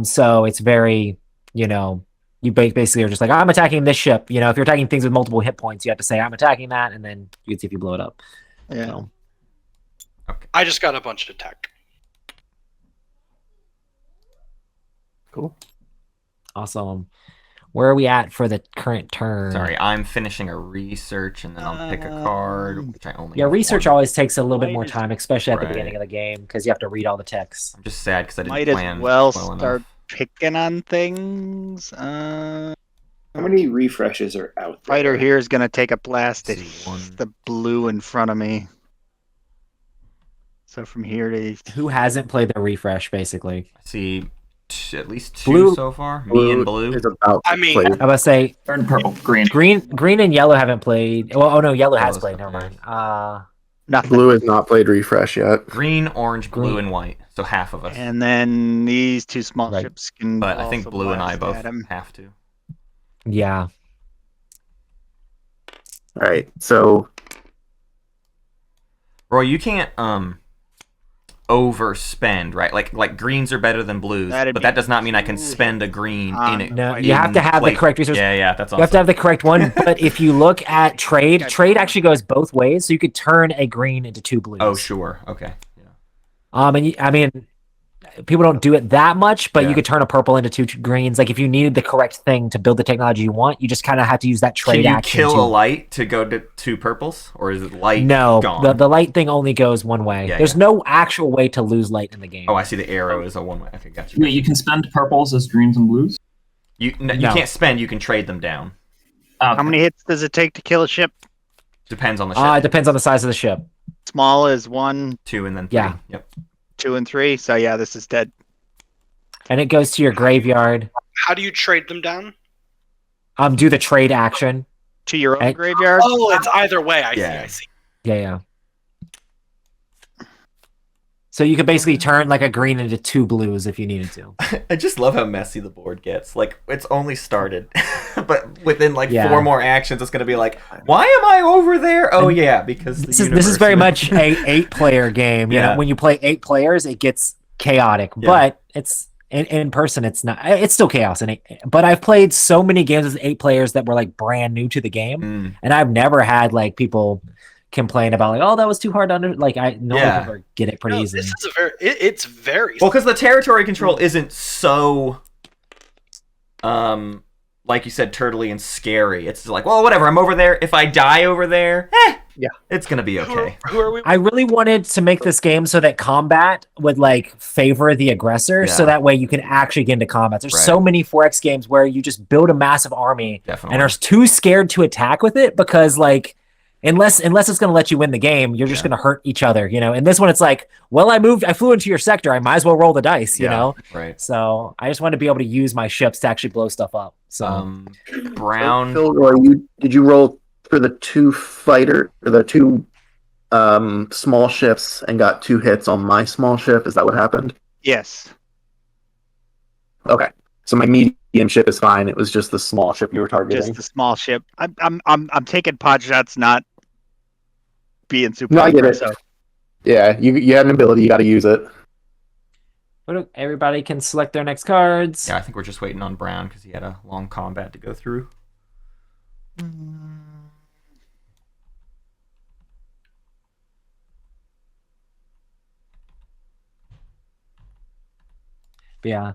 So it's very, you know, you basically are just like, I'm attacking this ship. You know, if you're attacking things with multiple hit points, you have to say, I'm attacking that, and then you can see if you blow it up. Yeah. So. Okay. I just got a bunch of tech. Cool. Awesome. Where are we at for the current turn? Sorry, I'm finishing a research and then I'll pick a card, which I only. Yeah, research always takes a little bit more time, especially at the beginning of the game, because you have to read all the text. I'm just sad because I didn't Might plan as well enough. start picking on things. How many refreshes are out there? Fighter here is going to take a blast at the blue in front of me. So from here to... Who hasn't played the refresh, basically? I see at least two so far. Me and blue. Is about I mean, I was say turn purple, green. Green and yellow haven't played. Well, oh no, yellow has played. Never mind. Nothing. Blue has not played refresh yet. Green, orange, blue, and white. So half of us. And then these two small ships can. But I think also blue and I blast both at 'em. have to. Yeah. All right, so Roy, you can't overspend, right? Like greens are better than blues, but that does not mean I can spend a green in it. No, you have to have the correct resource. Yeah, that's awesome. You have to have the correct one. But if you look at trade actually goes both ways. So you could turn a green into two blues. Oh, sure. Okay. Yeah. And I mean, people don't do it that much, but Yeah. you could turn a purple into 2 greens. Like if you needed the correct thing to build the technology you want, you just kind of have to use that trade Can you action. kill a light to go to 2 purples, or is it light No, gone? the light thing only goes one way. Yeah, There's no actual way to lose light in the game. Oh, I see. The arrow is a one way. Okay, gotcha. Wait, you can spend purples as greens and blues? You No. can't spend. You can trade them down. Okay. How many hits does it take to kill a ship? Depends on the ship. It depends on the size of the ship. Small is 1, 2 and then 3. Yeah. Yep. 2, and 3. So yeah, this is dead. And it goes to your graveyard. How do you trade them down? Do the trade action. To your own And- graveyard. Oh, it's either way. I Yeah. see. Yeah. So you could basically turn like a green into 2 blues if you needed to. I just love how messy the board gets. Like, it's only started, but within like Yeah. 4 more actions, it's gonna be like, why am I over there? Oh yeah, because This is very much a 8-player game. You Yeah. know, when you play 8 players, it gets chaotic. Yeah. But it's in person, it's not. It's still chaos. But I've played so many games as 8 players that were like brand new to the game, and I've never had like people complain about like, oh, that was too hard to like. I Yeah. people get it pretty easily. This is a very. It's very. Well, because the territory control isn't so, like you said, turtly and scary. It's like, well, whatever. I'm over there. If I die over there, Yeah. it's gonna be okay. Who are we? I really wanted to make this game so that combat would like favor the aggressor, so Yeah. that way you can actually get into combat. There's Right. so many 4X games where you just build a massive army Definitely. and are too scared to attack with it because like unless it's going to let you win the game, you're just Yeah. going to hurt each other, you know. And this one, it's like, well, I flew into your sector, I might as well roll the dice, you Yeah, know. right. So I just want to be able to use my ships to actually blow stuff up. So Brown. Phil, did you roll for the 2 fighter or the 2 small ships and got 2 hits on my small ship? Is that what happened? Yes. Okay, so my medium ship is fine. It was just the small ship you were targeting. Just the small ship. I'm taking pod shots, not being super. No, I get it. aggressive. Yeah, you had an ability. You got to use it. everybody can select their next cards. Yeah, I think we're just waiting on Brown because he had a long combat to go through. Yeah.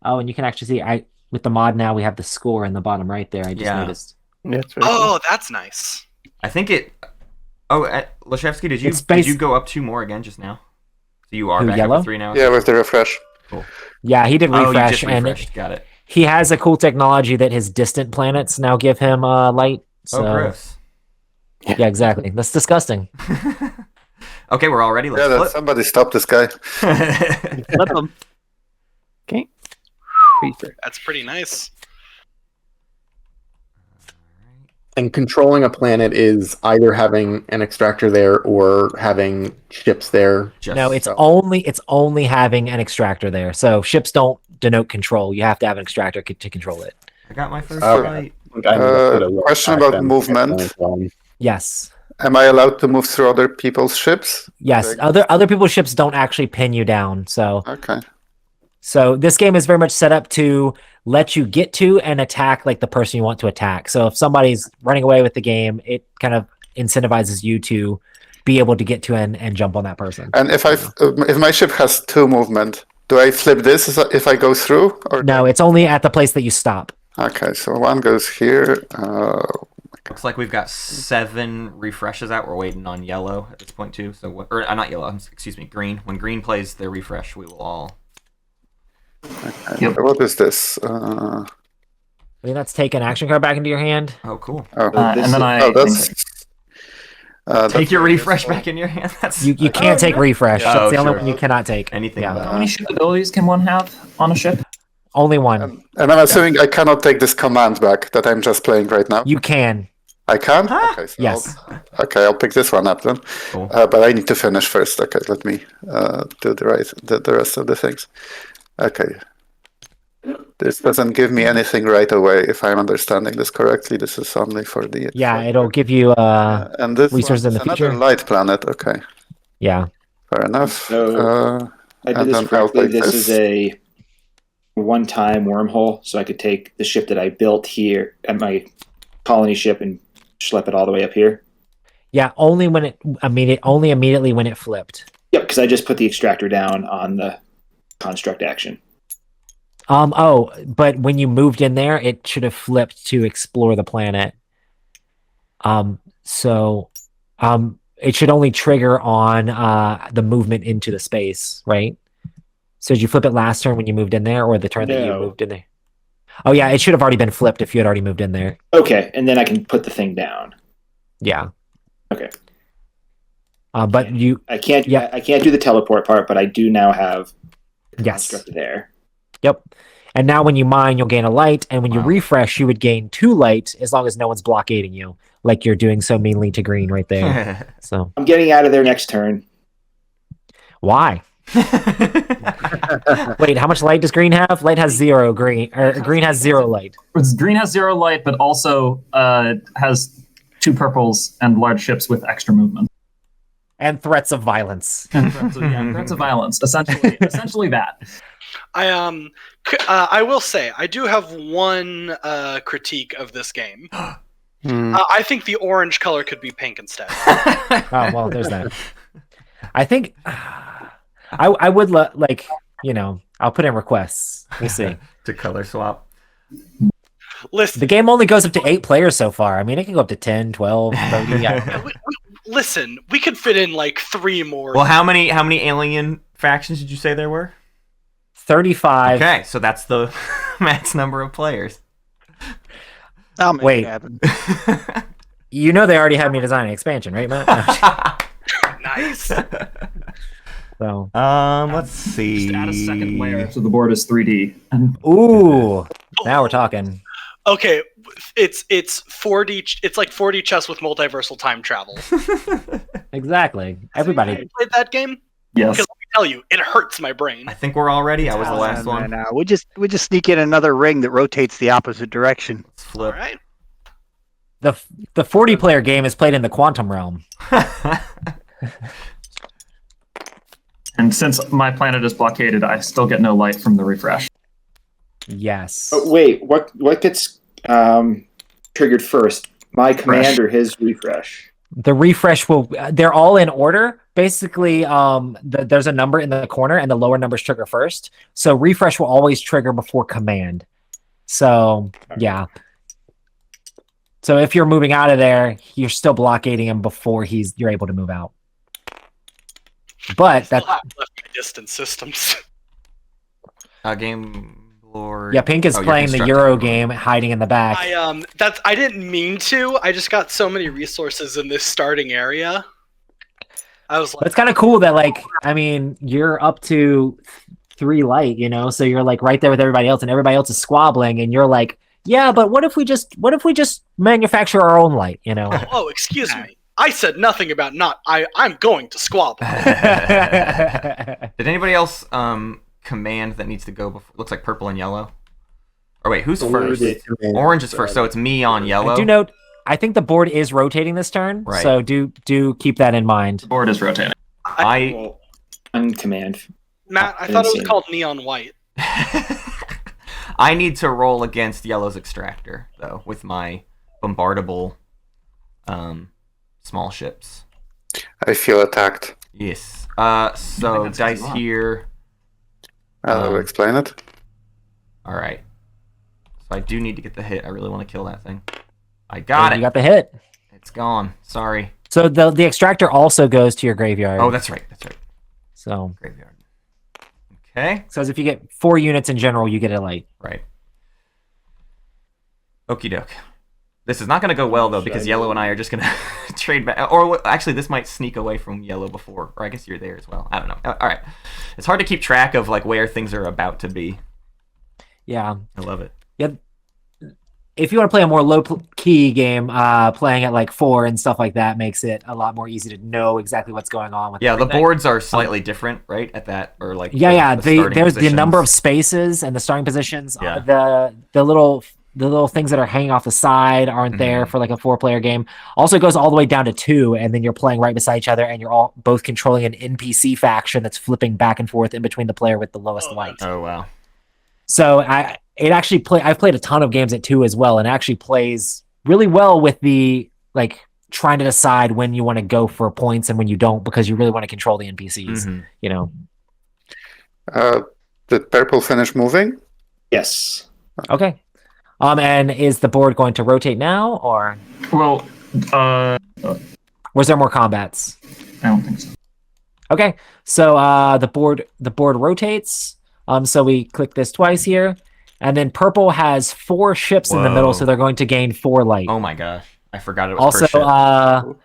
Oh, and you can actually see with the mod now we have the score in the bottom right there. I just noticed. Yeah, it's very Oh, that's nice. I think it. Oh, Lashevsky, did you go up 2 more again just now? So you are Who, back Yellow? up to 3 now. Yeah, with the refresh. Cool. Yeah, he did Oh, you refresh, just and refreshed. Got it. he has a cool technology that his distant planets now give him light. So, Oh, gross. Yeah, exactly. That's disgusting. Okay, we're all ready. Let's Yeah, flip. somebody stop this guy. Flip them. Okay. That's pretty nice. And controlling a planet is either having an extractor there or having ships there. No, it's only having an extractor there. So ships don't denote control. You have to have an extractor to control it. I got my first Okay. fight. Question about movement. Yes. Am I allowed to move through other people's ships? Yes. Like- Other people's ships don't actually pin you down. So Okay. So this game is very much set up to let you get to and attack like the person you want to attack. So if somebody's running away with the game, it kind of incentivizes you to be able to get to and jump on that person. And if my ship has 2 movement, do I flip this if I go through? Or No, it's only at the place that you stop. Okay, so 1 goes here. Looks like we've got 7 refreshes out. We're waiting on yellow at this point too. So, not yellow. Excuse me, green. When green plays their refresh, we will all. Okay. What is this? I mean, that's take an action card back into your hand. Oh, cool. And then take your refresh back in your hand. That's You can't take refresh. Yeah. That's the Oh, only sure. one you cannot take. Anything. Yeah. how many ship abilities can one have on a ship? Only one. And I'm assuming I cannot take this command back that I'm just playing right now. You can. I can? Okay, so Yes. I'll pick this one up then. Cool. But I need to finish first. Okay, let me do the rest of the things. Okay. This doesn't give me anything right away, if I'm understanding this correctly. This is only for the... Yeah, it'll give you and this resources in one's the another future. light planet. Okay, Yeah. fair enough. So, I did and this then I'll correctly. take This is a one-time wormhole, so I could take the ship that I built here at my colony ship and schlep it all the way up here. Yeah, only immediately when it flipped. Yep, because I just put the extractor down on the construct action. But when you moved in there, it should have flipped to explore the planet. It should only trigger on the movement into the space, right? So did you flip it last turn when you moved in there, or the turn that you moved in there? Oh yeah, it should have already been flipped if you had already moved in there. Okay, and then I can put the thing down. Yeah. Okay. But I can't do the teleport part, but I do now have the construct there. Yep. And now when you mine, you'll gain a light, and when you refresh, you would gain 2 light as long as no one's blockading you, like you're doing so meanly to green right there. So I'm getting out of there next turn. Why? Wait, how much light does green have? Light has 0 green, or green has 0 light. Green has 0 light, but also has 2 purples and large ships with extra movement. And threats of violence. Threats of violence. Essentially that. I will say I do have one critique of this game. I think the orange color could be pink instead. Oh well, there's that. I think I would like I'll put in requests. We'll see. To color swap. Listen, the game only goes up to 8 players so far. I mean, it can go up to 10, 12, 30. Listen, we could fit in like 3 more. Well, how many alien factions did you say there were? 35. Okay, so that's the max number of players. I'll make Wait. it happen. You know they already had me design an expansion, right, Matt? Nice. So let's see. Just add a second layer so the board is 3D. Ooh, now we're talking. Okay, it's 4D. It's like 4D chess with multiversal time travel. Exactly. Everybody played that game. Yes. Because let me tell you, it hurts my brain. I think we're all ready. I was the last one. No. We just sneak in another ring that rotates the opposite direction. Let's flip. All right. The 40-player game is played in the quantum realm. And since my planet is blockaded, I still get no light from the refresh. Yes. Oh, wait, what gets triggered first? My command or his refresh? The refresh will. They're all in order. Basically, there's a number in the corner, and the lower numbers trigger first. So refresh will always trigger before command. So yeah. So if you're moving out of there, you're still blockading him before you're able to move out. But that left my distance systems. Game Lord. Yeah, Pink is playing the Euro game, hiding in the back. I didn't mean to. I just got so many resources in this starting area. I was like, but it's kind of cool that, like, I mean, you're up to 3 light, so you're like right there with everybody else, and everybody else is squabbling, and you're like, yeah, but what if we just manufacture our own light, Oh, excuse me. I said nothing about I'm going to squabble. Did anybody else command that needs to go before? Looks like purple and yellow. Or wait, who's first? Orange is first, so it's me on yellow. I do note, I think the board is rotating this turn, right. So do keep that in mind. The board is rotating. I command. Matt, I thought it was called neon white. I need to roll against yellow's extractor, though, with my bombardable small ships. I feel attacked. Yes. So dice here. I'll explain it. All right. So I do need to get the hit. I really want to kill that thing. I got it. You got the hit. It's gone. Sorry. So the extractor also goes to your graveyard. Oh, that's right. So graveyard. Okay. So if you get 4 units in general, you get a light. Right. Okie doke. This is not going to go well, though, because yellow and I are just going to trade back. Or actually, this might sneak away from yellow before. Or I guess you're there as well. I don't know. All right. It's hard to keep track of like where things are about to be. Yeah. I love it. Yeah. If you want to play a more low-key game, playing at like 4 and stuff like that makes it a lot more easy to know exactly what's going on with everything. The boards are slightly different, right? At that, or like there's positions. the number of spaces and the starting positions. Yeah. The little things that are hanging off the side aren't there for like a 4-player game. Also, it goes all the way down to 2, and then you're playing right beside each other, and you're all both controlling an NPC faction that's flipping back and forth in between the player with the lowest light. Oh wow! So I've played a ton of games at 2 as well, and it actually plays really well with the like trying to decide when you want to go for points and when you don't, because you really want to control the NPCs. You know. Did purple finish moving? Yes. Okay. And is the board going to rotate now, or? Well, was there more combats? I don't think so. Okay, so the board rotates. So we click this twice here, and then purple has 4 ships in the middle, so they're going to gain 4 light. Oh my gosh, I forgot it was also, per ship.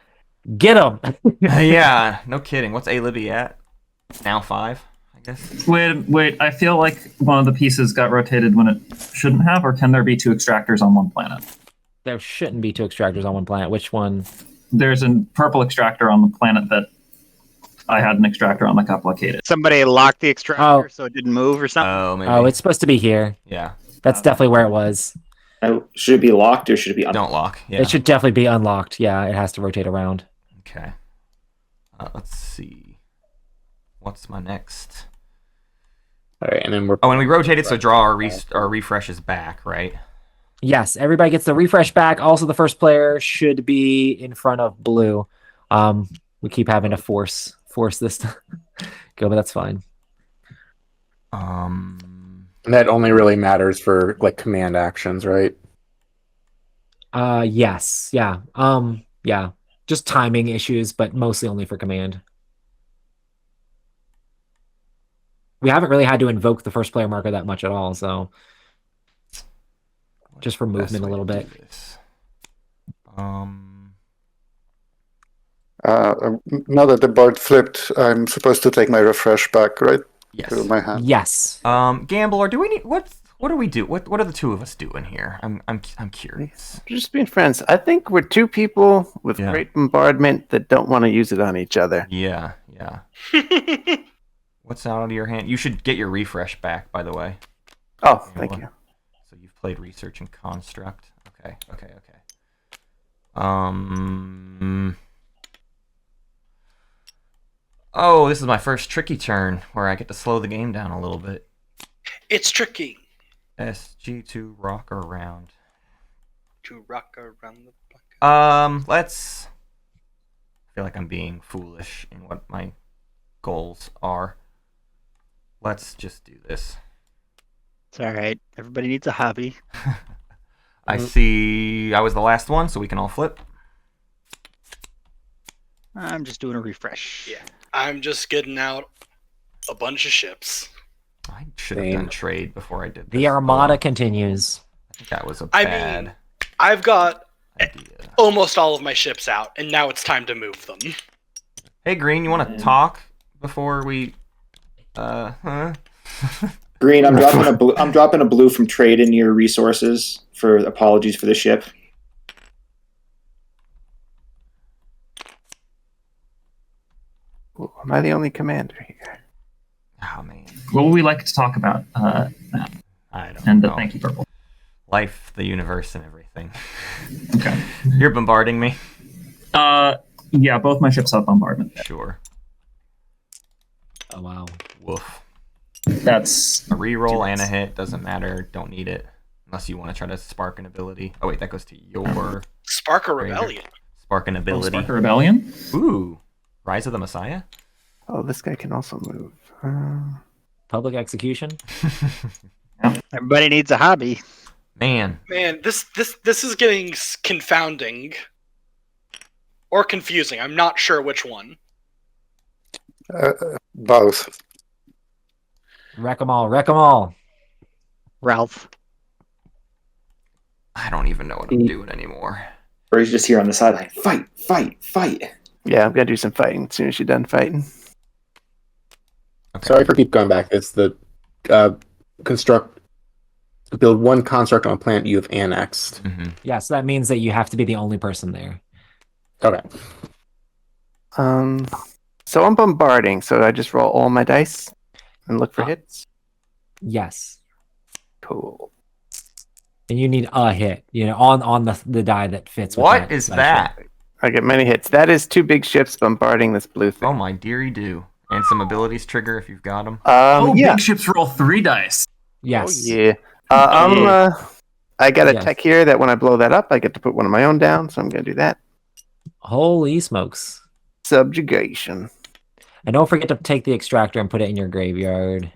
Get them. Yeah, no kidding. What's A Libby at? Now 5, I guess. Wait. I feel like one of the pieces got rotated when it shouldn't have, or can there be 2 extractors on one planet? There shouldn't be 2 extractors on one planet. Which one? There's a purple extractor on the planet that I had an extractor on that got blockaded. Somebody locked the extractor so it didn't move or something? Oh, maybe. Oh, it's supposed to be here. Yeah. That's definitely where it was. Should it be locked or should it be unlocked? Don't lock. Yeah. It should definitely be unlocked. Yeah, it has to rotate around. Okay. Let's see. What's my next? All right, and then we're. Oh, and we rotate it so draw our refreshes back, right? Yes, everybody gets the refresh back. Also, the first player should be in front of blue. We keep having to force this to go, but that's fine. That only really matters for like command actions, right? Yes, yeah, yeah. Just timing issues, but mostly only for command. We haven't really had to invoke the first player marker that much at all, so just for movement a little bit. Now that the board flipped, I'm supposed to take my refresh back, right? Yes. To my hand. Yes. Gambler, do we need what do we do? What are the two of us doing here? I'm curious. Just being friends. I think we're 2 people with great bombardment that don't want to use it on each other. Yeah. What's out of your hand? You should get your refresh back, by the way. Oh, thank you. So you've played Research and Construct. Okay. Oh, this is my first tricky turn where I get to slow the game down a little bit. It's tricky. SG to rock around. To rock around the block. Let's. I feel like I'm being foolish in what my goals are. Let's just do this. It's all right. Everybody needs a hobby. I see. I was the last one, so we can all flip. I'm just doing a refresh. Yeah. I'm just getting out a bunch of ships. I should have done trade before I did this. The Armada continues. I think that was a bad I've got idea. Almost all of my ships out, and now it's time to move them. Hey, Green, you want to talk before we... Green, I'm dropping a blue from trade in your resources for apologies for the ship. Ooh, am I the only commander here? Oh, man. What would we like to talk about? I don't know. And thank you, Purple. Life, the universe, and everything. Okay. You're bombarding me? Yeah, both my ships have bombardment. Sure. Oh, wow. Woof. That's a reroll and a hit. Doesn't matter. Don't need it. Unless you want to try to spark an ability. Oh, wait, that goes to your... Spark a rebellion. Spark an ability. Spark a rebellion? Ooh. Rise of the Messiah? Oh, this guy can also move. Public execution? Everybody needs a hobby. Man, this is getting confounding. Or confusing. I'm not sure which one. Both. Wreck 'em all. Ralph. I don't even know what I'm doing anymore. Or he's just here on the sideline. Fight. Yeah, I'm gonna do some fighting as soon as you're done fighting. Okay. Sorry for keep going back. It's the build 1 construct on a planet you have annexed. Mm-hmm. Yeah, so that means that you have to be the only person there. Okay. So I'm bombarding. So I just roll all my dice and look for hits. Yes. Cool. And you need a hit, on the die that fits. What is that? I get many hits. That is 2 big ships bombarding this blue thing. Oh my dearie do. And some abilities trigger if you've got them. Big ships roll 3 dice. Yes. Oh, yeah. I got a tech here that when I blow that up, I get to put one of my own down, so I'm going to do that. Holy smokes. Subjugation. And don't forget to take the extractor and put it in your graveyard.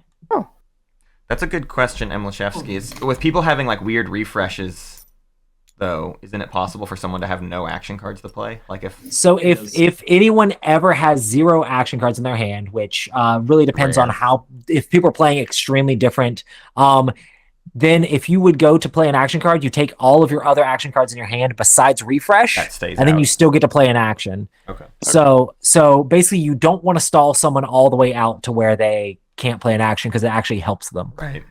That's a good question, Emlashevsky. Is with people having like weird refreshes, though, isn't it possible for someone to have no action cards to play? Like if anyone ever has 0 action cards in their hand, which really depends on how, if people are playing extremely different, then if you would go to play an action card, you take all of your other action cards in your hand besides refresh, that stays and then out. you still get to play an action. Okay. So basically, you don't want to stall someone all the way out to where they can't play an action because it actually helps them. Right.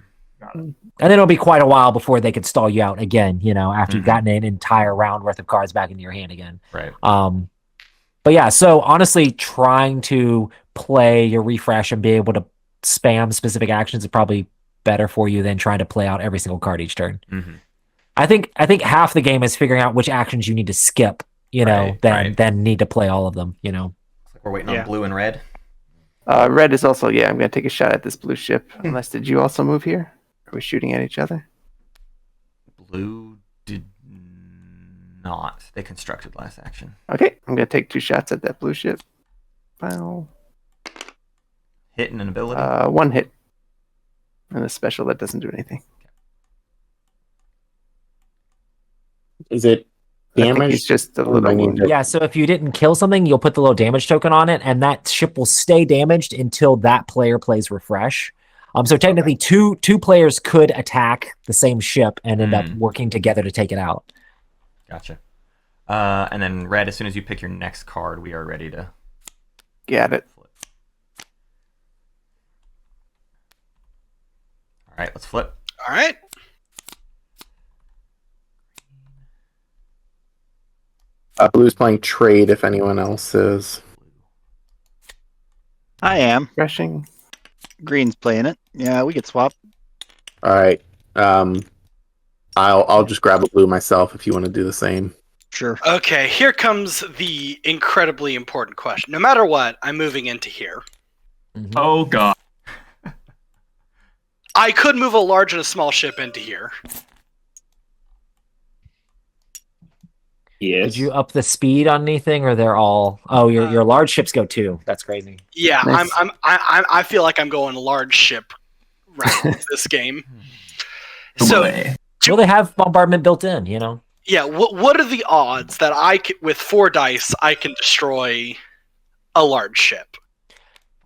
And then it'll be quite a while before they can stall you out again, after you've gotten an entire round worth of cards back into your hand again. Right. But yeah, so honestly, trying to play your refresh and be able to spam specific actions is probably better for you than trying to play out every single card each turn. Mm-hmm. I think half the game is figuring out which actions you need to skip, than need to play all of them, We're waiting on blue and red. Red is also, I'm going to take a shot at this blue ship. Unless, did you also move here? Are we shooting at each other? Blue did not. They constructed last action. Okay, I'm going to take 2 shots at that blue ship. Wow. Hitting an ability? 1 hit. And a special that doesn't do anything. Is it damage? It's just a little wound. Yeah, so if you didn't kill something, you'll put the little damage token on it, and that ship will stay damaged until that player plays refresh. So technically, two players could attack the same ship and end up working together to take it out. Gotcha. And then red, as soon as you pick your next card, we are ready to... Got it. Flip. All right, let's flip. All right. Blue's playing trade if anyone else is. I am. Refreshing. Green's playing it. Yeah, we could swap. All right. I'll just grab a blue myself if you want to do the same. Sure. Okay, here comes the incredibly important question. No matter what, I'm moving into here. Mm-hmm. Oh god. I could move a large and a small ship into here. Yes. Did you up the speed on anything, or they're all? Oh, your large ships go 2. That's crazy. Yeah, Nice. I feel like I'm going large ship route with this game. So, Well, they have bombardment built in, yeah, what are the odds that with 4 dice I can destroy a large ship?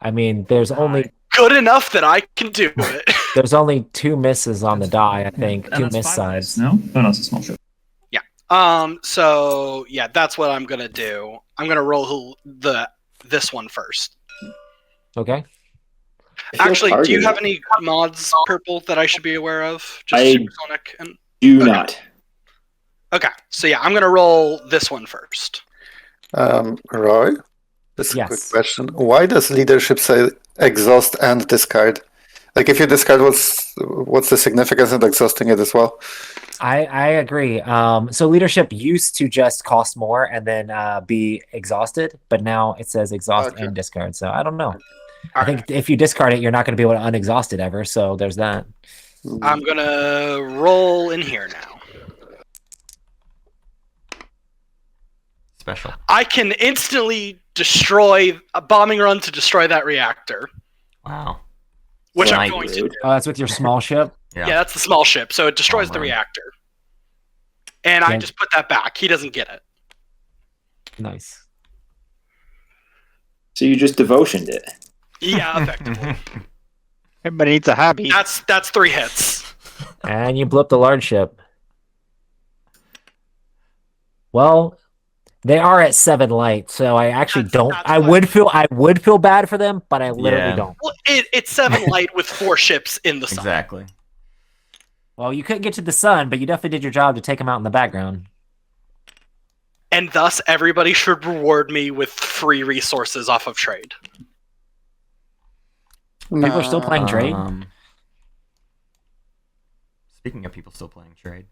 I mean, there's only Good enough that I can do it. there's only 2 misses on the die. I think 2 miss sides. No, no, it's a small ship. So yeah, that's what I'm gonna do. I'm gonna roll this one first. Okay. Actually, do you have any mods, purple, that I should be aware of? Just I supersonic and do not. Okay, so yeah, I'm gonna roll this one first. Roy, this is a Yes. quick question. Why does leadership say exhaust and discard? Like, if you discard, what's the significance of exhausting it as well? I agree. So leadership used to just cost more and then be exhausted, but now it says exhaust and discard. So I don't know. I think if you discard it, you're not going to be able to unexhaust it ever. So there's that. I'm gonna roll in here now. Special. I can instantly destroy a bombing run to destroy that reactor, Wow. which I'm Nice. going to do. Oh, that's with your small ship. Yeah, that's the small ship, so it destroys the Bomb run. reactor. And I Yeah. just put that back. He doesn't get it. Nice. So you just devotioned it. Yeah, effectively. Everybody needs a hobby. That's 3 hits. And you blew up the large ship. Well, they are at 7 light, so I actually don't. I would feel bad for them, but I literally don't. Well, it's 7 light with 4 ships in the sun. Exactly. Well, you couldn't get to the sun, but you definitely did your job to take them out in the background. And thus, everybody should reward me with free resources off of trade. People are still playing trade. Speaking of people still playing trade,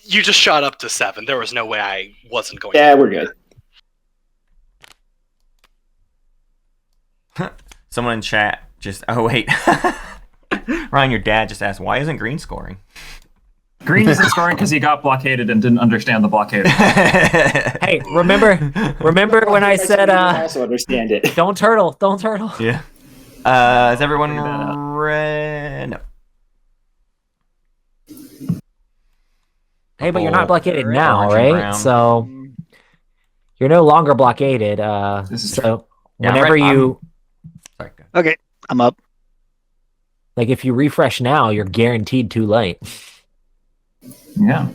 You just shot up to 7. There was no way I wasn't going. Yeah, we're good. someone in chat just. Oh wait, Ryan, your dad just asked, why isn't Green scoring? Green isn't scoring because he got blockaded and didn't understand the blockade. Hey, remember when I said also understand it. Don't turtle. Yeah. Is everyone ready? No. Hey, but you're not blockaded Orange now, and right? brown. So you're no longer blockaded. So whenever you Sorry, go. Okay, I'm up. like if you refresh now, you're guaranteed too late. Yeah.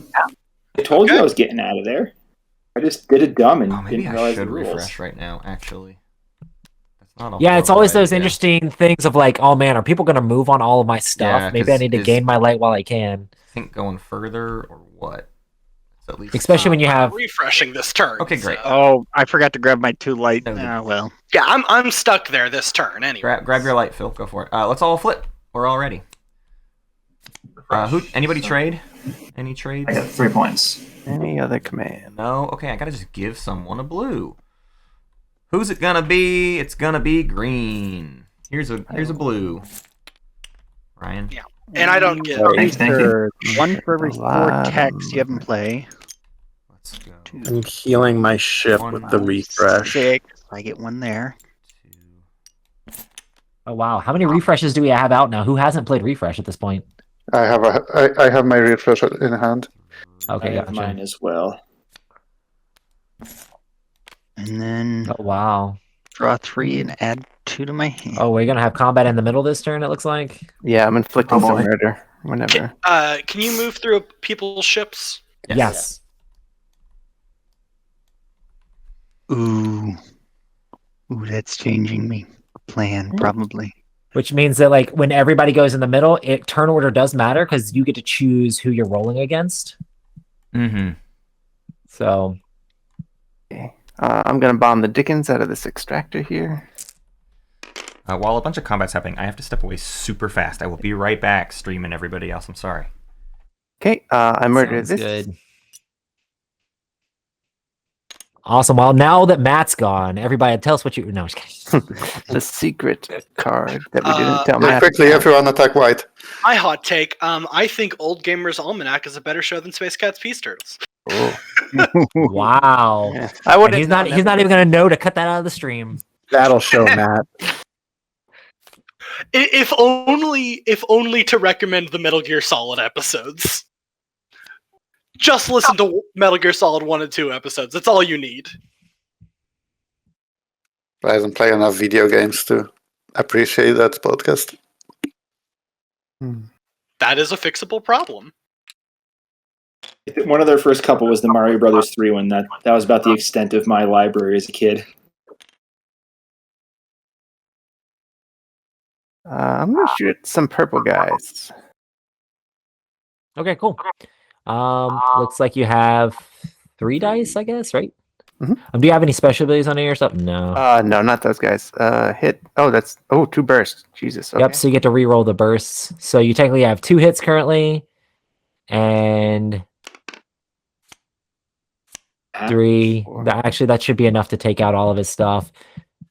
I told you I was getting out of there. I just did it dumb and Maybe didn't I realize should the rules. refresh right now, actually. That's not a Yeah, it's horrible always those idea. interesting things of like, oh man, are people going to move on all of my stuff? Yeah, Maybe I 'cause need to gain my light while I can. Think going further or what? It's at least Especially when you have refreshing this turn. Okay, great. Oh, I forgot to grab my 2 light. No, Well. Yeah, I'm stuck there this turn anyway. Grab your light, Phil. Go for it. Let's all flip. We're all ready. Anybody trade? Any trades? I got 3 points. Any other command? No? Okay, I gotta just give someone a blue. Who's it gonna be? It's gonna be green. Here's a blue. Ryan? Yeah. And I don't get Thank you. One for every 4 texts you have in play. Let's go. I'm healing my ship with the refresh. 6. I get 1 there. Oh wow, how many refreshes do we have out now? Who hasn't played refresh at this point? I have my refresh in hand. Okay, I have gotcha. mine as well. And then Oh wow. draw 3 and add 2 to my hand. Oh, we're gonna have combat in the middle this turn. It looks like. Yeah, I'm inflicting Oh, boy. some murder whenever. Can you move through people's ships? Yes. Ooh, that's changing me. Plan, probably. Which means that like when everybody goes in the middle, turn order does matter because you get to choose who you're rolling against. Mm-hmm. So Okay. I'm gonna bomb the dickens out of this extractor here. While a bunch of combat's happening, I have to step away super fast. I will be right back, streaming everybody else. I'm sorry. Okay, I murdered sounds this. good. Awesome. Well, now that Matt's gone, everybody tell us what you. No, I'm just kidding. The secret card that we didn't tell Very Matt. quickly, everyone attack white. My hot take, I think Old Gamer's Almanac is a better show than Space Cat's Peace Turtles. Oh. Wow. Yeah. I would. And he's not even gonna know to cut that out of the stream. That'll show Matt. If only to recommend the Metal Gear Solid episodes. Just listen to Metal Gear Solid 1 and 2 episodes. That's all you need. I haven't played enough video games to appreciate that podcast. That is a fixable problem. One of their first couple was the Mario Brothers 3 one. That was about the extent of my library as a kid. I'm gonna shoot at some purple guys. Okay, cool. Looks like you have 3 dice, I guess, right? Mm-hmm. Do you have any special abilities on any of your stuff? No. No, not those guys. Hit. Oh, that's 2 bursts. Jesus. Okay. Yep. So you get to re-roll the bursts. So you technically have 2 hits currently, and 3. Actually, that should be enough to take out all of his stuff.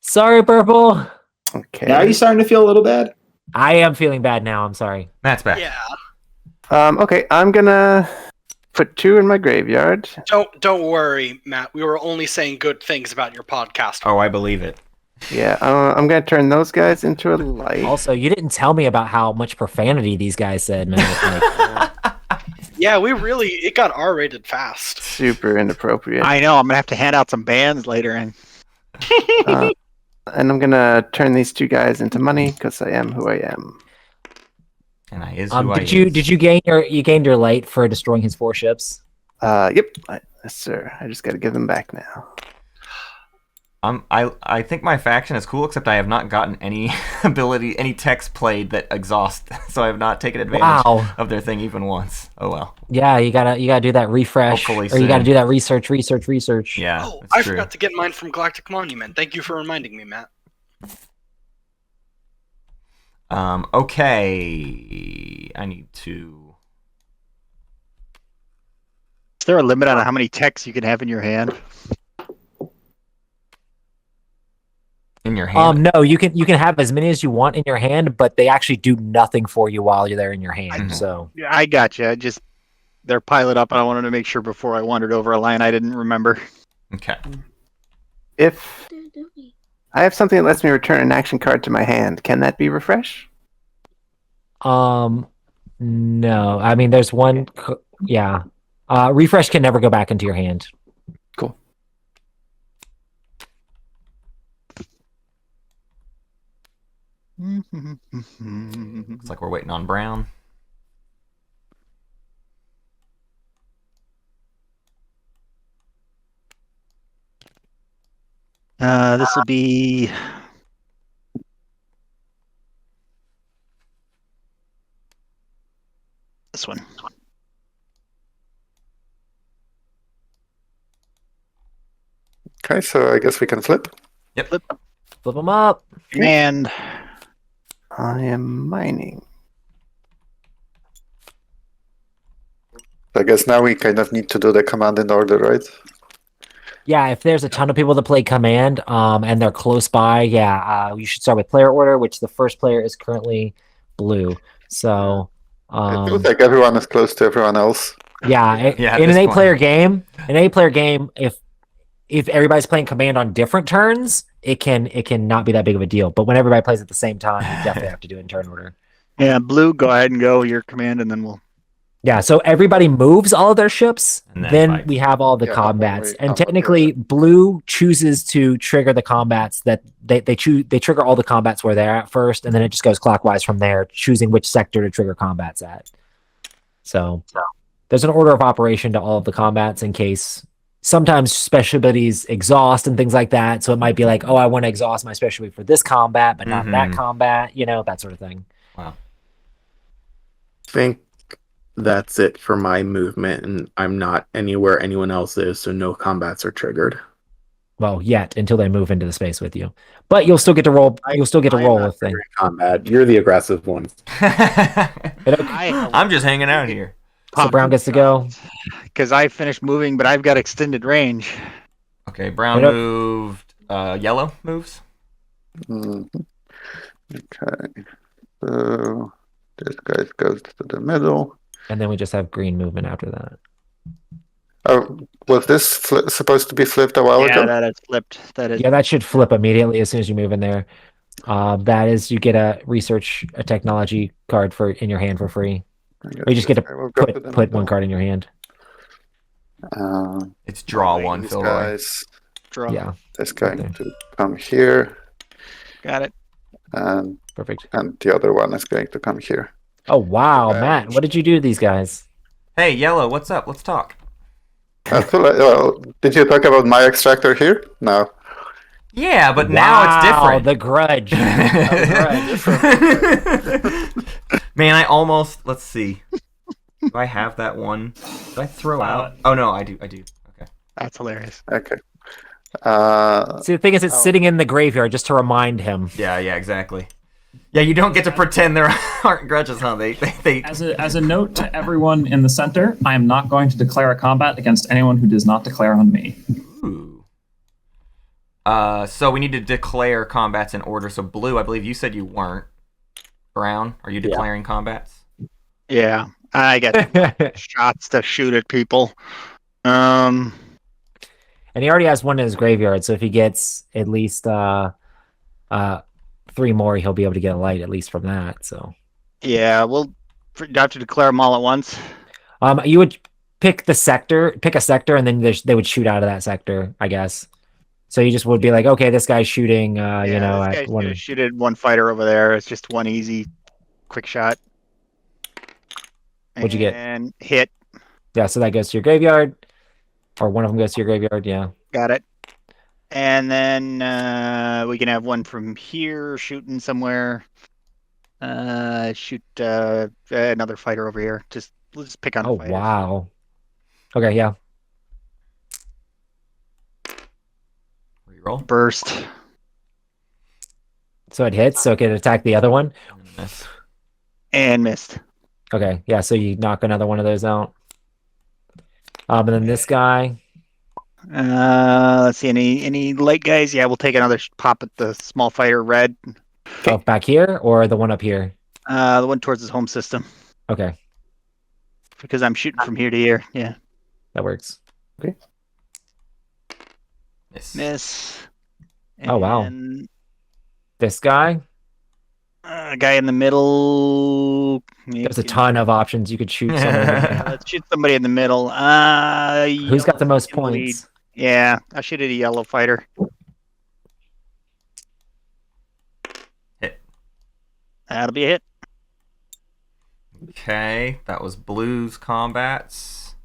Sorry, purple. Okay. Now you're starting to feel a little bad? I am feeling bad now. I'm sorry. Matt's back. Yeah. Okay, I'm gonna put 2 in my graveyard. Don't worry, Matt. We were only saying good things about your podcast. Oh, I believe it. Yeah, I'm gonna turn those guys into a light. Also, you didn't tell me about how much profanity these guys said, man. Yeah, it got R-rated fast. Super inappropriate. I know. I'm gonna have to hand out some bans later. And and I'm gonna turn these 2 guys into money because I am who I am. And I is who I is. Did you gain your light for destroying his 4 ships? Yep. Yes, sir. I just gotta give them back now. I think my faction is cool, except I have not gotten any ability, any text played that exhaust, so I have not taken advantage of their thing even once. Oh well. Yeah, you gotta do that refresh, Hopefully or you gotta soon. do that research. Yeah. Oh, that's I true. forgot to get mine from Galactic Monument. Thank you for reminding me, Matt. Okay. I need to. is there a limit on how many texts you can have in your hand? In your hand. No, you can have as many as you want in your hand, but they actually do nothing for you while you're there in your hand. So Yeah, I got you. their pilot up, and I wanted to make sure before I wandered over a line I didn't remember. Okay. If I have something that lets me return an action card to my hand, can that be refresh? No. I mean, there's one. Yeah. Refresh can never go back into your hand. Cool. Looks like we're waiting on Brown. This will be this one. Okay, so I guess we can flip. Yep. Flip them up. And I am mining. I guess now we kind of need to do the command in order, right? Yeah, if there's a ton of people that play command, and they're close by, you should start with player order, which the first player is currently blue. So, It feels like everyone is close to everyone else. yeah, in an 8-player game, if everybody's playing command on different turns, it can not be that big of a deal. But when everybody plays at the same time, you definitely have to do it in turn order. yeah, blue, go ahead and go your command, and then we'll. Yeah, so everybody moves all of their ships, And then we have all the combats. And technically, blue chooses to trigger the combats that they trigger all the combats where they're at first, and then it just goes clockwise from there, choosing which sector to trigger combats at. So there's an order of operation to all of the combats in case sometimes special abilities exhaust and things like that. So it might be like, oh, I want to exhaust my special ability for this combat, but not that combat, that sort of thing. Wow. I think that's it for my movement, and I'm not anywhere anyone else is, so no combats are triggered. Well, yet until they move into the space with you, but you'll still get to roll. You'll still get to roll a thing. Combat. You're the aggressive ones. I'm just hanging out here. So Brown gets to go because I finished moving, but I've got extended range. Okay, Brown moved. Yellow moves. Mm-hmm. Okay, so this guy goes to the middle. And then we just have green movement after that. Oh, was this supposed to be flipped a while ago? Yeah, that is flipped. Yeah, that should flip immediately as soon as you move in there. That is, you get a technology card in your hand for free. Or you just get to put one card in your hand. It's draw one, these Phil. Guys. Draw. Yeah. This going to come here. Got it. And perfect. And the other one is going to come here. Oh wow, Matt! What did you do to these guys? Hey, Yellow, what's up? Let's talk. Did you talk about my extractor here? No. Yeah, but now it's different. The grudge. Man, I almost. Let's see. Do I have that one? Did I throw out? Oh no, I do. Okay. That's hilarious. Okay. See, the thing is, it's sitting in the graveyard just to remind him. Yeah, exactly. Yeah, you don't get to pretend there aren't grudges, huh? They. As a note to everyone in the center, I am not going to declare a combat against anyone who does not declare on me. Ooh. So we need to declare combats in order. So blue, I believe you said you weren't. Brown, are you declaring combats? Yeah, I get shots to shoot at people. And he already has one in his graveyard, so if he gets at least 3 more, he'll be able to get a light at least from that. So yeah, we'll have to declare them all at once. You would pick a sector, and then they would shoot out of that sector, I guess. So you just would be like, okay, this guy's shooting. At one. Shoot at one fighter over there. It's just one easy, quick shot. What'd you get? And hit. Yeah, so that goes to your graveyard, or one of them goes to your graveyard. Yeah. Got it. And then we can have one from here shooting somewhere. Shoot another fighter over here. Let's just pick on. Oh wow. Okay, yeah. Reroll. Burst. So it hits, so it can attack the other one. And missed. Okay, yeah. So you knock another one of those out. And then this guy. Let's see, any light guys? Yeah, we'll take another pop at the small fighter red. Oh, back here or the one up here? The one towards his home system. Okay. because I'm shooting from here to here. Yeah. That works. Okay. Miss. Oh, wow. And This guy? guy in the middle. There's a ton of options you could shoot somewhere. Let's shoot somebody in the middle. Who's got the most in the lead. points? Yeah, I'll shoot at a yellow fighter. Hit. That'll be a hit. Okay, that was blues combats.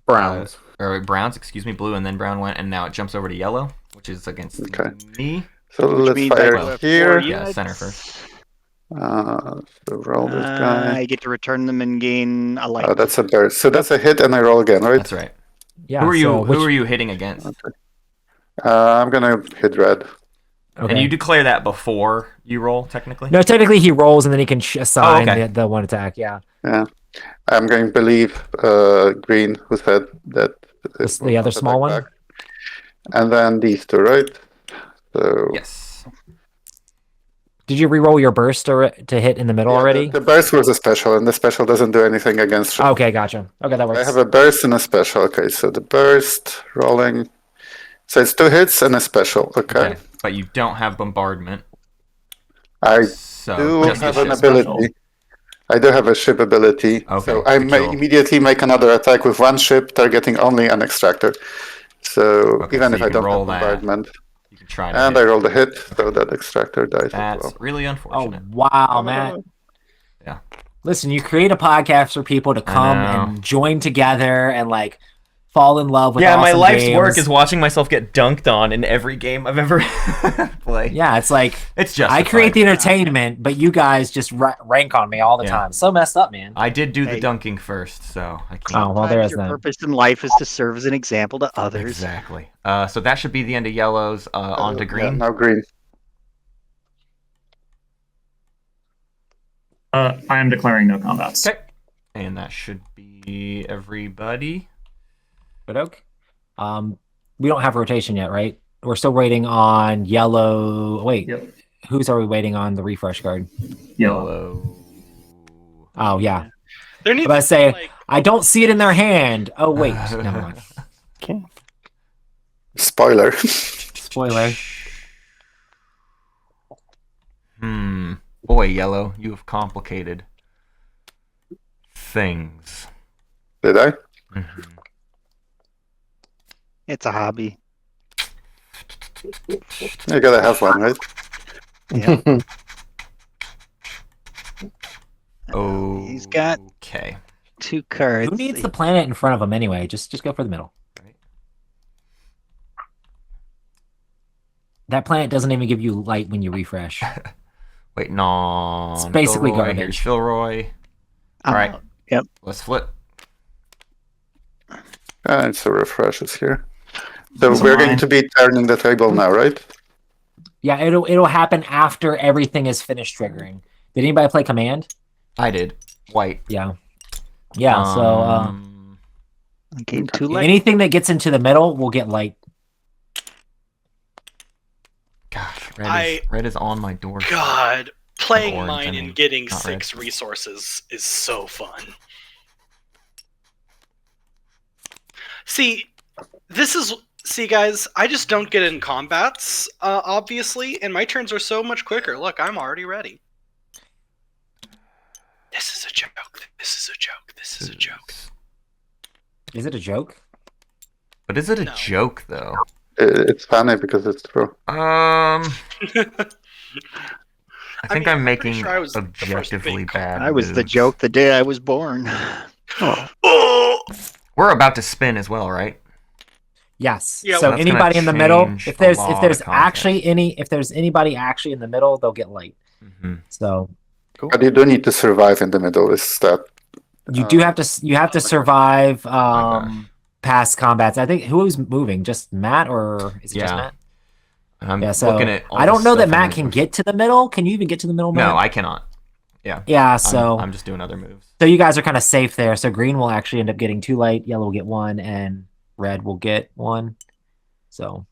Browns. Or browns, excuse me, blue, and then brown went, and now it jumps over to yellow, which is against me. So let's fire here. Yeah, center first. So roll this guy. I get to return them and gain a light. Oh, that's a burst. So that's a hit, and I roll again, right? That's right. Yeah. Who are you hitting against? Okay. I'm gonna hit red. Okay. And you declare that before you roll, technically? No, technically he rolls and then he can assign okay. the one attack. Yeah. Yeah. I'm going to believe green, who said that. The other small one? Back. And then these two, right? So yes. Did you re-roll your burst to hit in the middle already? The burst was a special, and the special doesn't do anything against. Okay, gotcha. Okay, that works. I have a burst and a special. Okay, so the burst rolling. So it's 2 hits and a special. Okay. But you don't have bombardment. I do have an ability. I do have a ship ability. Okay, so I may immediately make another attack with 1 ship, targeting only an extractor. So even if I don't have bombardment. You can try and I rolled a hit, so that extractor dies. That's really unfortunate. Oh, wow, Matt. Yeah. Listen, you create a podcast for people to come and join together and fall in love with my life's games. work is watching myself get dunked on in every game I've ever played. Yeah, it's it's just I create the entertainment, but you guys just rank on me all the time. So messed up, man. I did do the dunking first, so I can't. Oh, well, there's your that. purpose in life is to serve as an example to others. Exactly. So that should be the end of yellows. On to green. Yeah, now green. I am declaring no combats. Okay. And that should be everybody. But we don't have rotation yet, right? We're still waiting on yellow. Wait, whose are we waiting on the refresh card? Yellow. Oh yeah. There needs to say I don't see it in their hand. Oh wait, never mind. Okay. Spoiler. Spoiler. Boy, yellow, you have complicated things. Did I? Mm-hmm. It's a hobby. You gotta have one, right? Yeah. Oh. He's got 2 cards. Who needs the planet in front of him anyway? Just go for the middle. Right. That planet doesn't even give you light when you refresh. Wait, no. It's basically garbage. Here's Philroy. All right. Yep. Let's flip. It's a refresh is here. So we're going to be turning the table now, right? Yeah, it'll happen after everything is finished triggering. Did anybody play command? I did. White. Yeah. Yeah, so Game 2 light. anything that gets into the middle will get light. Gosh, red is on my door. God, playing Orange, mine I mean, and getting not 6 resources is so fun. See, guys, I just don't get in combats, obviously, and my turns are so much quicker. Look, I'm already ready. This is a joke. This is a joke. This is a joke. Is it a joke? But is it a joke, though? It's funny because it's true. I think I'm making sure I was the objectively first bad. I was the moves. joke the day I was born. Oh! We're about to spin as well, right? Yes. Yeah, so that's anybody gonna in the middle, change if there's a lot anybody actually in the middle, they'll get light. Mm-hmm. So But you do need to survive in the middle. Is that you do have to survive past combats. I think who's moving? Just Matt, or is it just Matt? I'm so looking at. I don't know that Matt can get to the middle. Can you even get to the middle? Matt? No, I cannot. Yeah. Yeah. So I'm just doing other moves. So you guys are kind of safe there. So green will actually end up getting 2 light, yellow will get 1, and red will get 1. So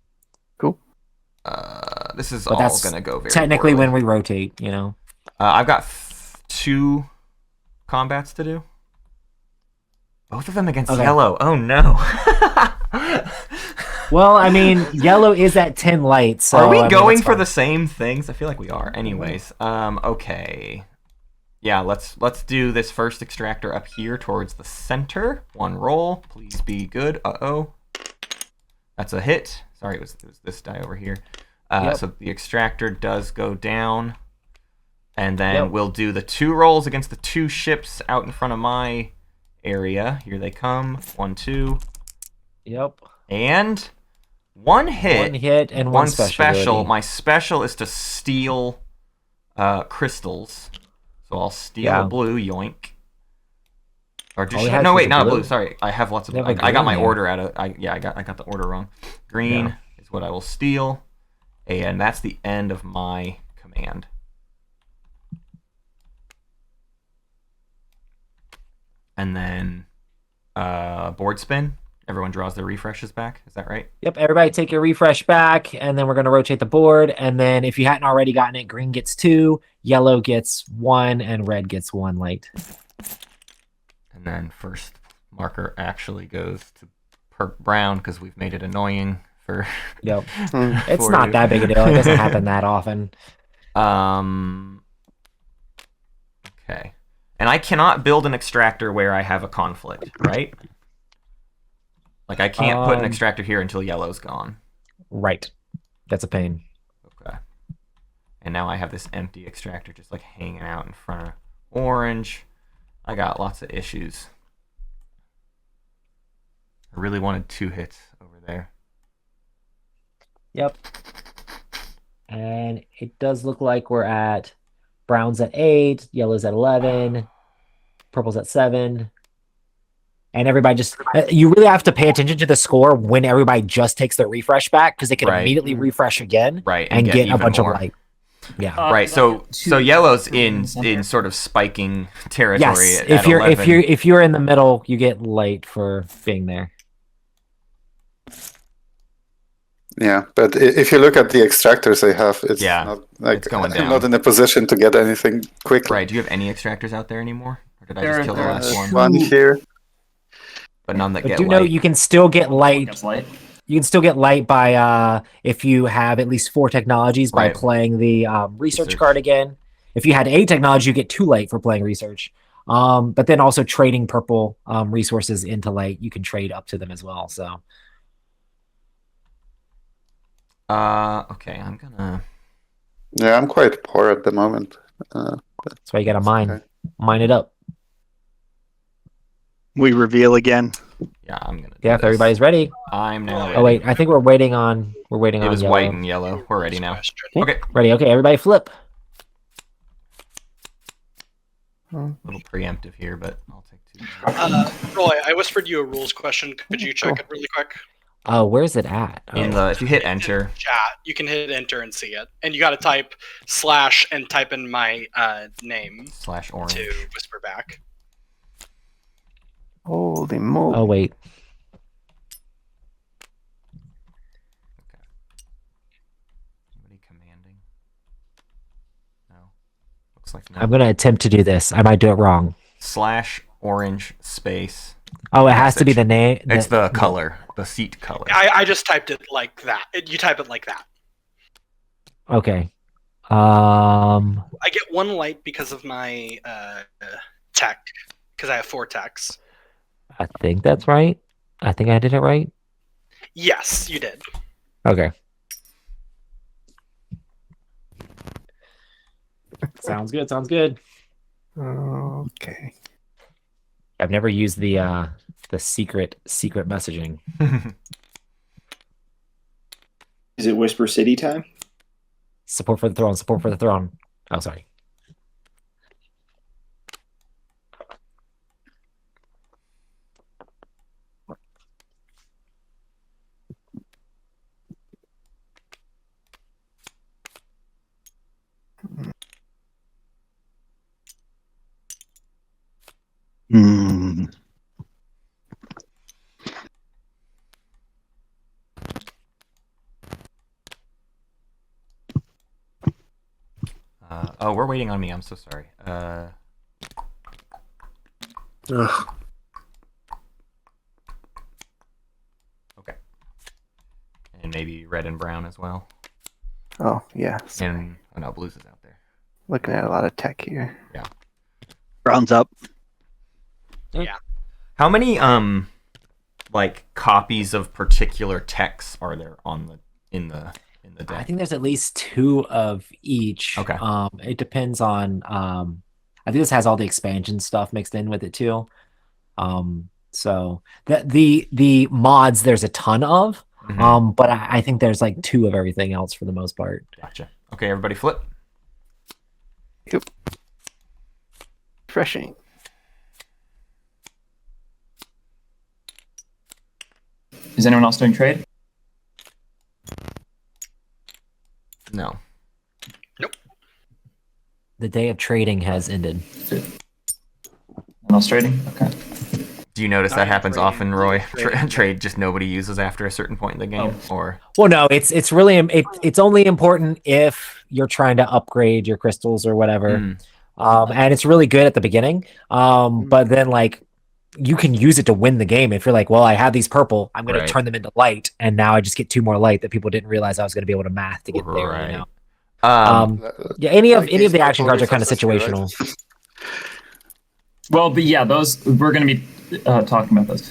cool. This is but all that's gonna go very technically poorly. when we rotate. I've got 2 combats to do. Both of them against yellow. Oh no. Well, I mean, yellow is at 10 light, so are we going for the same things? I feel like we are. Anyways, okay. Yeah, let's do this first extractor up here towards the center. One roll. Please be good. Uh-oh. That's a hit. Sorry, it was this die over here. So the extractor does go down. And then we'll do the 2 rolls against the 2 ships out in front of my area. Here they come. 1, 2. Yep. And 1 hit. 1 hit and 1 special. My special is to steal crystals. So I'll steal a blue, yoink. Or just no, wait, not a blue. Sorry, I have lots of. I got my order out of. I got the order wrong. Green is what I will steal, and that's the end of my command. And then board spin. Everyone draws their refreshes back. Is that right? Yep, everybody take your refresh back, and then we're going to rotate the board. And then if you hadn't already gotten it, green gets 2, yellow gets 1, and red gets 1 light. And then first marker actually goes to brown because we've made it annoying for... Yep. It's not that big a deal. It doesn't happen that often. Okay. And I cannot build an extractor where I have a conflict, right? Like, I can't put an extractor here until yellow's gone. Right. That's a pain. Okay. And now I have this empty extractor just, like, hanging out in front of orange. I got lots of issues. I really wanted 2 hits over there. Yep. And it does look like we're at brown's at 8, yellow's at 11, purple's at 7. And everybody just, you really have to pay attention to the score when everybody just takes their refresh back, because they can immediately refresh again and get a bunch of light. Yeah. Right. So yellow's in sort of spiking territory. Yes. If you're in the middle, you get light for being there. Yeah, but if you look at the extractors they have, it's not like it's going down. I'm not in a position to get anything quickly. Right. Do you have any extractors out there anymore? Or did I just kill the last one here? But none that get light. Know you can still get light. You can still get light by if you have at least 4 technologies by playing the research card again. If you had 8 technology, you get 2 light for playing research. But then also trading purple resources into light, you can trade up to them as well. So. Okay, I'm gonna. Yeah, I'm quite poor at the moment. That's why you gotta mine it up. We reveal again. Yeah, I'm gonna. Yeah, if everybody's ready. I'm now. Ready. Oh wait, I think we're waiting on. It was yellow. white and yellow. We're ready now. Okay. Ready. Okay, everybody flip. A little preemptive here, but I'll take 2. Roy, I whispered you a rules question. Could you check it really quick? Where's it at? If you hit enter. Chat, you can hit enter and see it. And you got to type / and type in my name /orange to whisper back. Holy moly. Oh, wait. Okay. Anybody commanding? No. Looks like no. I'm going to attempt to do this. I might do it wrong. /orange space. Oh, it has to be the name. It's the color, the seat color. I just typed it like that. You type it like that. Okay. I get 1 light because of my tech, because I have 4 techs. I think that's right. I think I did it right. Yes, you did. Okay. Sounds good. Sounds good. Okay. I've never used the secret messaging. Is it Whisper City time? Support for the throne. Support for the throne. Oh, sorry. Oh, we're waiting on me. I'm so sorry. maybe red and brown as well. Oh, yeah. And no, blues is out there. Looking at a lot of tech here. Yeah. Brown's up. Yeah. How many like copies of particular techs are there on in the deck? I think there's at least 2 of each. Okay. It depends on I think this has all the expansion stuff mixed in with it too. So the mods there's a ton of. But I think there's like 2 of everything else for the most part. Gotcha. Okay, everybody flip. Yep. Refreshing. Is anyone else doing trade? No. Nope. The day of trading has ended. No else trading? Okay. Do you notice that happens often, Roy? Trade just nobody uses after a certain point in the game, or? Well, no, it's really it's only important if you're trying to upgrade your crystals or whatever, and it's really good at the beginning. But then like you can use it to win the game if you're like, well, I have these purple, I'm going to turn them into light, and now I just get 2 more light that people didn't realize I was going to be able to math to get there. You know? Yeah, any of the action cards are kind of situational. Well, but yeah, those we're going to be talking about those.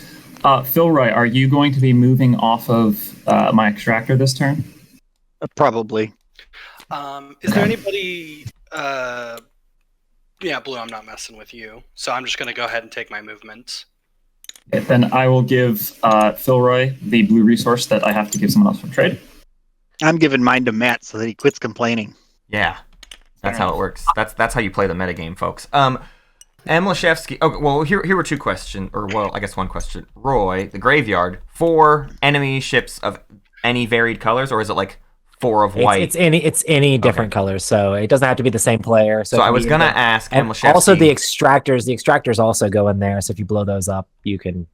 Philroy, are you going to be moving off of my extractor this turn? Probably. Is there anybody? Yeah, Blue, I'm not messing with you, so I'm just going to go ahead and take my movement. Okay, then I will give Philroy the blue resource that I have to give someone else from trade. I'm giving mine to Matt so that he quits complaining. Yeah, that's how it works. That's how you play the metagame, folks. Lashevsky. Oh, well, here were 2 questions, or well, I guess 1 question. Roy, the graveyard, 4 enemy ships of any varied colors, or is it like 4 of white? It's any different colors, so it doesn't have to be the same player. So I was gonna ask, and also the extractors also go in there. So if you blow those up, you can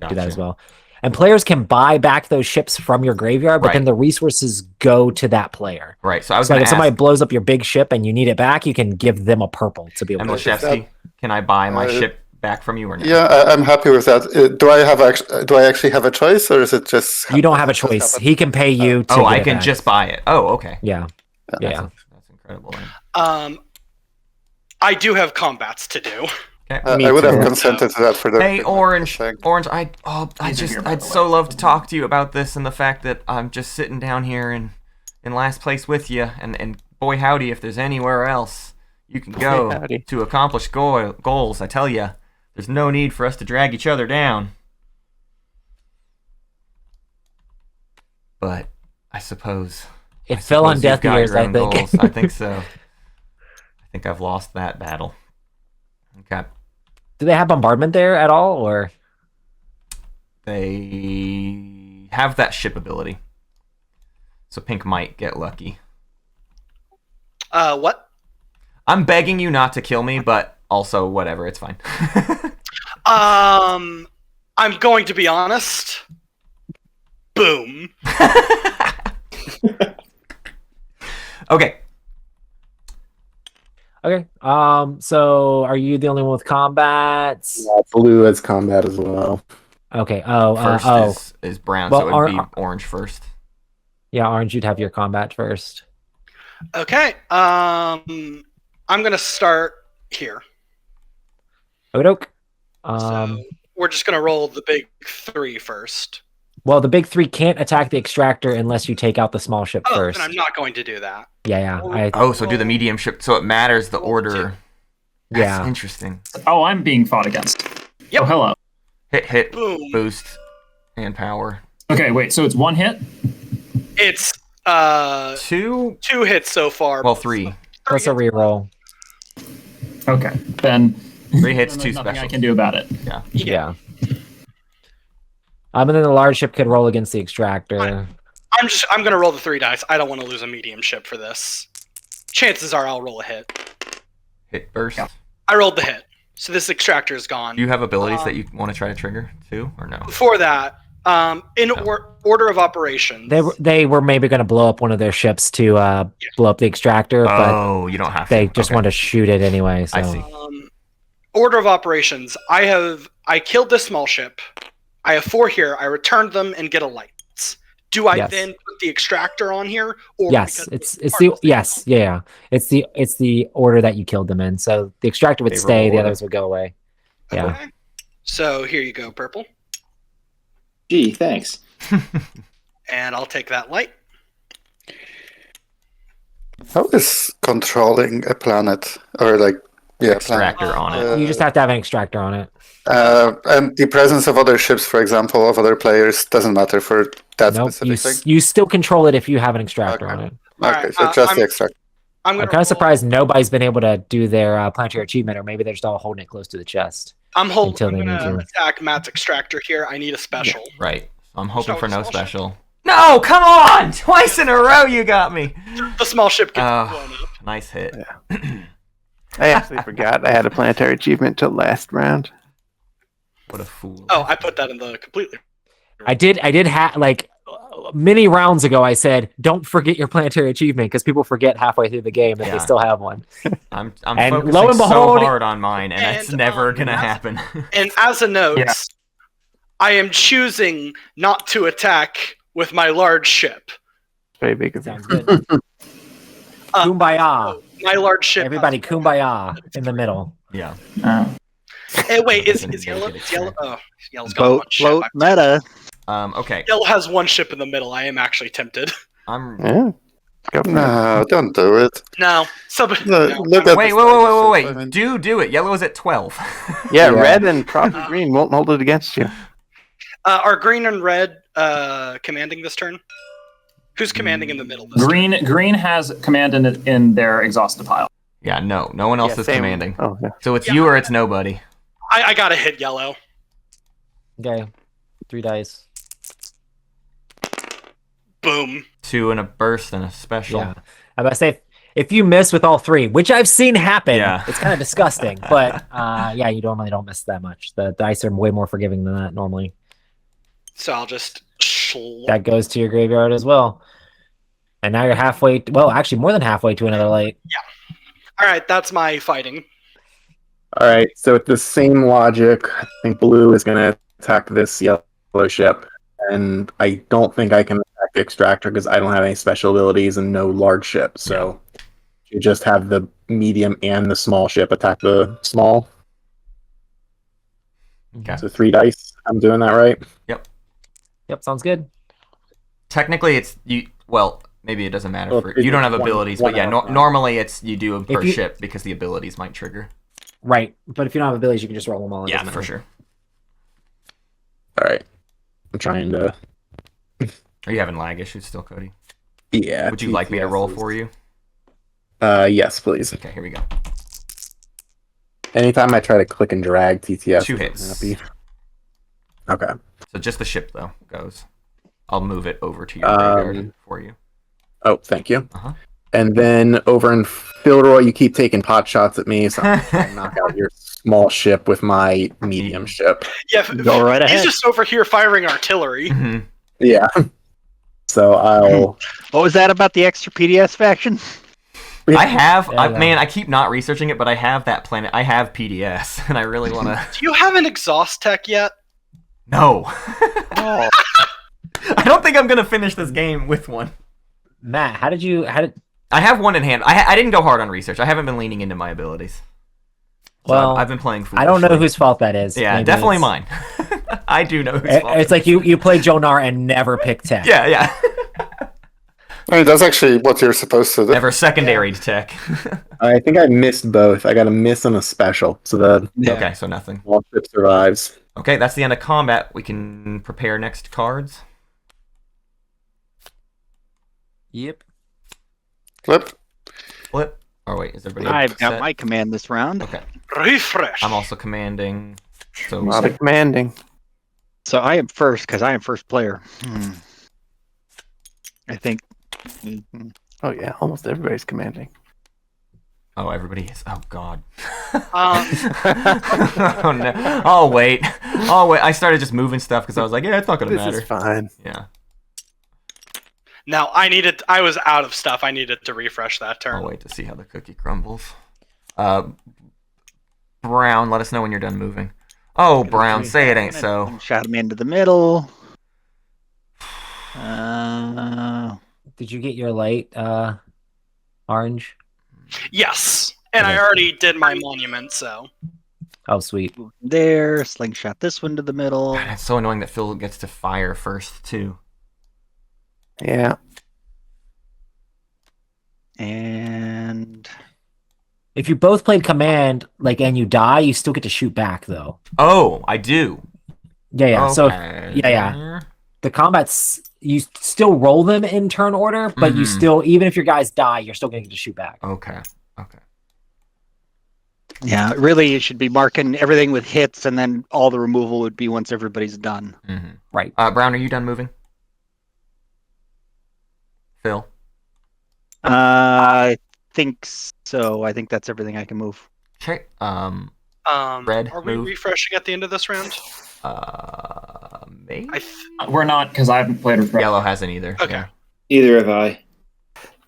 do that as well. And players can buy back those ships from your graveyard, but then the resources go to that player. Right. So I was like, if somebody blows up your big ship and you need it back, you can give them a purple to be able to. Lashevsky, can I buy my ship back from you or not? Yeah, I'm happy with that. Do I actually have a choice, or is it just? You don't have a choice. He can pay you. To I can just buy it. Oh, okay. Yeah. That's incredible. I do have combats to do. Okay. I would have consented to that for the. Hey, Orange. I'd so love to talk to you about this and the fact that I'm just sitting down here in last place with you, and boy howdy, if there's anywhere else you can go to accomplish goals, I tell you, there's no need for us to drag each other down. But I suppose it fell on deaf ears. I think. Goals. I think so. I think I've lost that battle. Okay. Do they have bombardment there at all, or they have that ship ability? So Pink might get lucky. What? I'm begging you not to kill me, but also whatever, it's fine. I'm going to be honest. Boom. Okay. Okay. So are you the only one with combats? Yeah, blue has combat as well. Okay. First is brown, so it would be orange first. Yeah, orange, you'd have your combat first. Okay. I'm gonna start here. Okey-doke. So we're just gonna roll the big 3 first. Well, the big 3 can't attack the extractor unless you take out the small ship first. Then I'm not going to do that. Yeah. So do the medium ship. So it matters the order. That's interesting. Oh, I'm being fought against. Yep. Oh, hello. Hit, boom, boost, and power. Okay, wait. So it's 1 hit. It's 2 hits so far. Well, 3. Plus a reroll. Okay, then 3 hits, 2 nothing specials. I can do about it. Yeah. And then the large ship could roll against the extractor. I'm gonna roll the 3 dice. I don't want to lose a medium ship for this. Chances are I'll roll a hit. Hit burst. Yeah. I rolled the hit, so this extractor is gone. Do you have abilities that you want to try to trigger too, or no? Before that, order of operations. They were maybe going to blow up one of their ships to blow up the extractor, but you don't have to. They just want to shoot it anyway. So. I see. Order of operations. I killed this small ship. I have 4 here. I returned them and get a light. do I then put the extractor on here? Or yes, it's the yes, yeah. It's the order that you killed them in. So the extractor would stay, the others would go away. Yeah. Okay. So here you go, purple. Gee, thanks. And I'll take that light. How is controlling a planet or extractor on it? You just have to have an extractor on it. And the presence of other ships, for example, of other players, doesn't matter for that specific thing? You still control it if you have an extractor on it. Okay, so just the extractor. I'm kind of surprised nobody's been able to do their planetary achievement, or maybe they're just all holding it close to the chest. I'm going to attack Matt's extractor here. I need a special. Yeah, right. I'm hoping for no special. No, come on! Twice in a row you got me! The small ship gets blown up. Nice hit. Yeah. I actually forgot I had a planetary achievement till last round. What a fool. Oh, I put that in the completely... I did have, like, many rounds ago I said, don't forget your planetary achievement, because people forget halfway through the game and they still have one. I'm and focusing lo and behold, so hard on mine, and that's never going to happen. And as a note, I am choosing not to attack with my large ship. Very big of Sounds good. Kumbaya. My large ship. Everybody kumbaya in the middle. Yeah. Hey, wait, is yellow? It's yellow. Oh, yellow's got one ship. Float meta. Okay. Yellow has one ship in the middle. I am actually tempted. No, don't do it. No. Wait. Do it. Yellow is at 12. Yeah, red and probably green won't hold it against you. Are green and red commanding this turn? Who's commanding in the middle this turn? Green has command in their exhausted pile. Yeah, no one else is commanding. Oh, yeah. So it's you or it's nobody. I gotta hit yellow. Okay. 3 dice. Boom. 2 and a burst and a special. Yeah. I'm about to say, if you miss with all 3, which I've seen happen, it's kind of disgusting. But yeah, you normally don't miss that much. The dice are way more forgiving than that normally. So I'll just... That goes to your graveyard as well. And now you're halfway, well, actually more than halfway to another light. Yeah. All right, that's my fighting. All right, so with the same logic, I think blue is going to attack this yellow ship. And I don't think I can attack the extractor because I don't have any special abilities and no large ship. So you just have the medium and the small ship attack the small. Okay. So 3 dice. I'm doing that right? Yep, sounds good. Technically, it's you. Well, maybe it doesn't matter. You don't have abilities, but yeah, normally it's you do them per ship because the abilities might trigger. Right, but if you don't have abilities, you can just roll them all. Yeah, for sure. All right, I'm trying to. Are you having lag issues still, Cody? Yeah. Would you like me to roll for you? Yes, please. Okay, here we go. Anytime I try to click and drag TTS, 2 hits. Okay. So just the ship though goes. I'll move it over to your graveyard for you. Oh, thank you. And then over in Filroy, you keep taking pot shots at me, so I'm trying to knock out your small ship with my medium ship. Yeah, go right ahead. He's just over here firing artillery. Yeah. So I'll. What was that about the extra PDS faction? I have, man, I keep not researching it, but I have that planet. I have PDS, and I really want to. Do you have an exhaust tech yet? No. I don't think I'm gonna finish this game with one. Matt, how did I have one in hand. I didn't go hard on research. I haven't been leaning into my abilities. So well, I've been playing foolishly. I don't know whose fault that is. Yeah, Maybe definitely mine. I do know whose fault. It's like you play Jonar and never pick tech. Yeah. I mean, that's actually what you're supposed to do. Never secondary tech. I think I missed both. I got a miss and a special, so okay, so nothing. Small ship survives. Okay, that's the end of combat. We can prepare next cards. Yep. Flip. Oh wait, is everybody? I've got my command this round. Okay. Refresh. I'm also commanding. So A lot of commanding. So I am first because I am first player. I think. Oh yeah, almost everybody's commanding. Oh, everybody is. Oh God. Oh no. I'll wait. I started just moving stuff because I was like, yeah, it's not gonna matter. This is fine. Yeah. Now I was out of stuff. I needed to refresh that turn. I'll wait to see how the cookie crumbles. Brown, let us know when you're done moving. Oh, Brown, say it ain't so. Shot him into the middle. Did you get your light orange? Yes, and Okay. I already did my monument, so. Oh, sweet. There, slingshot this one to the middle. God, it's so annoying that Phil gets to fire first too. Yeah. And if you both played command, like, and you die, you still get to shoot back, though. Oh, I do. Yeah. Okay. So, yeah. The combats, you still roll them in turn order, but you still, even if your guys die, you're still going to get to shoot back. Okay. Yeah, really, you should be marking everything with hits, and then all the removal would be once everybody's done. Mm-hmm. Right. Brown, are you done moving? Phil? I think so. I think that's everything I can move. Okay. Red, are we refreshing at the end of this round? Maybe? We're not, because I haven't played refresh. Yellow hasn't either. Okay. Yeah. Either have I.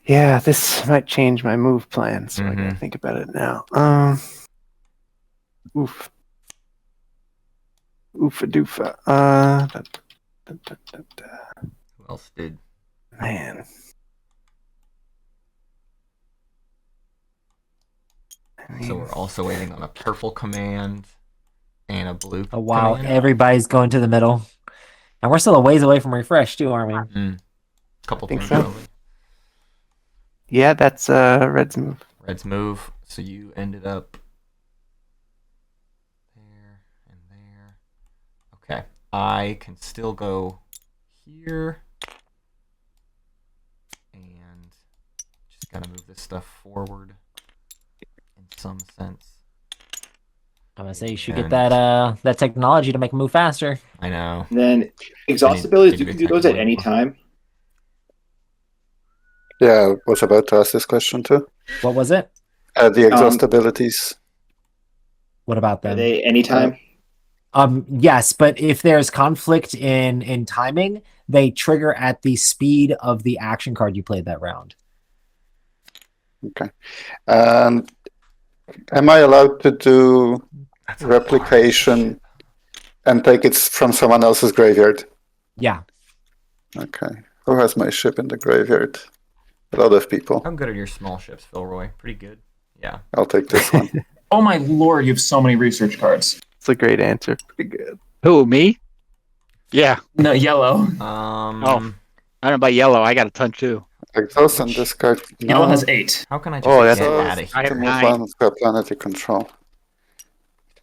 Yeah, this might change my move plan, so I gotta think about it now. Oof. Oofa doofa. Who else did? Man. So we're also waiting on a purple command and a blue Oh, wow. command. Everybody's going to the middle. And we're still a ways away from refresh, too, aren't we? Couple think things, so. probably. Yeah, that's Red's move. Red's move. So you ended up there and there. Okay. I can still go here. And just gotta move this stuff forward in some sense. I'm going to say you should get that technology to make them move faster. I know. And then exhaust abilities, you can do those at any time. Yeah, I was about to ask this question too. What was it? The exhaust abilities. What about them? Are they anytime? Yes, but if there's conflict in timing, they trigger at the speed of the action card you played that round. Okay. Am I allowed to do replication and take it from someone else's graveyard? Yeah. Okay. Who has my ship in the graveyard? A lot of people. How good are your small ships, Philroy? Pretty good. Yeah. I'll take this one. Oh my lord, you have so many research cards. It's a great answer. Pretty good. Who, me? Yeah. No, yellow. I don't know about yellow. I got a ton too. Exhaust and discard. Yellow has 8. How can I just that's get out of I here? have move 9. on for planetary control.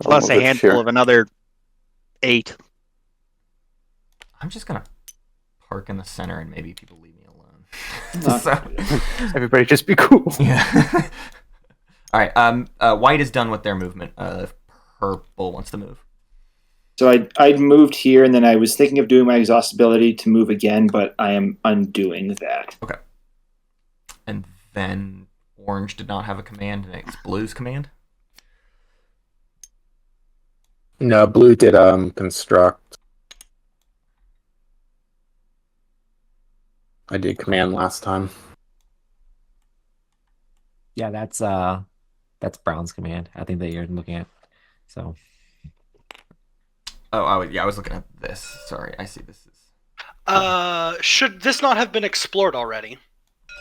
Plus I'll a move it handful here. of another 8. I'm just gonna park in the center and maybe people leave me alone. So, Everybody just be cool. yeah. All right. White is done with their movement. Purple wants to move. So I'd moved here, and then I was thinking of doing my exhaust ability to move again, but I am undoing that. Okay. And then orange did not have a command, and it's blue's command. No, blue did construct. I did command last time. Yeah, that's Brown's command. I think that you're looking at. So. Oh, I was looking at this. Sorry, I see this is. Should this not have been explored already?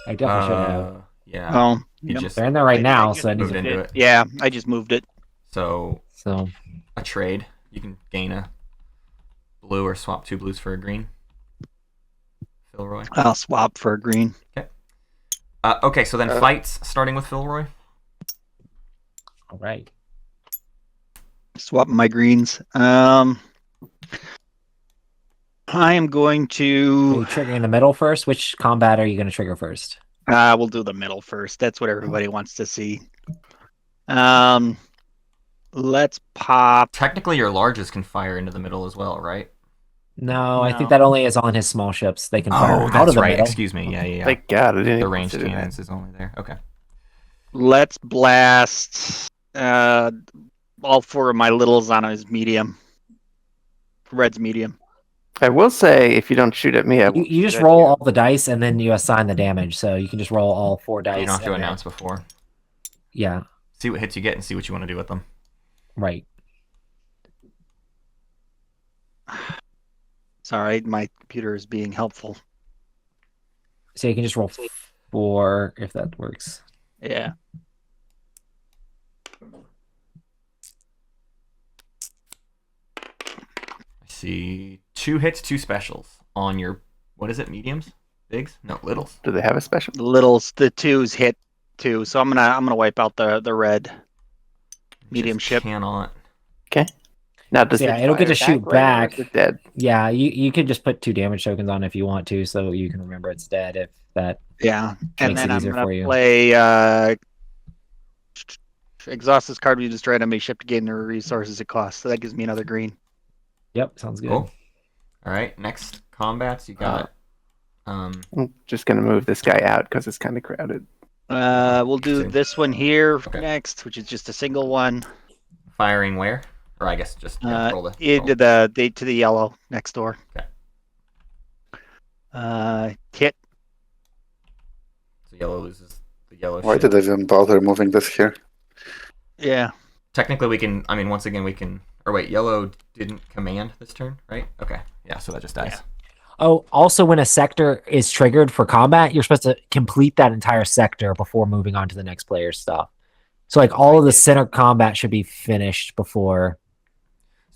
I definitely should have. Yeah. Oh, You just They're in there right now, so it needs moved to into it. yeah, I just moved it. So So a trade. You can gain a blue or swap 2 blues for a green. Philroy. I'll swap for a green. Okay. Okay, so then fights starting with Philroy. all right. Swap my greens. I am going Are to. you triggering the middle first? Which combat are you going to trigger first? We'll do the middle first. That's what everybody wants to see. Let's pop. Technically, your largest can fire into the middle as well, right? No, I No. think that only is on his small ships. They can fire out that's of the right. middle. Excuse me. Yeah. Thank God I didn't The even ranged consider that. cannons is only there. Okay. Let's blast. All 4 of my littles on his medium. Red's medium. I will say, if you don't shoot at me, I You, won't you shoot just at roll you. all the dice and then you assign the damage. So you can just roll all 4 dice. You don't have to and then- announce before. Yeah, See what hits you get and see what you want to do with them. right. Sorry, my computer is being helpful. So you can just roll 4 if that works. Yeah. I see 2 hits, 2 specials on your, what is it, mediums? Bigs? No, littles. Do they have a special? The littles, the 2s hit 2, so I'm gonna wipe out the red medium ship. Cannot. Okay. Now does So, it'll get to shoot back. Dead. Yeah, you could just put 2 damage tokens on if you want to, so you can remember it's dead if that. Yeah, and makes then it I'm easier gonna for you. play exhaust this card. You destroy enemy ship to gain the resources it costs. So that gives me another green. Yep, sounds good. Cool. All right, next combats you got. I'm just gonna move this guy out because it's kind of crowded. We'll do Interesting. this one here Okay. next, which is just a single one. Firing where? Or I guess just roll the. Into to the yellow next door. Okay. Hit. So yellow loses the yellow. Why ship. did I even bother moving this here? Yeah. Technically, we can. I mean, once again, we can. Or wait, yellow didn't command this turn, right? Okay. Yeah, so that just dies. Yeah. Oh, also, when a sector is triggered for combat, you're supposed to complete that entire sector before moving on to the next player's stuff. So, like, all of the center combat should be finished before.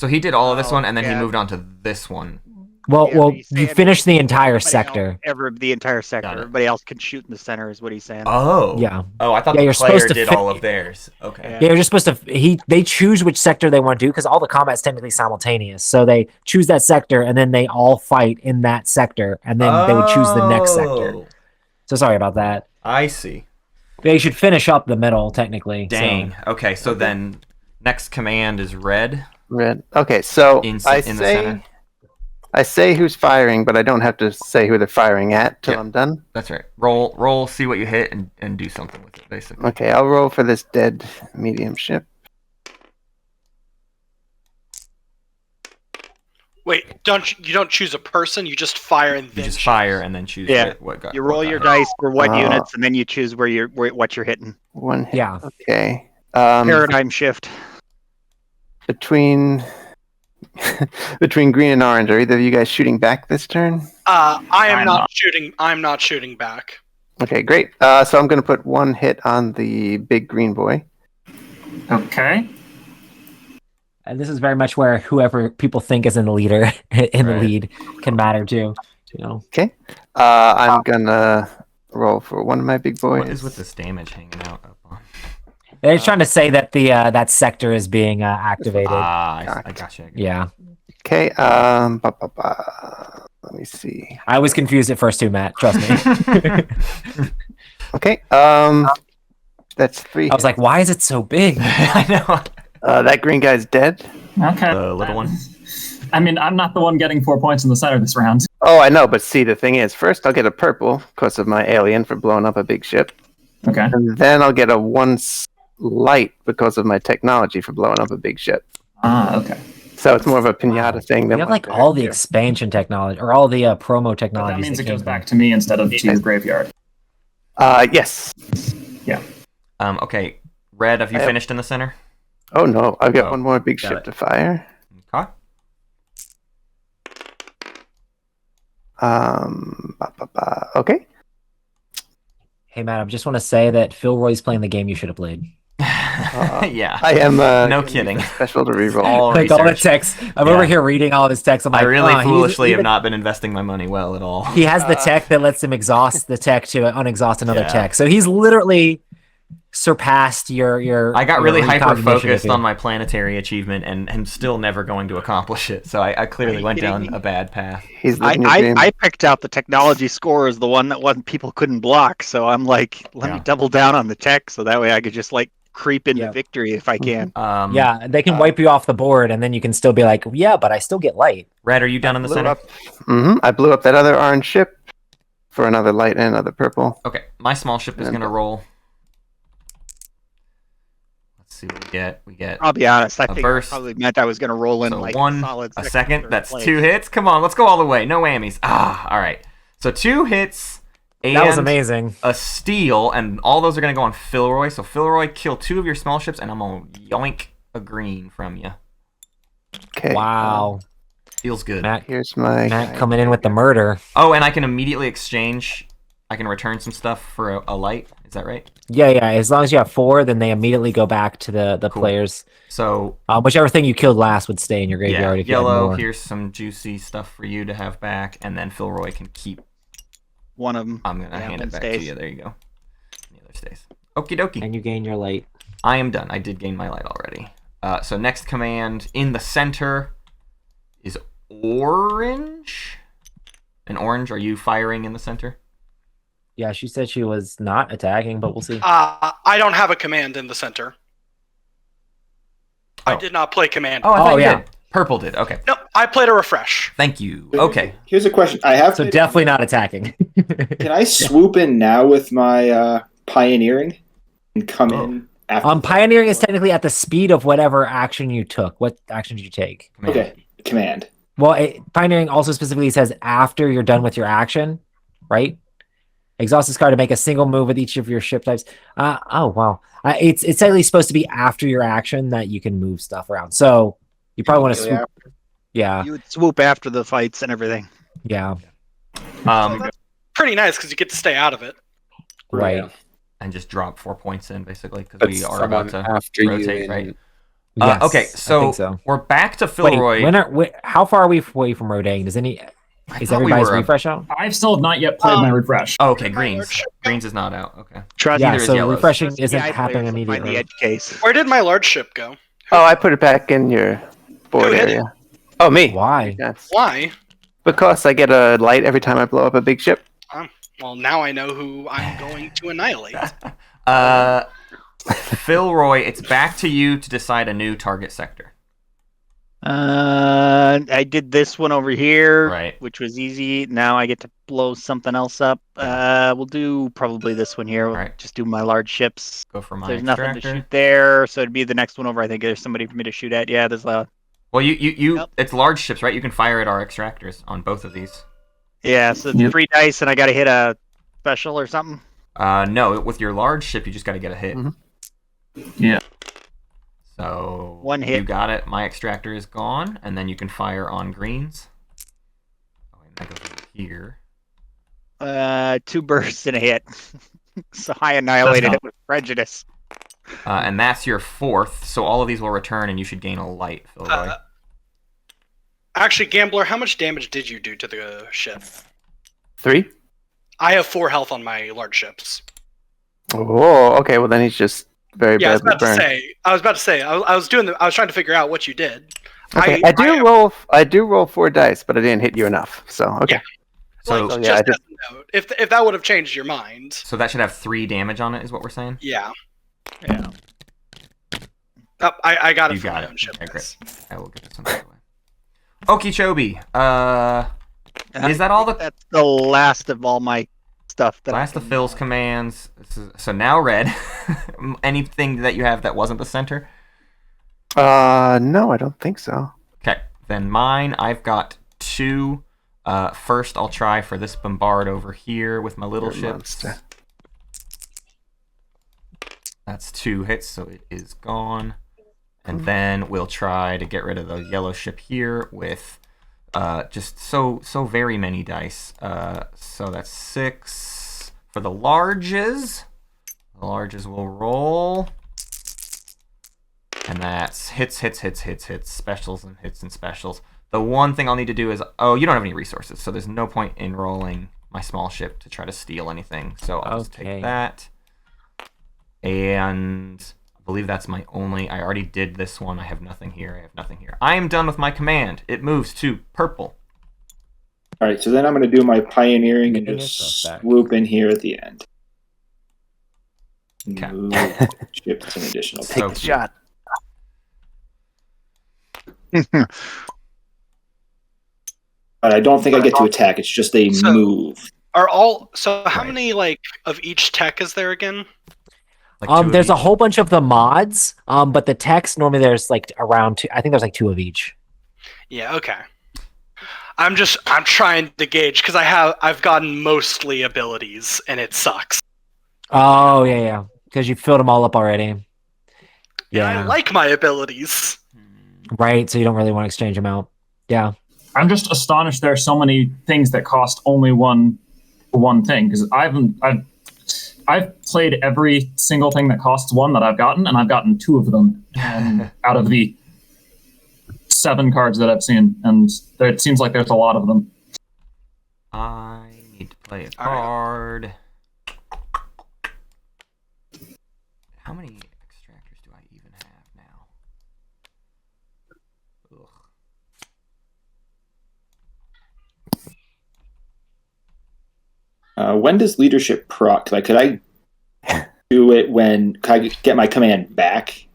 So he did all of this one, and then he yeah. moved on to this one. Well, Yeah, but he's you saying finish the entire everybody sector. else- the entire sector. Got it. Everybody else can shoot in the center, is what he's saying. Oh. Yeah. Oh, I thought Yeah, the you're player supposed to did all of theirs. Okay. Yeah. Yeah, you're just supposed to. They choose which sector they want to do because all the combat's technically simultaneous. So they choose that sector, and then they all fight in that sector, and then they would choose the next sector. Oh, So sorry about that. I see. They should finish up the middle technically. so- Dang. Okay, so then next command is red. Red. Okay, so In the I center. say who's firing, but I don't have to say who they're firing at till Yeah. I'm done. That's right. Roll, see what you hit, and do something with it, basically. Okay, I'll roll for this dead medium ship. Wait, you don't choose a person, you just fire and You then just choose. fire and then choose Yeah. what got. You roll what your got hit. dice for what Uh, units, and then you choose what you're hitting. One hit. Yeah. Okay. Paradigm shift. Between green and orange, are either of you guys shooting back this turn? I am I'm not not. shooting. I'm not shooting back. Okay, great. So I'm going to put 1 hit on the big green boy. Okay. And this is very much where whoever people think is in the leader in the Right. lead can matter too. You know. Okay. I'm gonna roll for one of my big boys. What is with this damage hanging out up on? They're trying to say that the that sector is being activated. I gotcha. Yeah. Okay. Let me see. I was confused at first too, Matt. Trust me. Okay. That's 3. I was like, why is it so big? I know. That green guy's dead. Okay. The little one. I mean, I'm not the one getting 4 points in the center this round. Oh, I know, but see, the thing is, first I'll get a purple because of my alien for blowing up a big ship, Okay. and then I'll get a 1 light because of my technology for blowing up a big ship. Ah, okay. So it's more of a pinata thing We than have what like they're all the here. expansion technology or all the promo But technology. that means it goes back to me instead of to your graveyard. Yes. Okay. Red, have you I have- finished in the center? Oh no, I've got Oh, one more big got ship it. to fire. Okay. Okay. Hey, Matt, I just want to say that Phil Roy's playing the game you should have played. Yeah. I am. No gonna use kidding. the Special to reroll. All Like all the research. texts. I'm Yeah. over here reading all of his texts. I'm like, I really he's- foolishly have even- not been investing my money well at all. He has the tech that lets him exhaust the tech to unexhaust another Yeah. tech. So he's literally surpassed your. I got your really hyper recognition focused of on him. my planetary achievement and am still never going to accomplish it. So I clearly you went kidding down me? a bad path. He's living your dream. I picked out the technology score as the one that wasn't people couldn't block. So I'm like, let me Yeah. double down on the tech, so that way I could just like creep into Yeah. victory if I can. Yeah, they can wipe you off the board, and then you can still be like, yeah, but I still get light. Red, are you down in the blew center? up. I blew up that other orange ship for another light and another purple. Okay, my small ship is And- gonna roll. Let's see what we get. We get I'll be honest, I A think burst. probably meant I was going to roll in so like one, solid a second, second. third That's place. 2 hits. Come on, let's go all the way. No whammies. All right. So 2 hits. And That was amazing. a steal, and all those are going to go on Philroy. So Philroy, kill 2 of your small ships, and I'm going to yoink a green from you. Okay. Wow, Feels good. Matt, Here's my. Matt coming in with the murder. Oh, and I can immediately exchange. I can return some stuff for a light. Is that right? Yeah. As long as you have 4, then they immediately go back to the Cool. players. So whichever thing you killed last would stay in your graveyard. If yellow. You had more. Here's some juicy stuff for you to have back, and then Philroy can keep one of them. I'm gonna hand it back to you. There you go. The other stays. Okie dokie. And you gain your light. I am done. I did gain my light already. So next command in the center is orange. And orange, are you firing in the center? Yeah, she said she was not attacking, but we'll see. I don't have a command in the center. I did not play command. Oh, I thought you did. Purple did. Okay. No, I played a refresh. Thank you. Okay. Here's a question. I have so definitely not attacking. Can I swoop in now with my pioneering and come in after? Pioneering is technically at the speed of whatever action you took. What action did you take? Command. Okay. Command. Well, pioneering also specifically says after you're done with your action, right? Exhaust this card to make a single move with each of your ship types. Oh wow, it's technically supposed to be after your action that you can move stuff around. So you probably want to swoop. Yeah, you would swoop after the fights and everything. Yeah. That's pretty nice because you get to stay out of it. Right. And just drop 4 points in basically because we are about to rotate, right? Yes, okay, so we're back to Philroy. Wait, how far are we away from rotating? Is everybody's refresh out? I still have not yet played my refresh. Oh, okay, greens. Greens is not out. Okay. Yeah, so refreshing isn't happening immediately. The edge case. Where did my large ship go? Oh, I put it back in your board area. Oh, me. Why? Yes. Why? Because I get a light every time I blow up a big ship. Well, now I know who I'm going to annihilate. Philroy, it's back to you to decide a new target sector. I did this one over here, right, which was easy. Now I get to blow something else up. We'll do probably this one here. We'll just do my large ships. Go for my There's extractor. nothing to shoot there, so it'd be the next one over. I think there's somebody for me to shoot at. Yeah, there's a. Well, it's large ships, right? You can fire at our extractors on both of these. Yeah, so it's 3 dice, and I got to hit a special or something. No, with your large ship, you just got to get a hit. Yeah. So 1 hit. You got it. My extractor is gone, and then you can fire on greens. Oh, and that goes over here. 2 bursts and a hit. So I annihilated it with prejudice. And that's your 4th. So all of these will return, and you should gain a light, Philroy. Actually, Gambler, how much damage did you do to the ship? 3. I have 4 health on my large ships. Oh, okay. Well, then he's just very badly burned. I was about to say. I was trying to figure out what you did. Okay, I do roll 4 dice, but I didn't hit you enough. So okay. Yeah. So yeah, just as a note, if that would have changed your mind. So that should have 3 damage on it, is what we're saying. Yeah. Yeah. Oh, I got it. You from got my it. own ship. Okay, great. I will get this one out of the way. Okeechobee. Is that all? That's the last of all my stuff. Last of Phil's commands. So now red. Anything that you have that wasn't the center? No, I don't think so. Okay, then mine. I've got 2. First, I'll try for this bombard over here with my little ships. Monster. That's 2 hits, so it is gone. And then we'll try to get rid of the yellow ship here with just so very many dice. So that's 6 for the larges. The larges will roll. And that's hits, specials and hits and specials. The one thing I'll need to do is, you don't have any resources, so there's no point in rolling my small ship to try to steal anything. So I'll just take that. And I believe that's my only. I already did this one. I have nothing here. I am done with my command. It moves to purple. All right, so then I'm going to do my pioneering and just swoop in here at the end. Okay. Move ships an additional. Take the shot. But I don't think I get to attack. It's just a move. How many of each tech is there again? There's a whole bunch of the mods, but the text normally there's around 2. I think there's 2 of each. Yeah, okay. I'm trying to gauge because I've gotten mostly abilities and it sucks. Oh yeah, because you filled them all up already. Yeah, I like my abilities. Right, so you don't really want to exchange them out. Yeah. I'm just astonished there are so many things that cost only 1 one thing, because I've played every single thing that costs 1 that I've gotten, and I've gotten 2 of them out of the 7 cards that I've seen, and it seems like there's a lot of them. I need to play a card. How many extractors do I even have now? When does leadership proc? Like, could I do it when? Could I get my command back?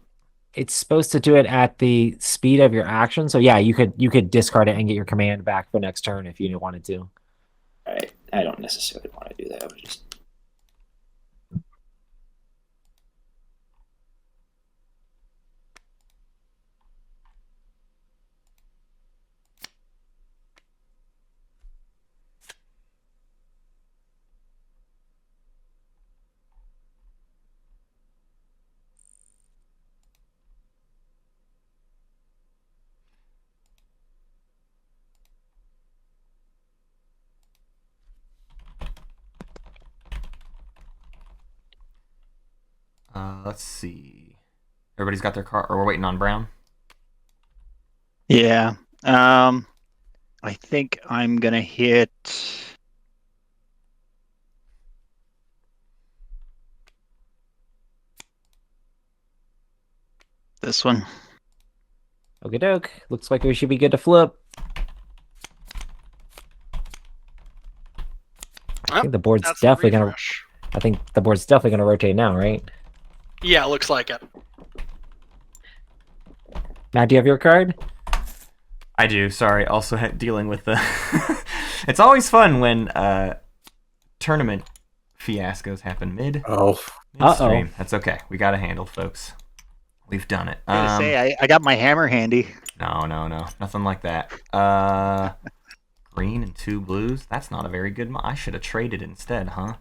It's supposed to do it at the speed of your action. So yeah, you could discard it and get your command back for next turn if you wanted to. Right. I don't necessarily want to do that. I was just. Let's see. Everybody's got their card, or we're waiting on Brown? Yeah. I think I'm gonna hit. This one. Okie doke. Looks like we should be good to flip. I think the board's definitely gonna. I think the board's definitely gonna rotate now, right? Yeah, looks like it. Matt, do you have your card? I do. Sorry. Also dealing with the. It's always fun when tournament fiascos happen midstream. That's okay. We got it handled, folks. We've done it. I gotta say, I got my hammer handy. No, nothing like that. Green and 2 blues. That's not a very good. I should have traded instead, huh?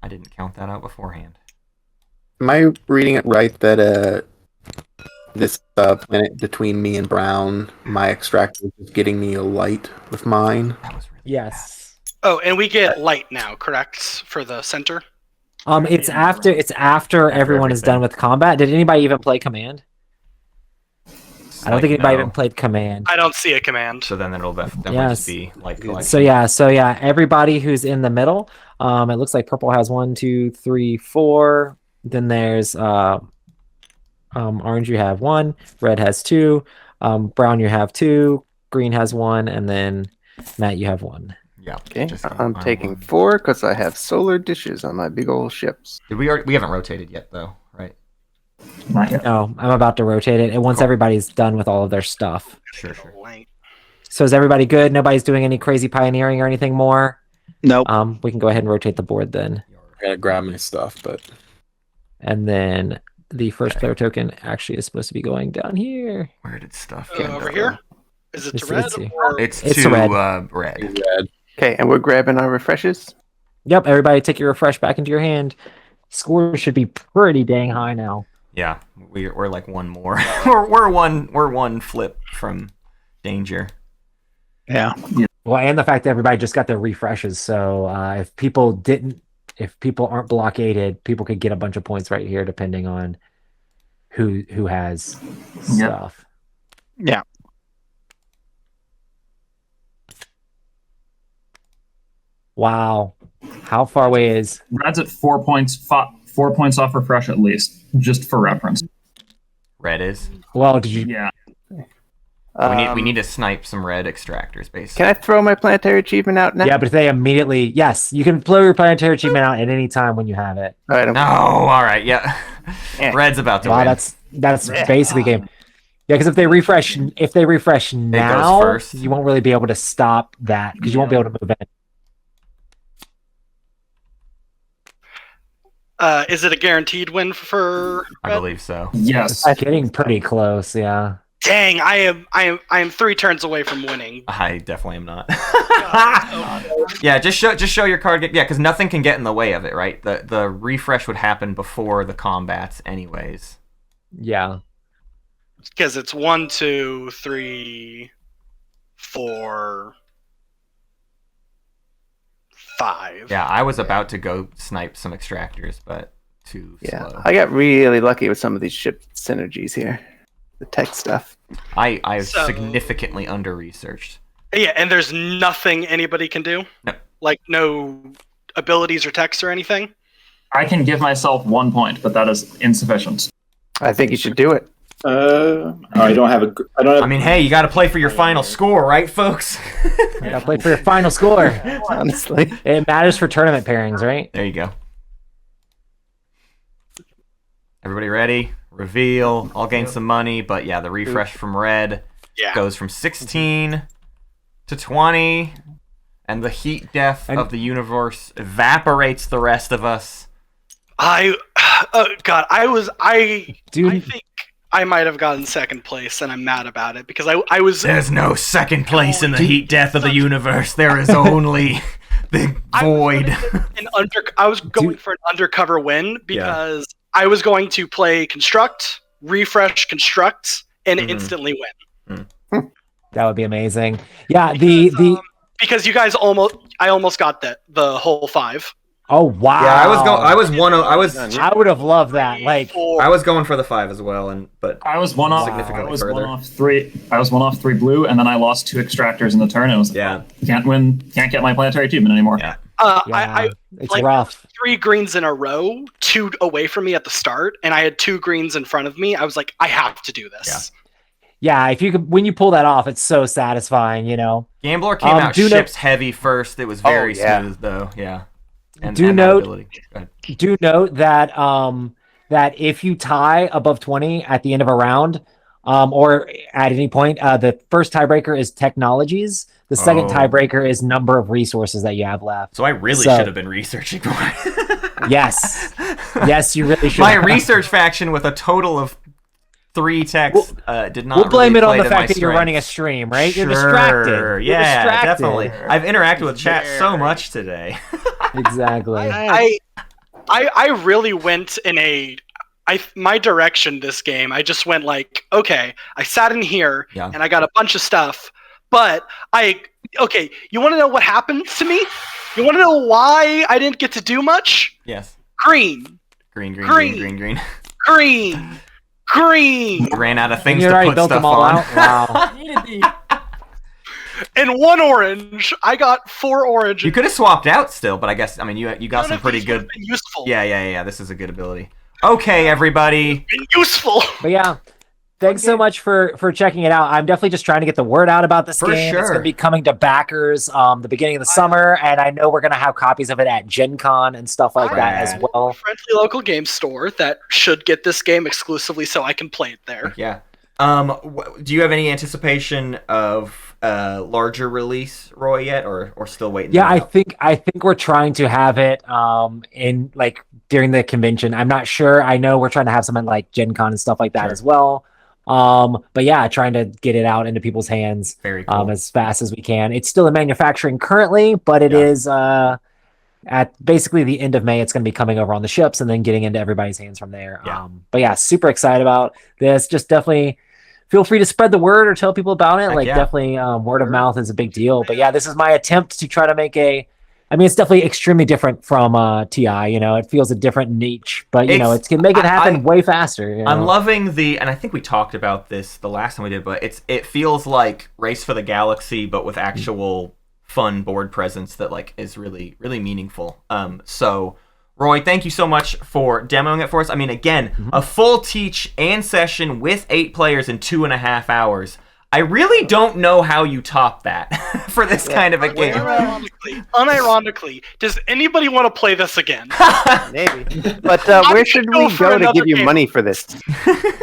I didn't count that out beforehand. Am I reading it right that this planet between me and Brown, my extractor is getting me a light with mine? That was really Yes. Oh, and we get light now, correct? For the center? It's after everyone is done with combat. Did anybody even play command? I don't think anybody even played command. I don't see a command. So then it'll definitely just be like collection. So yeah, everybody who's in the middle. It looks like purple has 1, 2, 3, 4. Then there's orange. You have 1. Red has 2. Brown. You have 2. Green has 1, and then Matt, you have 1. Yeah. Okay. I'm taking 4 because I have solar dishes on my big old ships. We haven't rotated yet, though, right? Not yet. No, I'm about to rotate it, and once everybody's done with all of their stuff. Sure. So is everybody good? Nobody's doing any crazy pioneering or anything more? Nope. We can go ahead and rotate the board then. I gotta grab my stuff, but. And then the first player token actually is supposed to be going down here. Where did stuff go? Over here? Is it to red? It's to red. Red. Okay, and we're grabbing our refreshes? Yep, everybody take your refresh back into your hand. Score should be pretty dang high now. Yeah, we're like one more. we're one flip from danger. Yeah. Well, and the fact that everybody just got their refreshes, so if people aren't blockaded, people could get a bunch of points right here, depending on who has stuff. Yeah. Wow, how far away is Red's at 4 points? 4 points off refresh at least, just for reference. Red is. Well, did you? Yeah. We need to snipe some red extractors, basically. Can I throw my planetary achievement out now? Yeah, but if they immediately, yes, you can blow your planetary achievement out at any time when you have it. All right, all right, yeah. Red's about to win. That's basically game. Yeah, because if they refresh now, first. you won't really be able to stop that because you won't be able to move in. Is it a guaranteed win for Red? I believe so. Yes. It's getting pretty close, yeah. Dang, I am 3 turns away from winning. I definitely am not. Yeah, just show your card. Yeah, because nothing can get in the way of it, right? The refresh would happen before the combats, anyways. Yeah. Because it's 1, 2, 3, 4, 5. Yeah, I was about to go snipe some extractors, but too slow. I got really lucky with some of these ship synergies here. The tech stuff. I significantly under-researched. Yeah, and there's nothing anybody can do? No. Like, no abilities or text or anything? I can give myself 1 point, but that is insufficient. I think you should do it. I don't have. I mean, hey, you got to play for your final score, right, folks? You got to play for your final score. Honestly, it matters for tournament pairings, right? There you go. Everybody ready? Reveal. I'll gain some money, but yeah, the refresh from red goes from 16 to 20, and the heat death of the universe evaporates the rest of us. I think I might have gotten second place, and I'm mad about it because I was. There's no second place in the heat death of the universe. There is only the void. I was going for an undercover win because I was going to play construct, refresh, construct, and instantly win. That would be amazing. Yeah, because you guys I almost got the whole 5. Oh wow! Yeah, I would have loved that. Like, I was going for the 5 as well, but I was one off. Significantly I was further. one off 3. I was 1 off 3 blue, and then I lost 2 extractors in the turn. It was can't win, can't get my planetary achievement anymore. Yeah. It's rough. 3 greens in a row, 2 away from me at the start, and I had 2 greens in front of me. I was like, I have to do this. Yeah, if you could, when you pull that off, it's so satisfying, you know. Gambler came out ships heavy first. It was very smooth, though. Yeah. Do note that that if you tie above 20 at the end of a round, or at any point, the first tiebreaker is technologies. The second tiebreaker is number of resources that you have left. So I really should have been researching more. Yes, you really should. My research faction with a total of 3 texts did not. We'll blame really it on play the to fact my that you're strengths. running a stream, right? Sure. You're distracted. Yeah, distracted. definitely. I've interacted with chat so much today. Exactly. I really went in my direction this game. I just went like, okay, I sat in here and I got a bunch of stuff, but you want to know what happened to me? You want to know why I didn't get to do much? Yes. Green. Ran out of things you to already put built stuff them all on. out? Wow. And 1 orange. I got 4 orange. You could have swapped out still, but I guess you got some pretty good. Useful. Yeah. This is a good ability. Okay, everybody. Been useful. But yeah, thanks so much for checking it out. I'm definitely just trying to get the word out about this game. Sure. It's going to be coming to backers the beginning of the summer, and I know we're going to have copies of it at Gen Con and stuff like that as well. A friendly local game store that should get this game exclusively so I can play it there. Yeah. Do you have any anticipation of larger release, Roy, yet, or still waiting? Yeah, I think we're trying to have it in like during the convention. I'm not sure. I know we're trying to have some at like Gen Con and stuff like that as well. But yeah, trying to get it out into people's hands very cool. As fast as we can. It's still in manufacturing currently, but it is at basically the end of May. It's going to be coming over on the ships and then getting into everybody's hands from there. But yeah, super excited about this. Just definitely feel free to spread the word or tell people about it. Definitely word of mouth is a big deal. But yeah, this is my attempt to try to make it's definitely extremely different from TI. You know, it feels a different niche, but it's can make it happen way faster. You know? I'm loving and I think we talked about this the last time we did, but it feels like Race for the Galaxy, but with actual fun board presence that is really, really meaningful. So Roy, thank you so much for demoing it for us. I mean, again, a full teach and session with 8 players in 2.5 hours. I really don't know how you top that for this kind of a game. Unironically, does anybody want to play this again? Maybe. But where should we go to give you money for this?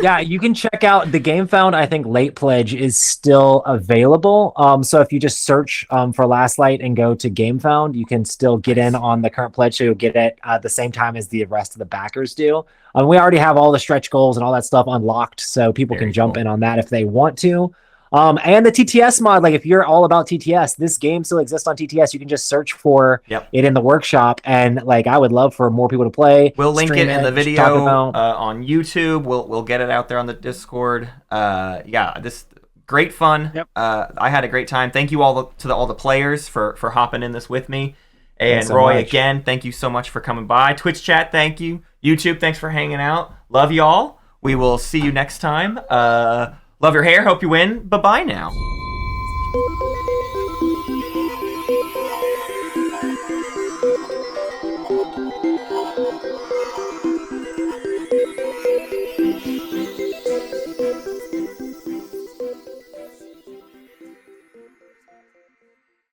Yeah, you can check out the Game Found. I think Late Pledge is still available. So if you just search for Last Light and go to Game Found, you can still get in on the current pledge. So you'll get it at the same time as the rest of the backers do. We already have all the stretch goals and all that stuff unlocked, so people can jump in on that if they want to. And the TTS mod, if you're all about TTS, this game still exists on TTS. You can just search for it in the workshop, and I would love for more people to play. We'll link it in the video on YouTube. We'll get it out there on the Discord. This great fun. I had a great time. Thank you all to all the players for hopping in this with me. And Roy, again, thank you so much for coming by. Twitch chat, thank you. YouTube, thanks for hanging out. Love y'all. We will see you next time. Love your hair. Hope you win. Bye-bye now.